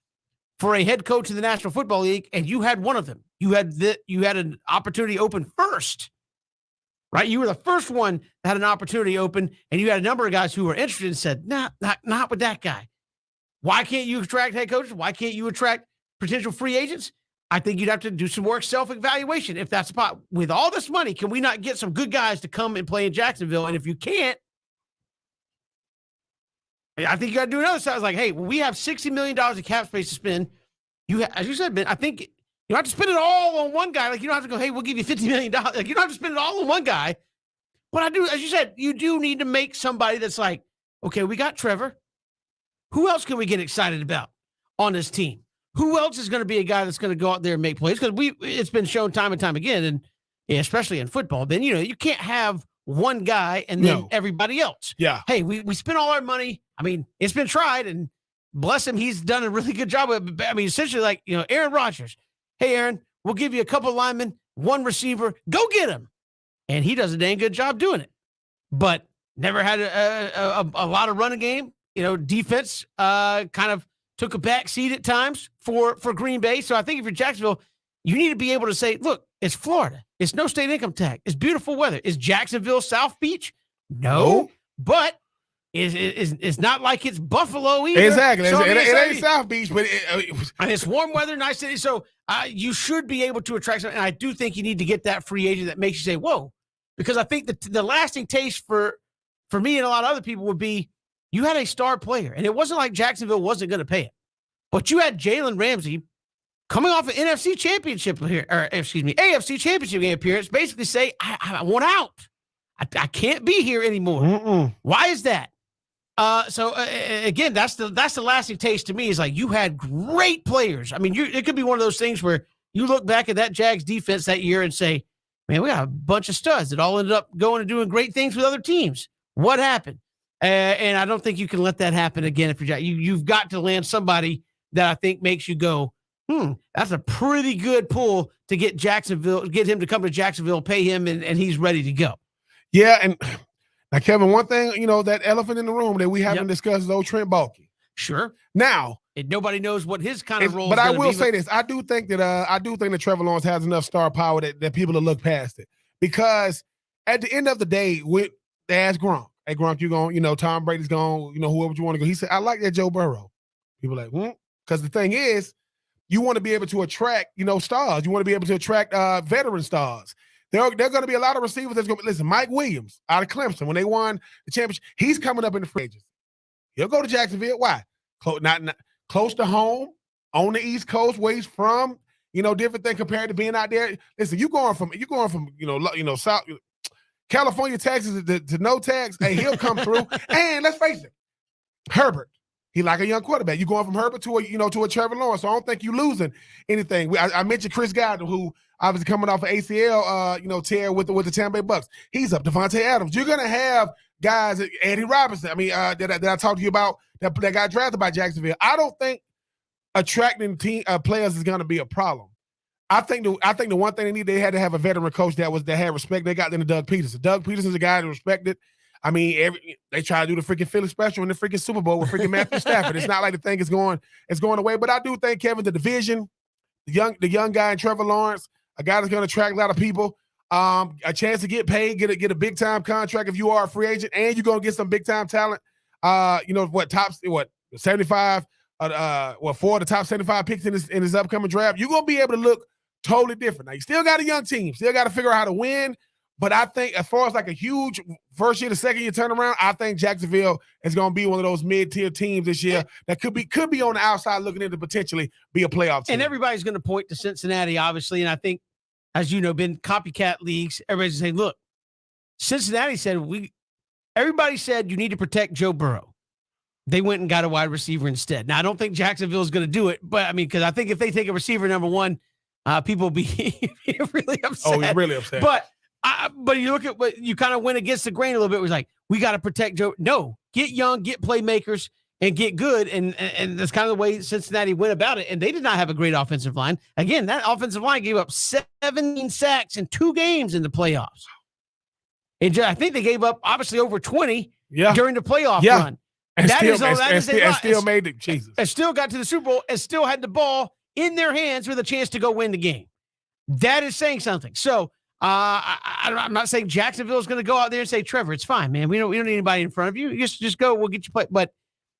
for a head coach in the National Football League, and you had one of them. You had an opportunity open first, right? You were the first one that had an opportunity open, and you had a number of guys who were interested and said, not with that guy. Why can't you attract head coaches? Why can't you attract potential free agents? I think you'd have to do some more self-evaluation. If that's with all this money, can we not get some good guys to come and play in Jacksonville? And if you can't, I think you got to do another side. It's like, hey, we have $60 million of cap space to spend. As you said, Ben, I think you don't have to spend it all on one guy. Like, you don't have to go, hey, we'll give you $50 million. Like, you don't have to spend it all on one guy. But I do, as you said, you do need to make somebody that's like, okay, we got Trevor. Who else can we get excited about on this team? Who else is going to be a guy that's going to go out there and make plays? Because it's been shown time and time again, and especially in football, then, you can't have one guy and then everybody else. Yeah. Hey, we spent all our money. I mean, it's been tried, and bless him, he's done a really good job of it. I mean, essentially like, Aaron Rodgers. Hey, Aaron, we'll give you a couple of linemen, one receiver. Go get him. And he does a dang good job doing it. But never had a lot of running game. Defense kind of took a back seat at times for Green Bay. So I think if you're Jacksonville, you need to be able to say, look, it's Florida. It's no state income tax. It's beautiful weather. Is Jacksonville South Beach? No. But it's not like it's Buffalo either. Exactly. So, it ain't South Beach, but and it's warm weather, nice city. So you should be able to attract something. And I do think you need to get that free agent that makes you say, whoa. Because I think the lasting taste for me and a lot of other people would be, you had a star player. And it wasn't like Jacksonville wasn't going to pay it. But you had Jalen Ramsey coming off an AFC championship game appearance, basically say, I want out. I can't be here anymore. Mm-mm. Why is that? Again, that's the lasting taste to me, is like, you had great players. I mean, it could be one of those things where you look back at that Jags defense that year and say, man, we got a bunch of studs that all ended up going and doing great things with other teams. What happened? And I don't think you can let that happen again. If you've got to land somebody that I think makes you go, that's a pretty good pull to get him to come to Jacksonville, pay him, and he's ready to go. Yeah, and now, Kevin, one thing, that elephant in the room that we haven't discussed is old Trent Baalke. Sure. Now, and nobody knows what his kind of role is. But I will say this: I do think that Trevor Lawrence has enough star power that people will look past it. Because at the end of the day, they asked Gronk, "Hey Gronk, you going? Tom Brady's going. Whoever you want to go." He said, "I like that Joe Burrow." People are like, because the thing is, you want to be able to attract, stars. You want to be able to attract veteran stars. There are going to be a lot of receivers that's going to listen. Mike Williams out of Clemson when they won the championship, he's coming up in the free agency. He'll go to Jacksonville. Why? Not close to home on the East Coast, where he's from. Different thing compared to being out there. Listen, you going from South California taxes to no tax, and he'll come through. And let's face it, Herbert. He like a young quarterback. You going from Herbert to a Trevor Lawrence. So I don't think you losing anything. I mentioned Chris Godwin, who obviously coming off an ACL tear with the Tampa Bay Bucks. He's up. Devontae Adams. You're gonna have guys, Eddie Robinson. I mean, that I talked to you about that got drafted by Jacksonville. I don't think attracting players is gonna be a problem. I think the one thing they had to have a veteran coach that had respect. They got them to Doug Peterson. Doug Peterson's a guy that respected. I mean, they try to do the freaking Philly special in the freaking Super Bowl with freaking Matthew Stafford. It's not like the thing is going away. But I do think, Kevin, the division, the young guy in Trevor Lawrence, a guy that's going to attract a lot of people, a chance to get paid, get a big time contract if you are a free agent, and you're going to get some big time talent. 75, 4 of the top 75 picks in this upcoming draft. You're going to be able to look totally different. Now you still got a young team, still got to figure out how to win. But I think as far as like a huge first year to second year turnaround, I think Jacksonville is going to be one of those mid-tier teams this year that could be on the outside looking into potentially be a playoff team. And everybody's going to point to Cincinnati, obviously. And I think, as you know, been copycat leagues, everybody's saying, look, Cincinnati said everybody said you need to protect Joe Burrow. They went and got a wide receiver instead. Now, I don't think Jacksonville is going to do it, but I mean, because I think if they take a receiver number one, people will be really upset. Oh, you're really upset. But you look at what you kind of went against the grain a little bit. It was like, we got to protect Joe. No, get young, get playmakers, and get good. And that's kind of the way Cincinnati went about it. And they did not have a great offensive line. Again, that offensive line gave up 17 sacks in 2 games in the playoffs. And I think they gave up, obviously, over 20 during the playoff run. And still made it. Jesus. And still got to the Super Bowl and still had the ball in their hands with a chance to go win the game. That is saying something. So, I'm not saying Jacksonville is going to go out there and say, Trevor, it's fine, man. We don't need anybody in front of you. You just go. We'll get you play. But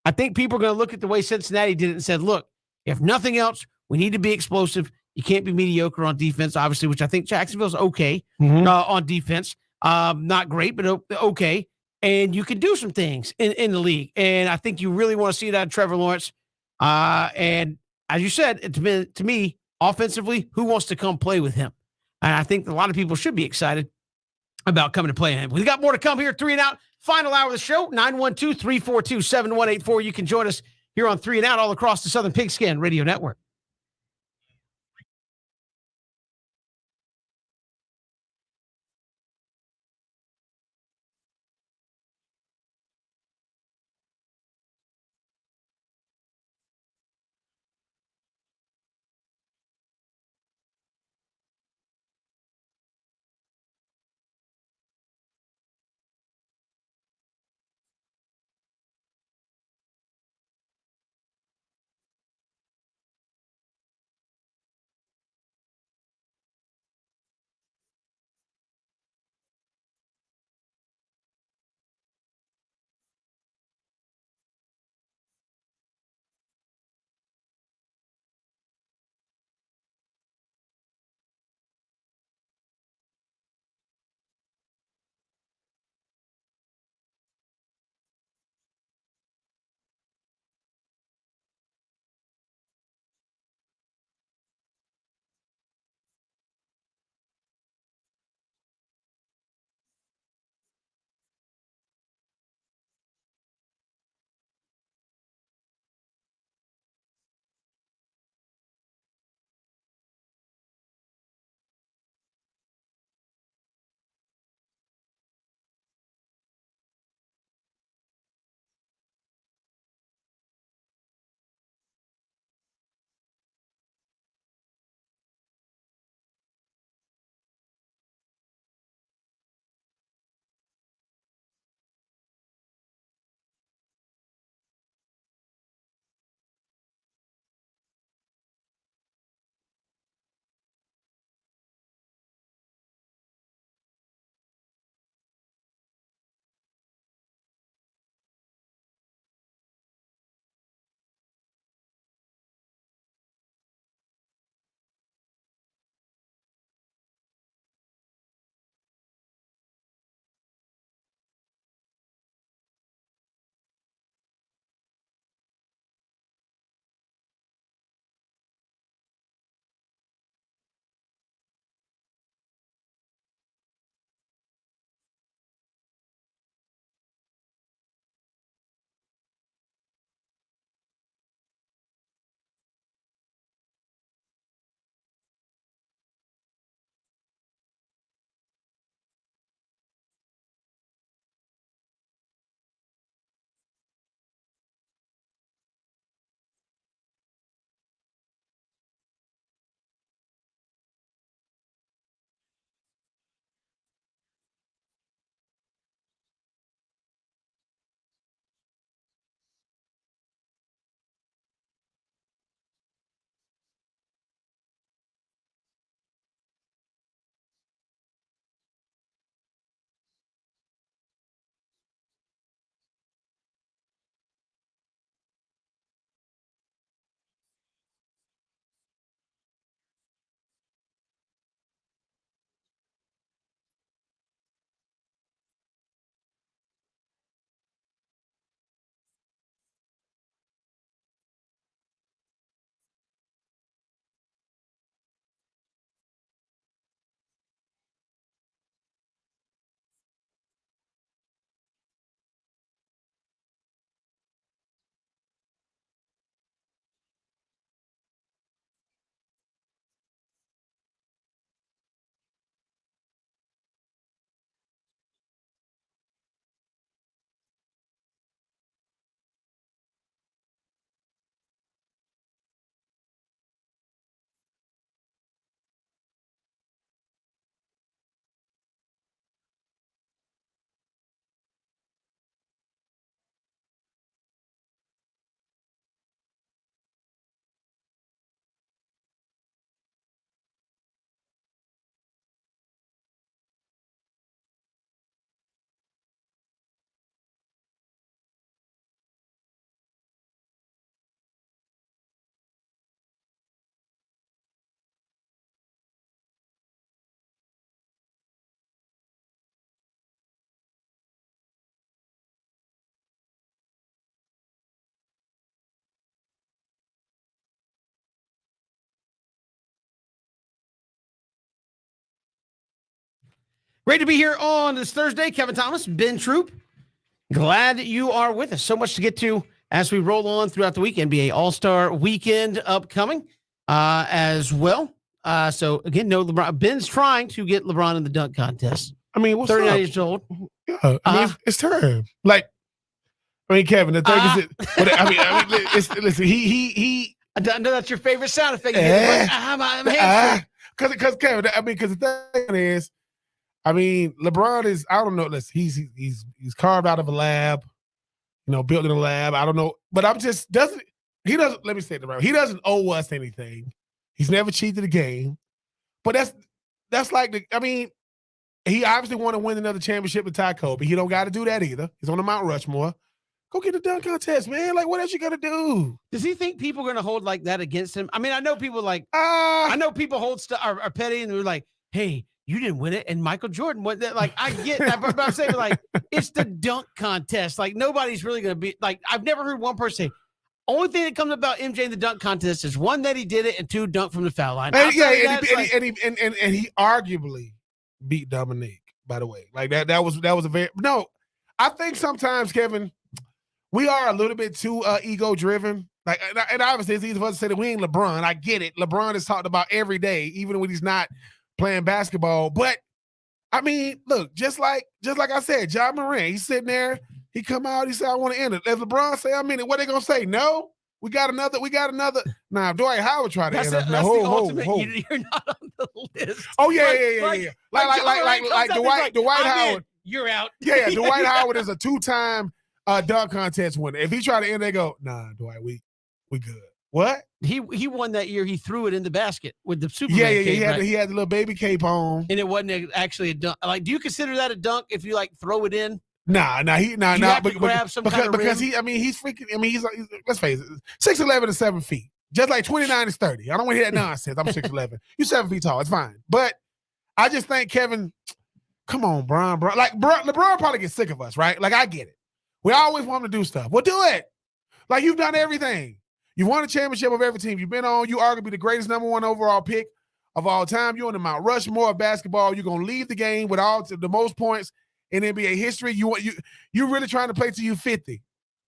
I think people are going to look at the way Cincinnati did it and said, look, if nothing else, we need to be explosive. You can't be mediocre on defense, obviously, which I think Jacksonville's okay on defense. Not great, but okay. And you can do some things in the league. And I think you really want to see that in Trevor Lawrence. And as you said, to me, offensively, who wants to come play with him? And I think a lot of people should be excited about coming to play him. We got more to come here. 3 and Out, final hour of the show, 912-342-7184. You can join us here on 3 and Out all across the Southern Pigskin Radio Network. Great to be here on this Thursday. Kevin Thomas, Ben Troop. Glad that you are with us. So much to get to as we roll on throughout the week. NBA All-Star Weekend upcoming as well. So, again, no LeBron. Ben's trying to get LeBron in the dunk contest. I mean, what's 39 up? years old. Yeah, I mean, it's time. Like, I mean, Kevin, the thing is, I mean, listen, he. I know that's your favorite sound effect. Because Kevin, I mean, because the thing is, I mean, LeBron is, I don't know, listen, he's carved out of a lab, you know, built in a lab. I don't know, but let me say it right. He doesn't owe us anything. He's never cheated a game. But that's like I mean, he obviously want to win another championship with Ty Kobe. He don't got to do that either. He's on the Mount Rushmore. Go get the dunk contest, man. Like, what else you gonna do? Does he think people are gonna hold like that against him? I mean, I know people hold stuff are petty and they're like, hey, you didn't win it, and Michael Jordan won that. Like, I get that, but I'm saying, like, it's the dunk contest. Like, nobody's really gonna be like. I've never heard one person say, only thing that comes about MJ in the dunk contest is one that he did it and two dunk from the foul line. And, he arguably beat Dominique. By the way, like that was a very no. I think sometimes, Kevin, we are a little bit too ego driven. Like, and obviously it's easy for us to say that we ain't LeBron. I get it. LeBron is talked about every day, even when he's not playing basketball. But I mean, look, just like I said, John Moran, he's sitting there. He come out. He said, "I want to end it." If LeBron say, "I'm in it," what they gonna say? No, we got another. Nah, if Dwight Howard try to end it. That's the ultimate. You're not on the list. Oh yeah. Like Dwight Howard. You're out. Yeah, Dwight Howard is a 2-time dunk contest winner. If he try to end, they go, "Nah, Dwight, we good." What? He won that year. He threw it in the basket with the Superman cape, he had the little baby cape on, and it wasn't actually a dunk. Like, do you consider that a dunk if you like throw it in? Nah. Because he's freaking. I mean, he's let's face it, 6'11" and 7 feet, just like 29 is 30. I don't want to hear that nonsense. I'm 6'11. You 7 feet tall. It's fine. But I just think Kevin, come on, bro. Like LeBron probably gets sick of us, right? Like, I get it. We always want him to do stuff. Well, do it. Like, you've done everything. You won a championship of every team you've been on. You arguably the greatest #1 overall pick of all time. You're on the Mount Rushmore of basketball. You're gonna lead the game with the most points in NBA history. You're really trying to play till you 50,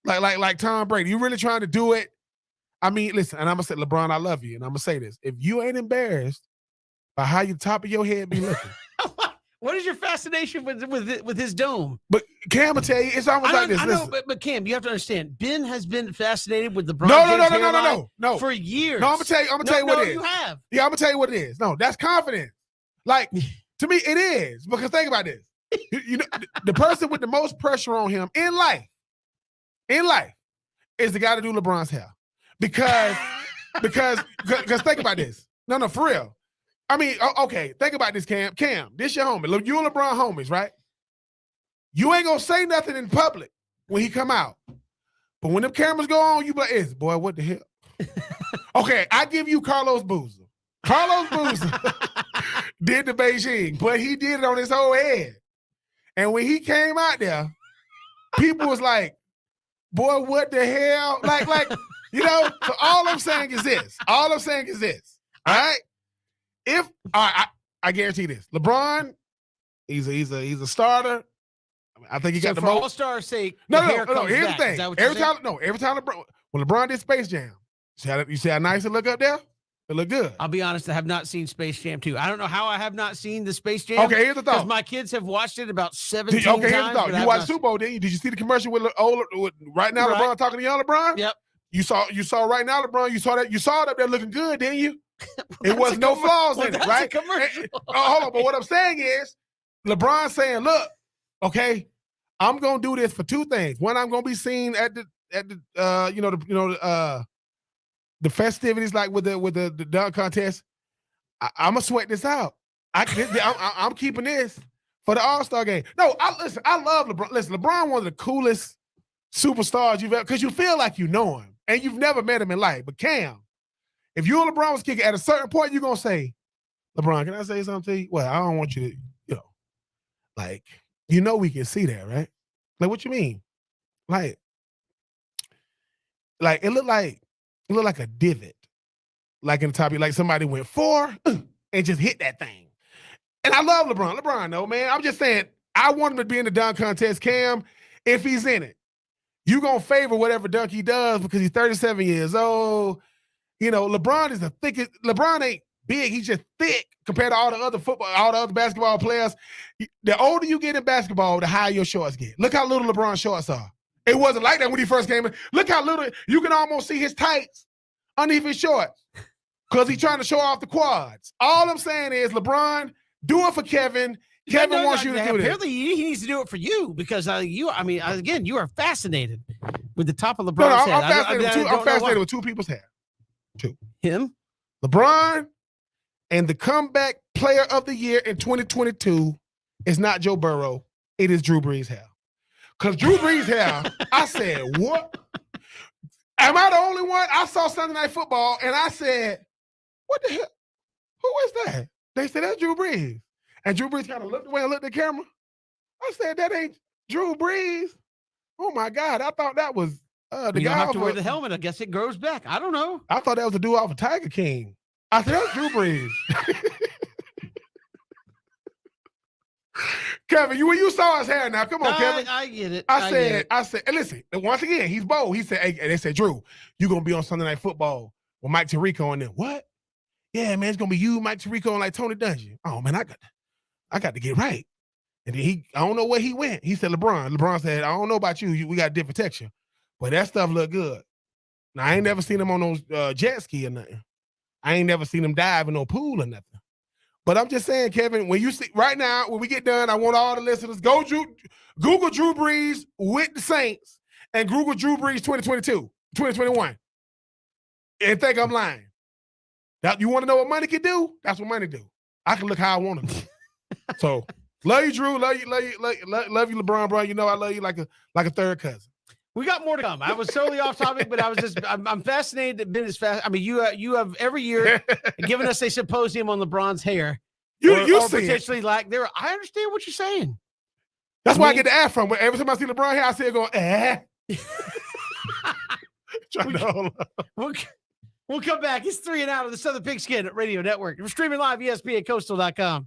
like Tom Brady. You're really trying to do it. I mean, listen, and I'm gonna say, LeBron, I love you, and I'm gonna say this: if you ain't embarrassed by how you top of your head be looking. What is your fascination with his dome? But Cam will tell you, it's almost like this. I know, but Cam, you have to understand. Ben has been fascinated with LeBron. No, for years. No, I'm gonna tell you what it is. You have. Yeah, I'm gonna tell you what it is. No, that's confidence. Like, to me, it is, because think about this. You know, the person with the most pressure on him in life, is the guy to do LeBron's hair, because think about this. No, for real. I mean, okay, think about this, Cam. Cam, this your homie. You and LeBron homies, right? You ain't gonna say nothing in public when he come out. But when the cameras go on, you be like, boy, what the hell? Okay, I give you Carlos Boozer. Carlos Boozer did the Beijing, but he did it on his whole head. And when he came out there, people was like, boy, what the hell? Like, you know, so all I'm saying is this. All right? I guarantee this. LeBron, he's a starter. I think he got the for most. All Stars' sake. No. Here's the thing. Every time LeBron, when LeBron did Space Jam, you see how nice it look up there? It look good. I'll be honest, I have not seen Space Jam 2. I don't know how I have not seen the Space Jam. Okay, here's the thought. Because my kids have watched it about 17 times. Okay, here's the thought. You watched Super Bowl, didn't you? Did you see the commercial with right now Right. LeBron talking to young LeBron? Yep. You saw right now LeBron. You saw it up there looking good, didn't you? It was no flaws in it, right? Commercial. Hold on, but what I'm saying is, LeBron saying, "Look, okay, I'm gonna do this for two things. One, I'm gonna be seen at the festivities, like with the dunk contest. I'm gonna sweat this out. I'm keeping this for the All-Star game. No, I love LeBron. Listen, LeBron, one of the coolest superstars you've ever, because you feel like you know him and you've never met him in life. But Cam, if you and LeBron was kicking, at a certain point, you're going to say, LeBron, can I say something to you? Well, I don't want you to, we can see that, right? Like, what you mean? Like it looked like a divot. Like in the top, like somebody went 4 and just hit that thing. And I love LeBron. LeBron, no, man. I'm just saying, I want him to be in the dunk contest. Cam, if he's in it, you going to favor whatever dunk he does because he's 37 years old. You know, LeBron is the thickest. LeBron ain't big. He's just thick compared to all the other football, all the other basketball players. The older you get in basketball, the higher your shorts get. Look how little LeBron's shorts are. It wasn't like that when he first came in. Look how little. You can almost see his tights underneath his shorts because he's trying to show off the quads. All I'm saying is, LeBron, do it for Kevin. Kevin wants you to do this. Apparently, he needs to do it for you because again, you are fascinated with the top of LeBron's No, head. I'm fascinated with two people's hair. Two. Him, LeBron, and the comeback player of the year in 2022 is not Joe Burrow. It is Drew Brees' hair. Because Drew Brees' hair, I said, what? Am I the only one? I saw Sunday Night Football and I said, what the hell? Who is that? They said, that's Drew Brees. And Drew Brees kind of looked away and looked at the camera. I said, that ain't Drew Brees. Oh my God. I thought that was the you guy. don't have to wear the helmet. I guess it grows back. I don't know. I thought that was the dude off of Tiger King. I said, that's Drew Brees. Kevin, you saw his hair now. Come on, Kevin. I get it. I said, and listen, and once again, he's bold. He said, hey, and they said, Drew, you're going to be on Sunday Night Football with Mike Tirico and them. What? Yeah, man, it's going to be you, Mike Tirico, and like Tony Dungy. Oh, man, I got to get right. And then I don't know where he went. He said, LeBron. LeBron said, I don't know about you. We got different texture. But that stuff look good. Now, I ain't never seen him on those jet ski or nothing. I ain't never seen him dive in no pool or nothing. But I'm just saying, Kevin, when you see right now, when we get done, I want all the listeners Google Drew Brees with the Saints and Google Drew Brees 2021, and think I'm lying. That you want to know what money can do? That's what money do. I can look how I want to. So love you, Drew. Love you, LeBron, bro. You know I love you like a third cousin. We got more to come. I was totally off topic, but I'm fascinated that Ben is fast. I mean, you have every year given us a symposium on LeBron's hair. You or see potentially like there. I understand what you're saying. That's where I get the ass from. Every time I see LeBron hair, I see it going, Trying to hold on. We'll come back. It's 3 and Out of the Southern Pigskin Radio Network. We're streaming live ESPNCoastal.com.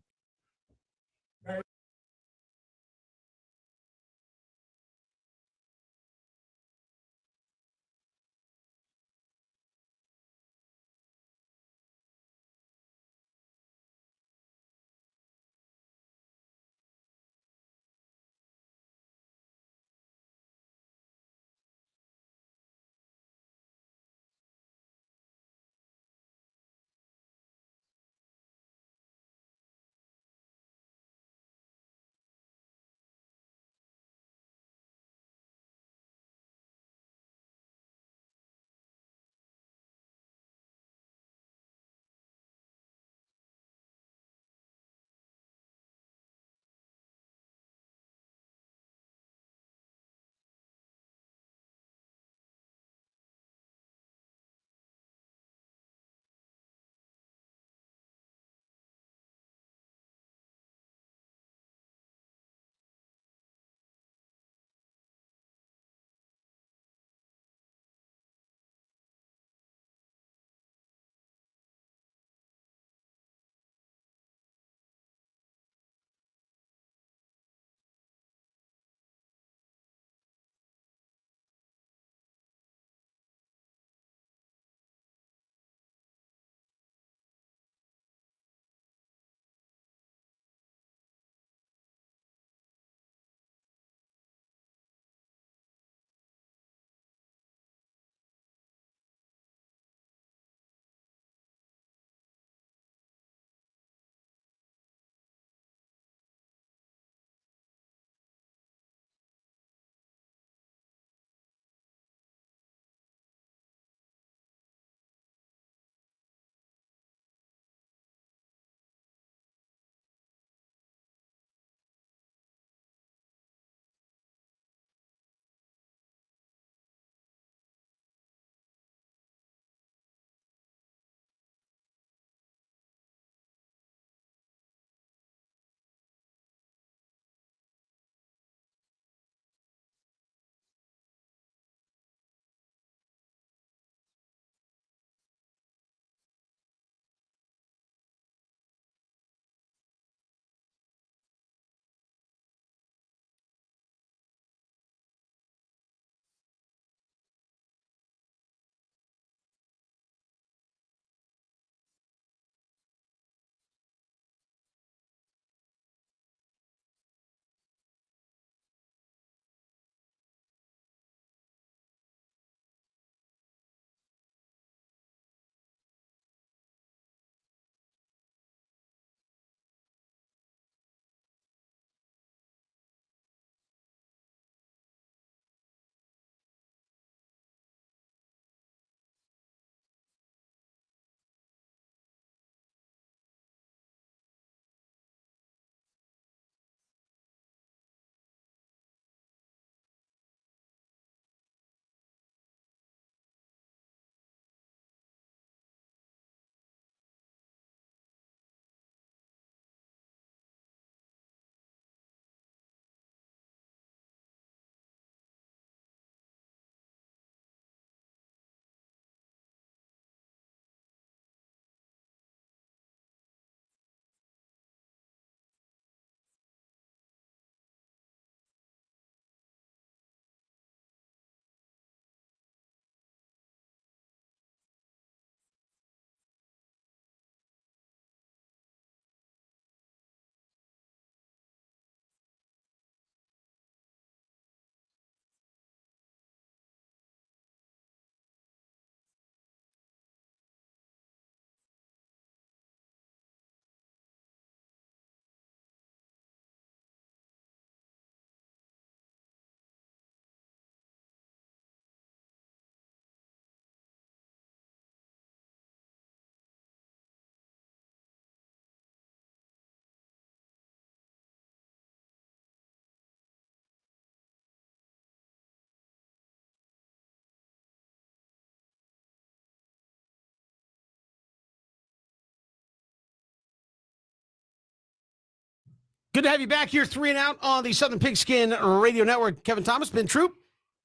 Good to have you back here, 3 and Out on the Southern Pigskin Radio Network. Kevin Thomas, Ben Troop,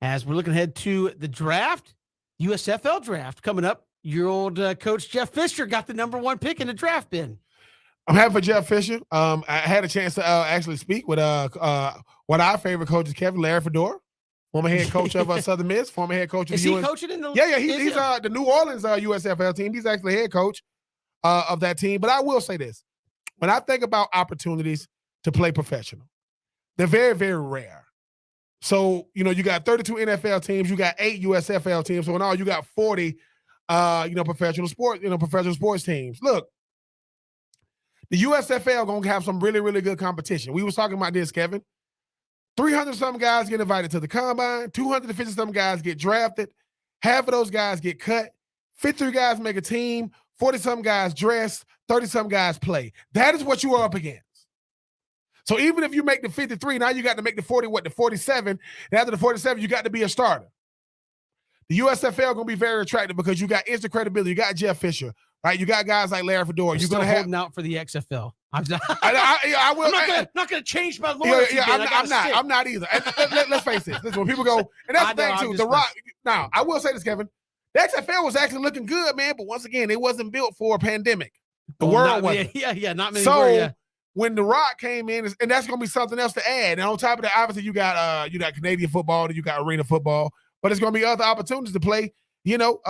as we're looking ahead to the draft, USFL draft coming up. Your old coach Jeff Fisher got the number 1 pick in the draft, Ben. I'm happy for Jeff Fisher. I had a chance to actually speak with one of our favorite coaches, Kevin Larry Fedora, former head coach of Southern Miss, former head coach of Is the he US. coaching in the? Yeah, he's the New Orleans USFL team. He's actually head coach of that team. But I will say this: when I think about opportunities to play professional, they're very, very rare. So you got 32 NFL teams, you got 8 USFL teams, so in all you got 40, professional sports teams. Look. The USFL gonna have some really, really good competition. We was talking about this, Kevin. 300-something guys get invited to the combine. 250-something guys get drafted. Half of those guys get cut. 53 guys make a team. 40-something guys dress. 30-something guys play. That is what you are up against. So even if you make the 53, now you got to make the 47. And after the 47, you got to be a starter. The USFL gonna be very attractive because you got instant credibility. You got Jeff Fisher. Right, you got guys like Larry Fedora. You're gonna holding out for the XFL. I'm not gonna change my loyalty. I'm not either. Let's face it. Listen, when people go, and that's the thing too. The Rock. Now, I will say this, Kevin. The XFL was actually looking good, man. But once again, it wasn't built for a pandemic. The world wasn't. Yeah, not many. So when The Rock came in, and that's gonna be something else to add. And on top of that, obviously you got Canadian football, and you got arena football, but it's gonna be other opportunities to play. Natural,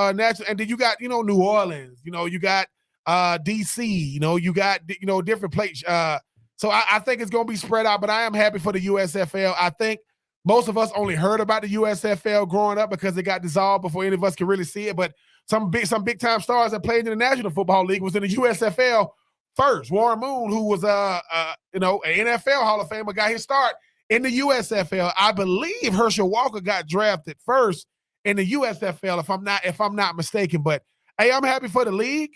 and then you got, New Orleans, you got DC, you got, different places. So I think it's going to be spread out, but I am happy for the USFL. I think most of us only heard about the USFL growing up because it got dissolved before any of us could really see it. But some big time stars that played in the National Football League was in the USFL first. Warren Moon, who was an NFL Hall of Famer, got his start in the USFL. I believe Herschel Walker got drafted first in the USFL, if I'm not mistaken. But hey, I'm happy for the league.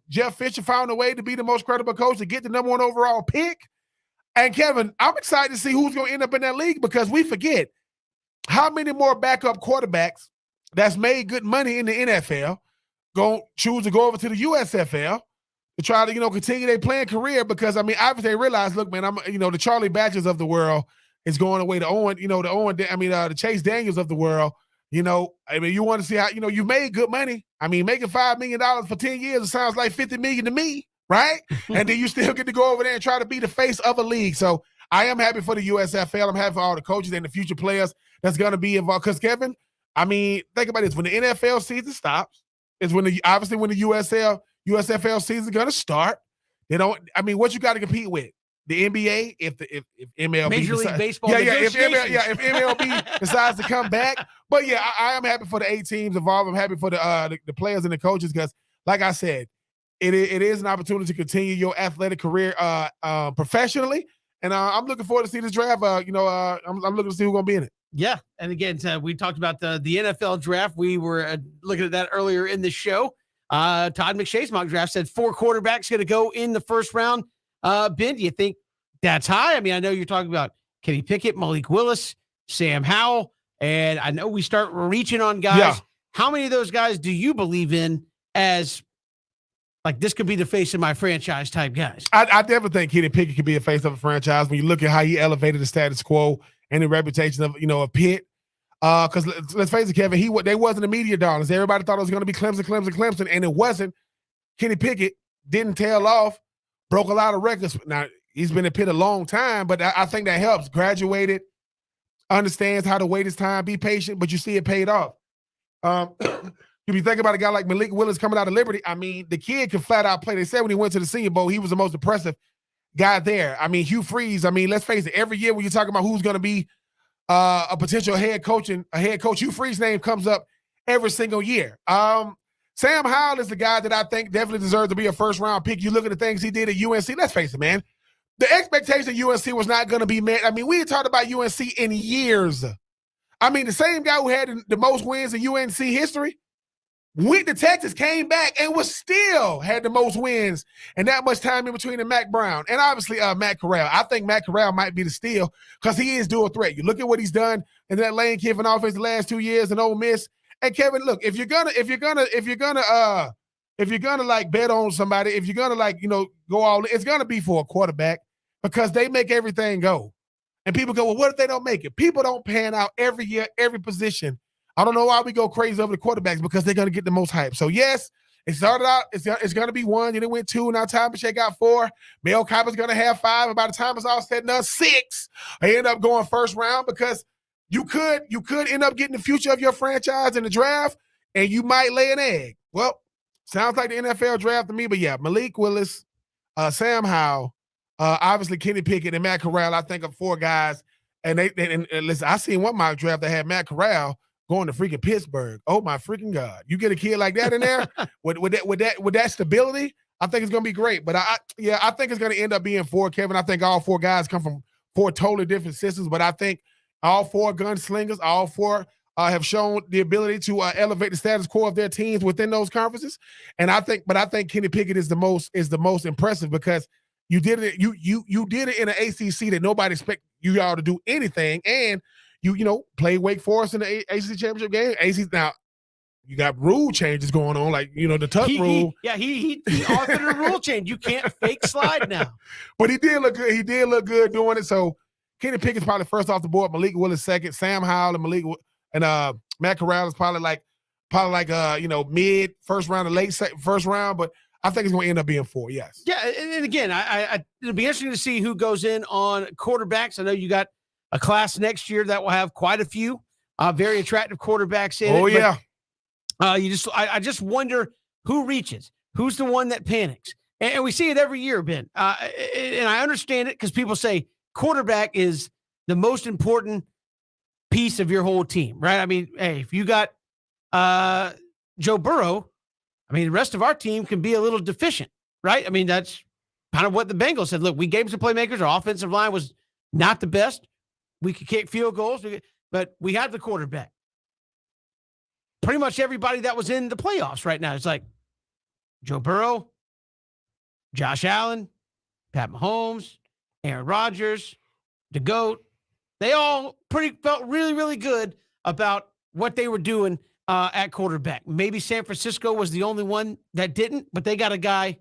Jeff Fisher found a way to be the most credible coach to get the number 1 overall pick. And Kevin, I'm excited to see who's going to end up in that league because we forget how many more backup quarterbacks that's made good money in the NFL going to choose to go over to the USFL to try to, continue their playing career because, obviously they realize, look, man, the Charlie Badgers of the world is going away to the Chase Daniels of the world. You want to see how, you made good money. Making $5 million for 10 years, it sounds like $50 million to me, right? And then you still get to go over there and try to be the face of a league. So I am happy for the USFL. I'm happy for all the coaches and the future players that's going to be involved. Because, Kevin, think about this. When the NFL season stops, is when the USFL season is going to start. What you got to compete with? The NBA, if MLB Major League Baseball, if MLB decides to come back. But yeah, I am happy for the 8 teams involved. I'm happy for the players and the coaches because, like I said, it is an opportunity to continue your athletic career professionally. And I'm looking forward to see this draft. I'm looking to see who's going to be in it. Yeah, and again, we talked about the NFL draft. We were looking at that earlier in the show. Todd McShay's mock draft said 4 quarterbacks going to go in the first round. Ben, do you think that's high? I know you're talking about Kenny Pickett, Malik Willis, Sam Howell, and I know we start reaching on guys. Yeah. How many of those guys do you believe in as like this could be the face of my franchise type guys? I definitely think Kenny Pickett could be a face of a franchise when you look at how he elevated the status quo and the reputation of of Pitt. Because let's face it, Kevin, they wasn't the media darlings. Everybody thought it was going to be Clemson, and it wasn't. Kenny Pickett didn't tail off. Broke a lot of records. Now, he's been at Pitt a long time, but I think that helps. Graduated, understands how to wait his time, be patient, but you see it paid off. If you think about a guy like Malik Willis coming out of Liberty, the kid can flat out play. They said when he went to the Senior Bowl, he was the most impressive guy there. Hugh Freeze, let's face it, every year when you're talking about who's going to be a potential head coach, Hugh Freeze's name comes up every single year. Sam Howell is the guy that I think definitely deserves to be a first-round pick. You look at the things he did at UNC. Let's face it, man. The expectation of UNC was not going to be met. We had talked about UNC in years. The same guy who had the most wins in UNC history went to Texas, came back, and was still had the most wins and that much time in between than Mac Brown. And obviously Matt Corral. I think Matt Corral might be the steal because he is dual threat. You look at what he's done in that Lane Kiffin offense the last 2 years in Ole Miss. And Kevin, look, if you're gonna like bet on somebody, if you're gonna go all in, it's gonna be for a quarterback because they make everything go. And people go, well, what if they don't make it? People don't pan out every year, every position. I don't know why we go crazy over the quarterbacks, because they're going to get the most hype. So, yes, it started out, it's going to be 1, then it went 2, now Tom Pache got 4. Mel Kiper's going to have 5, and by the time it's all said and done, 6. They end up going first round, because you could end up getting the future of your franchise in the draft, and you might lay an egg. Well, sounds like the NFL draft to me, but yeah, Malik Willis, Sam Howell, obviously Kenny Pickett and Matt Corral, I think of 4 guys. And and listen, I seen one mock draft that had Matt Corral going to freaking Pittsburgh. Oh my freaking God. You get a kid like that in there with that stability, I think it's gonna be great. But I think it's gonna end up being 4, Kevin. I think all 4 guys come from 4 totally different systems, but I think all 4 gunslingers, all 4 have shown the ability to elevate the status quo of their teams within those conferences. And I think Kenny Pickett is the most impressive, because you did it. You did it in an ACC that nobody expect you all to do anything, and you play Wake Forest in the ACC championship game. ACC now, you got rule changes going on, like the tuck rule. He authored a rule change. You can't fake slide now. But he did look good. He did look good doing it. So Kenny Pickett's probably first off the board. Malik Willis second. Sam Howell and Matt Corral is probably like mid first round or late first round, but I think it's going to end up being 4. Yes. Yeah, and again, it'll be interesting to see who goes in on quarterbacks. I know you got a class next year that will have quite a few very attractive quarterbacks in it. Oh yeah. I just wonder who reaches, who's the one that panics, and we see it every year, Ben. And I understand it, because people say quarterback is the most important piece of your whole team, right? I mean, hey, if you got Joe Burrow, I mean, the rest of our team can be a little deficient, right? I mean, that's kind of what the Bengals said. Look, we gave some playmakers. Our offensive line was not the best. We could kick field goals, but we had the quarterback. Pretty much everybody that was in the playoffs right now, it's like Joe Burrow, Josh Allen, Pat Mahomes, Aaron Rodgers, the GOAT. They all felt really, really good about what they were doing at quarterback. Maybe San Francisco was the only one that didn't, but they got a guy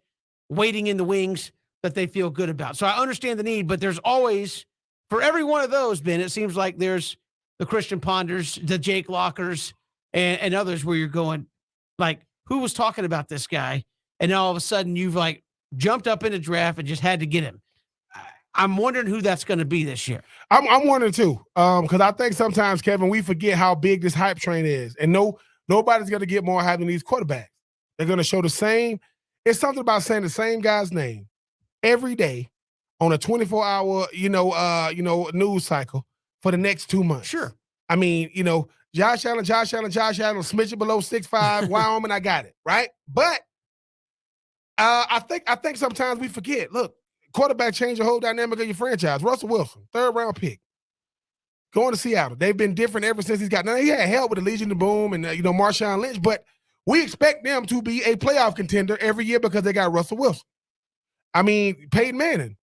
waiting in the wings that they feel good about. So I understand the need, but there's always, for every one of those, Ben, it seems like there's the Christian Ponders, the Jake Lockers, and others where you're going, like, who was talking about this guy? And now all of a sudden you've like jumped up in the draft and just had to get him. I'm wondering who that's going to be this year. I'm wondering too, because I think sometimes, Kevin, we forget how big this hype train is, and nobody's going to get more hype than these quarterbacks. They're going to show the same. It's something about saying the same guy's name every day on a 24-hour, news cycle for the next 2 months. Sure. I mean, Josh Allen, smidgen below 6'5", Wyoming, I got it, right? But I think sometimes we forget. Look, quarterback changed the whole dynamic of your franchise. Russell Wilson, 3rd round pick, going to Seattle. They've been different ever since he's got. Now he had help with the Legion of Boom and Marshawn Lynch, but we expect them to be a playoff contender every year because they got Russell Wilson. I mean, Peyton Manning.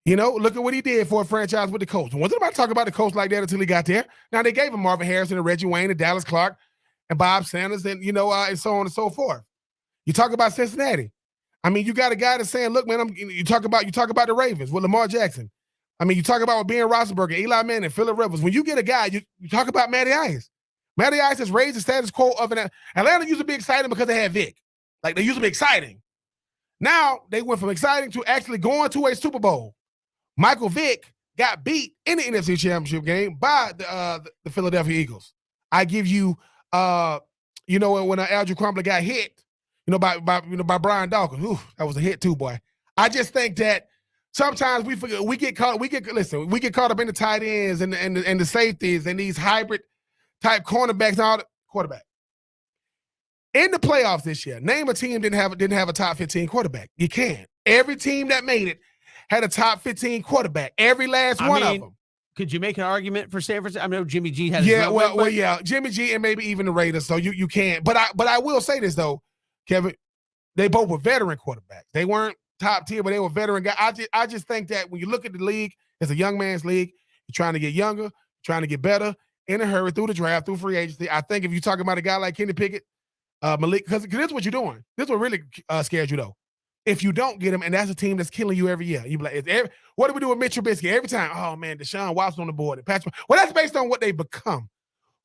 Look at what he did for a franchise with the Colts. Wasn't nobody talking about the Colts like that until he got there. Now they gave him Marvin Harrison and Reggie Wayne and Dallas Clark and Bob Sanders and and so on and so forth. You talk about Cincinnati. I mean, you got a guy that's saying, "Look, man, you talk about the Ravens with Lamar Jackson. I mean, you talk about Ben Roethlisberger, Eli Manning, Phillip Rivers. When you get a guy, you talk about Matty Ice. Matty Ice has raised the status quo of an Atlanta used to be exciting because they had Vic. Like they used to be exciting. Now they went from exciting to actually going to a Super Bowl. Michael Vick got beat in the NFC Championship game by the Philadelphia Eagles. I give you, when Alger Crumpler got hit, by Brian Dawkins. Ooh, that was a hit too, boy. I just think that sometimes we forget. We get caught up in the tight ends and the safeties and these hybrid type cornerbacks and all the quarterback. In the playoffs this year, name a team didn't have a top 15 quarterback. You can't. Every team that made it had a top 15 quarterback. Every last one of them. Could you make an argument for San Francisco? I know Jimmy G has. Jimmy G and maybe even the Raiders. So you can't. But I will say this though, Kevin, they both were veteran quarterbacks. They weren't top tier, but they were veteran guys. I just think that when you look at the league, it's a young man's league. You're trying to get younger, trying to get better in a hurry through the draft, through free agency. I think if you're talking about a guy like Kenny Pickett, Malik, because this is what you're doing. This is what really scares you though. if you don't get him, and that's a team that's killing you every year. You be like, what do we do with Mitch Trubisky? Every time, oh man, Deshaun Watson on the board. And Patrick, well, that's based on what they become.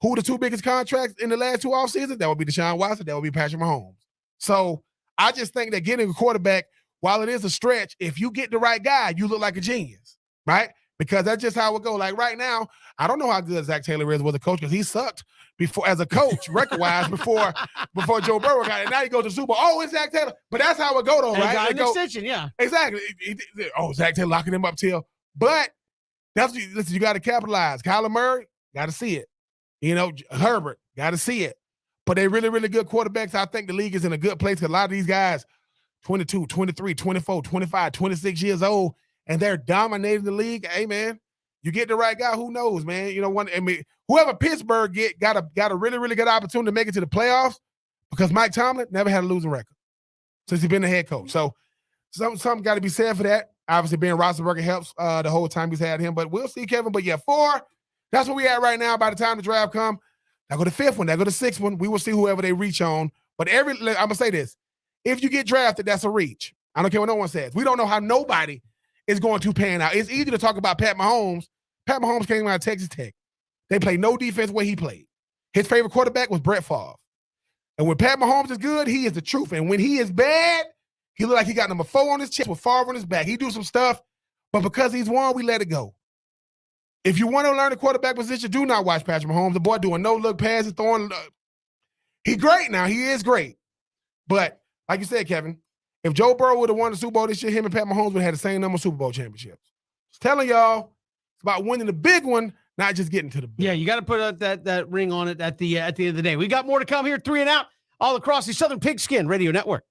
Who the two biggest contracts in the last 2 off seasons? That would be Deshaun Watson. That would be Patrick Mahomes. So I just think that getting a quarterback, while it is a stretch, if you get the right guy, you look like a genius, right? Because that's just how it go. Like right now, I don't know how good Zach Taylor is as a coach because he sucked before as a coach record-wise before Joe Burrow got it. Now he goes to Super Bowl. Oh, it's Zach Taylor. But that's how it go though, And right? got They an go, extension, yeah. exactly. Zach Taylor locking him up till. But listen, you got to capitalize. Kyler Murray, got to see it. You know, Herbert, got to see it. But they really, really good quarterbacks. I think the league is in a good place because a lot of these guys, 22, 23, 24, 25, 26 years old, and they're dominating the league. Hey, man, you get the right guy, who knows, man? You know, whoever Pittsburgh got a really, really good opportunity to make it to the playoffs because Mike Tomlin never had a losing record since he's been the head coach. So something got to be said for that. Obviously, Ben Roethlisberger helps the whole time he's had him, but we'll see, Kevin. But yeah, 4, that's where we at right now. By the time the draft come, now go to 5th one, now go to 6th one. We will see whoever they reach on. But I'm going to say this. If you get drafted, that's a reach. I don't care what no one says. We don't know how nobody is going to pan out. It's easy to talk about Pat Mahomes. Pat Mahomes came out of Texas Tech. They played no defense where he played. His favorite quarterback was Brett Favre. And when Pat Mahomes is good, he is the truth. And when he is bad, he look like he got number 4 on his chest with Favre on his back. He do some stuff, but because he's won, we let it go. If you want to learn the quarterback position, do not watch Patrick Mahomes. The boy doing no-look passes, throwing. He's great now. He is great. But like you said, Kevin, if Joe Burrow would have won the Super Bowl this year, him and Pat Mahomes would have had the same number of Super Bowl championships. Just telling y'all, it's about winning the big one, not just getting to the big. Yeah, you got to put out that ring on it at the end of the day. We got more to come here, 3 and Out, all across the Southern Pigskin Radio Network.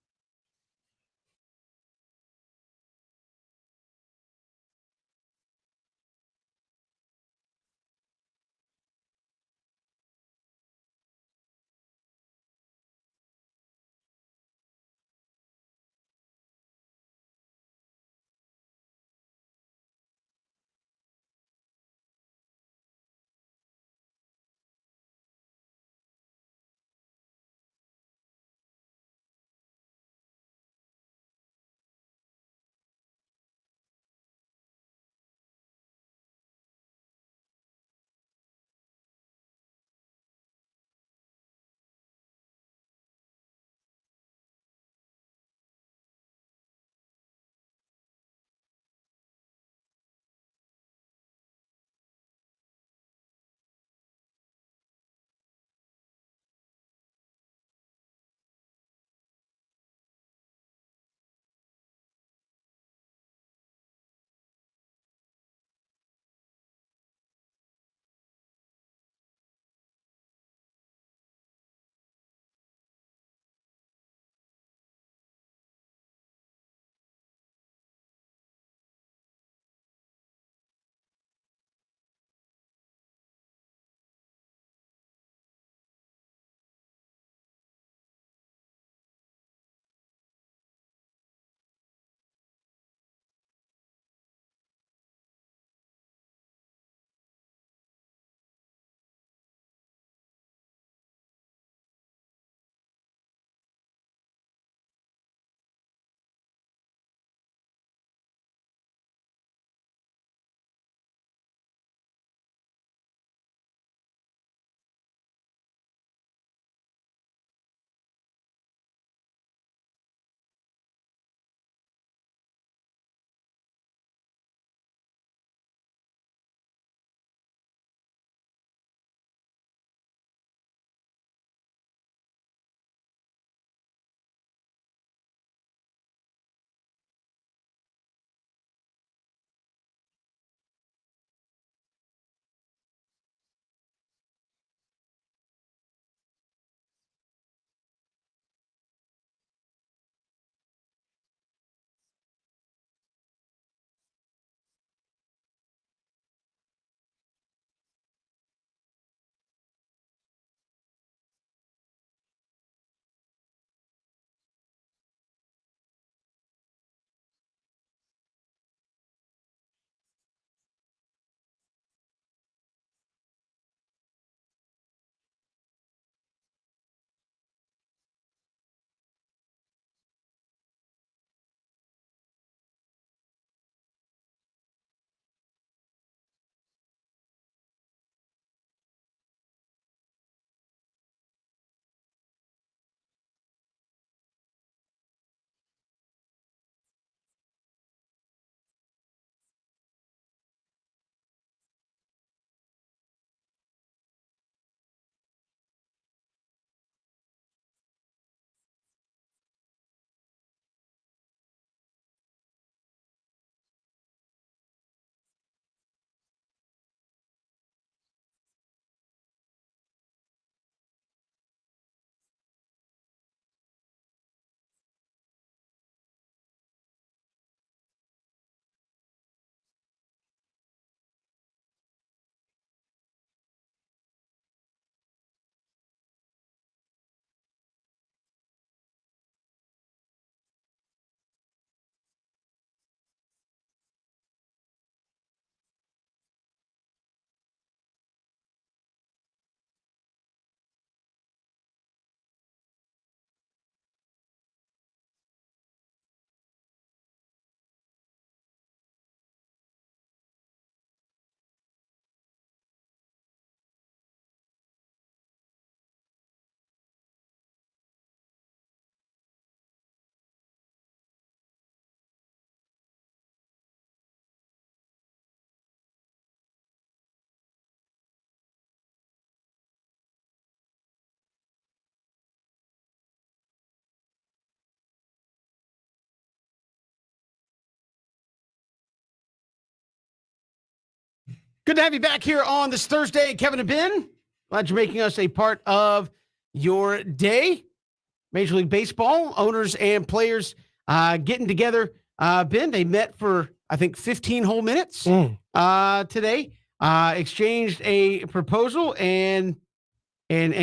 Good to have you back here on this Thursday, Kevin and Ben. Glad you're making us a part of your day. Major League Baseball owners and players getting together. Ben, they met for, I think, 15 whole minutes today. Exchanged a proposal and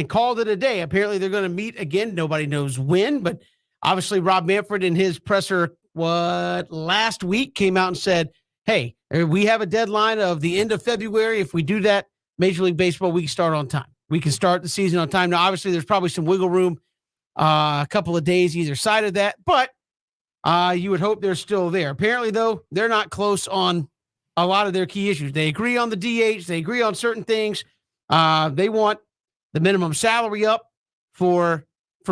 called it a day. Apparently, they're going to meet again. Nobody knows when, but obviously, Rob Manfred in his presser last week came out and said, hey, we have a deadline of the end of February. If we do that, Major League Baseball, we can start on time. We can start the season on time. Now, obviously, there's probably some wiggle room, a couple of days either side of that, but you would hope they're still there. Apparently, though, they're not close on a lot of their key issues. They agree on the DH. They agree on certain things. They want the minimum salary up for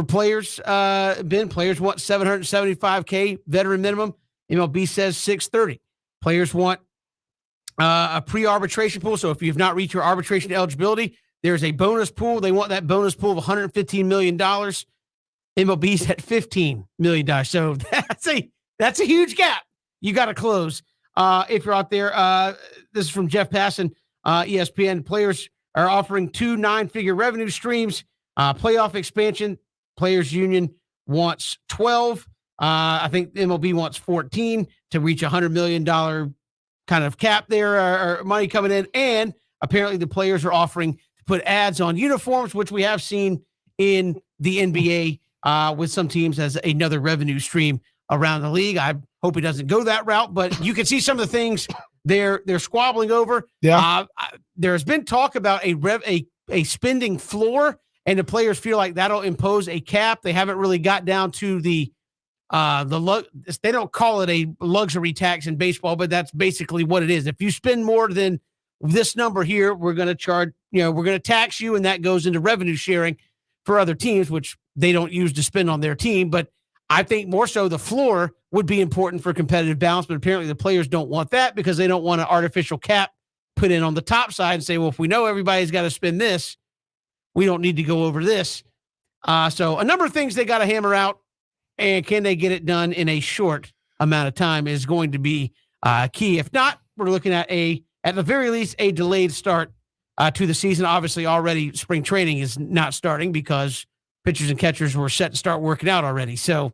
players. Ben, players want $775K veteran minimum. MLB says $630. Players want a pre-arbitration pool. So if you've not reached your arbitration eligibility, there's a bonus pool. They want that bonus pool of $115 million. MLB's at $15 million. So that's a huge gap you got to close if you're out there. This is from Jeff Passan, ESPN. Players are offering 2 9-figure revenue streams. Playoff expansion. Players Union wants 12. I think MLB wants 14 to reach $100 million kind of cap there or money coming in. And apparently the players are offering to put ads on uniforms, which we have seen in the NBA with some teams as another revenue stream around the league. I hope it doesn't go that route, but you can see some of the things they're squabbling over. Yeah. There's been talk about a spending floor, and the players feel like that'll impose a cap. They haven't really got down to they don't call it a luxury tax in baseball, but that's basically what it is. If you spend more than this number here, we're going to charge, we're going to tax you, and that goes into revenue sharing for other teams, which they don't use to spend on their team. But I think more so the floor would be important for competitive balance, but apparently the players don't want that because they don't want an artificial cap put in on the top side and say, well, if we know everybody's got to spend this, we don't need to go over this. So a number of things they got to hammer out, and can they get it done in a short amount of time is going to be key. If not, we're looking at at the very least, a delayed start to the season. Obviously, already spring training is not starting because pitchers and catchers were set to start working out already. So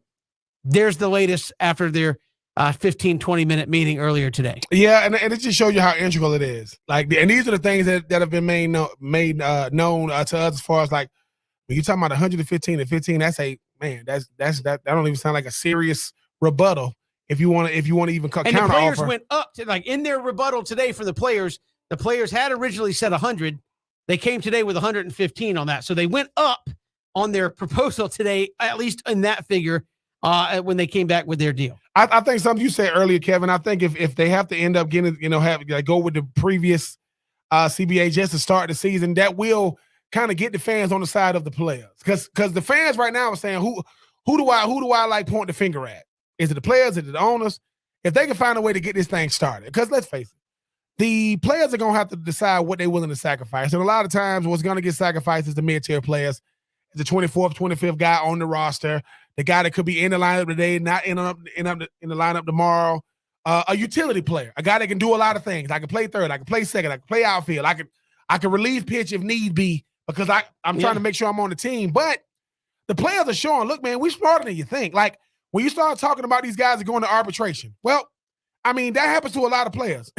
there's the latest after their 15, 20-minute meeting earlier today. Yeah, and it just shows you how integral it is. Like, and these are the things that have been made known to us as far as like when you're talking about 115 to 15. That's that don't even sound like a serious rebuttal. If you want to even counter offer. And the players went up to, like, in their rebuttal today for the players had originally said 100. They came today with 115 on that, so they went up on their proposal today, at least in that figure. When they came back with their deal. I think something you said earlier, Kevin, I think if they have to end up getting, go with the previous CBA just to start the season, that will kind of get the fans on the side of the players. Because the fans right now are saying, who do I like point the finger at? Is it the players? Is it the owners? If they can find a way to get this thing started, because let's face it, the players are going to have to decide what they're willing to sacrifice. And a lot of times what's going to get sacrificed is the mid-tier players, the 24th, 25th guy on the roster, the guy that could be in the lineup today, not in the lineup tomorrow, a utility player, a guy that can do a lot of things. I can play third, I can play second, I can play outfield, I can relieve pitch if need be because I'm trying to make sure I'm on the team. But the players are showing, look, man, we're smarter than you think. Like when you start talking about these guys that going to arbitration, well, I mean that happens to a lot of players.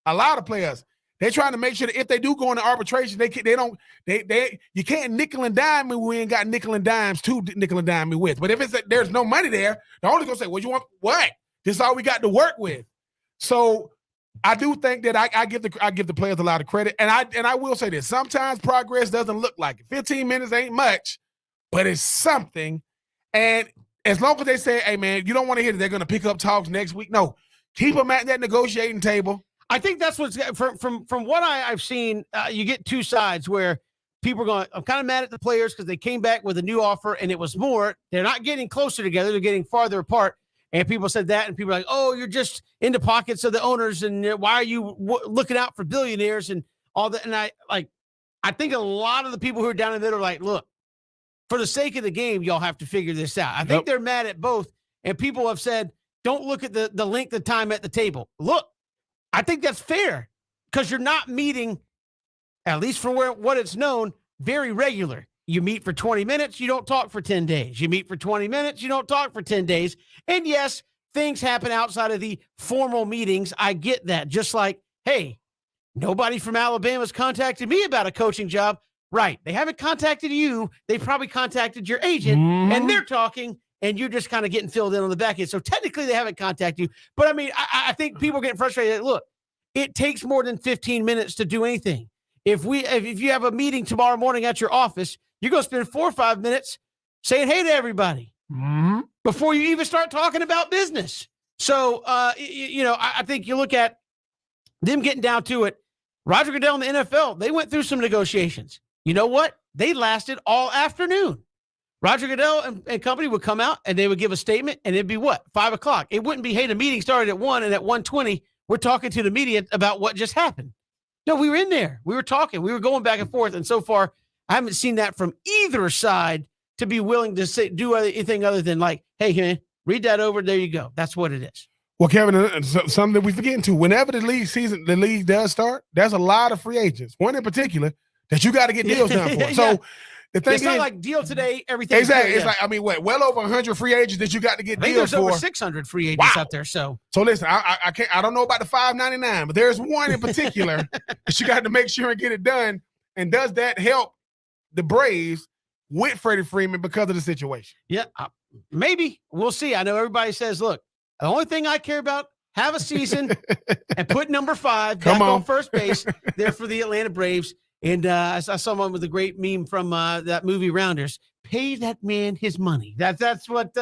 A lot of players. They're trying to make sure that if they do go into arbitration, you can't nickel and dime me. We ain't got nickel and dimes to nickel and dime me with. But if it's there's no money there, the owner's gonna say, "Well, you want what? This is all we got to work with." So I do think that I give the players a lot of credit, and I will say this: sometimes progress doesn't look like it. 15 minutes ain't much, but it's something. And as long as they say, "Hey, man, you don't want to hear that they're gonna pick up talks next week," no, keep them at that negotiating table. I think that's what's from what I've seen. You get two sides where people are going, I'm kind of mad at the players because they came back with a new offer and it was more. They're not getting closer together. They're getting farther apart. And people said that, and people are like, oh, you're just in the pockets of the owners, and why are you looking out for billionaires and all that? And I think a lot of the people who are down in the middle are like, look, for the sake of the game, y'all have to figure this out. I think they're mad at both. And people have said, don't look at the length of time at the table. Look, I think that's fair. because you're not meeting, at least for what it's known, very regular. You meet for 20 minutes, you don't talk for 10 days. You meet for 20 minutes, you don't talk for 10 days. And yes, things happen outside of the formal meetings. I get that. Just like, hey, nobody from Alabama's contacted me about a coaching job. Right. They haven't contacted you. They probably contacted your agent, and they're talking, and you're just kind of getting filled in on the back end. So technically they haven't contacted you. But I mean, I think people are getting frustrated. Look, it takes more than 15 minutes to do anything. If you have a meeting tomorrow morning at your office, you're going to spend 4 or 5 minutes saying hey to everybody before you even start talking about business. So, I think you look at them getting down to it. Roger Goodell and the NFL, they went through some negotiations. You know what? They lasted all afternoon. Roger Goodell and company would come out and they would give a statement, and it'd be what? 5 o'clock. It wouldn't be, hey, the meeting started at 1, and at 1:20, we're talking to the media about what just happened. No, we were in there. We were talking. We were going back and forth. And so far, I haven't seen that from either side to be willing to do anything other than like, hey, man, read that over. There you go. That's what it is. Well, Kevin, something that we forgetting too. Whenever the league does start, there's a lot of free agents. One in particular that you got to get deals done for. So the thing it's not like deal today, everything. Exactly. Good, it's like, I mean, well over 100 free agents that you got to get deals there's for. Over 600 free agents out there. So listen, I can't. I don't know about the $5.99, but there's one in particular that you got to make sure and get it done. And does that help the Braves with Freddie Freeman because of the situation? Yeah, maybe. We'll see. I know everybody says, look, the only thing I care about, have a season and put number 5 back on first base there for the Atlanta Braves. And I saw someone with a great meme from that movie Rounders. Pay that man his money. That's what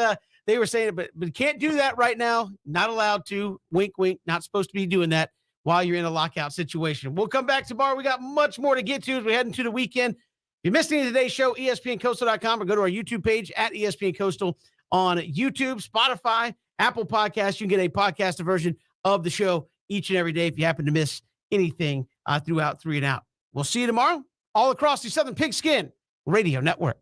they were saying. But can't do that right now. Not allowed to. Wink, wink. Not supposed to be doing that while you're in a lockout situation. We'll come back tomorrow. We got much more to get to as we head into the weekend. If you missed any of today's show, ESPNCoastal.com, or go to our YouTube page at ESPN Coastal on YouTube, Spotify, Apple Podcasts. You can get a podcast version of the show each and every day if you happen to miss anything throughout 3 and Out. We'll see you tomorrow all across the Southern Pigskin Radio Network.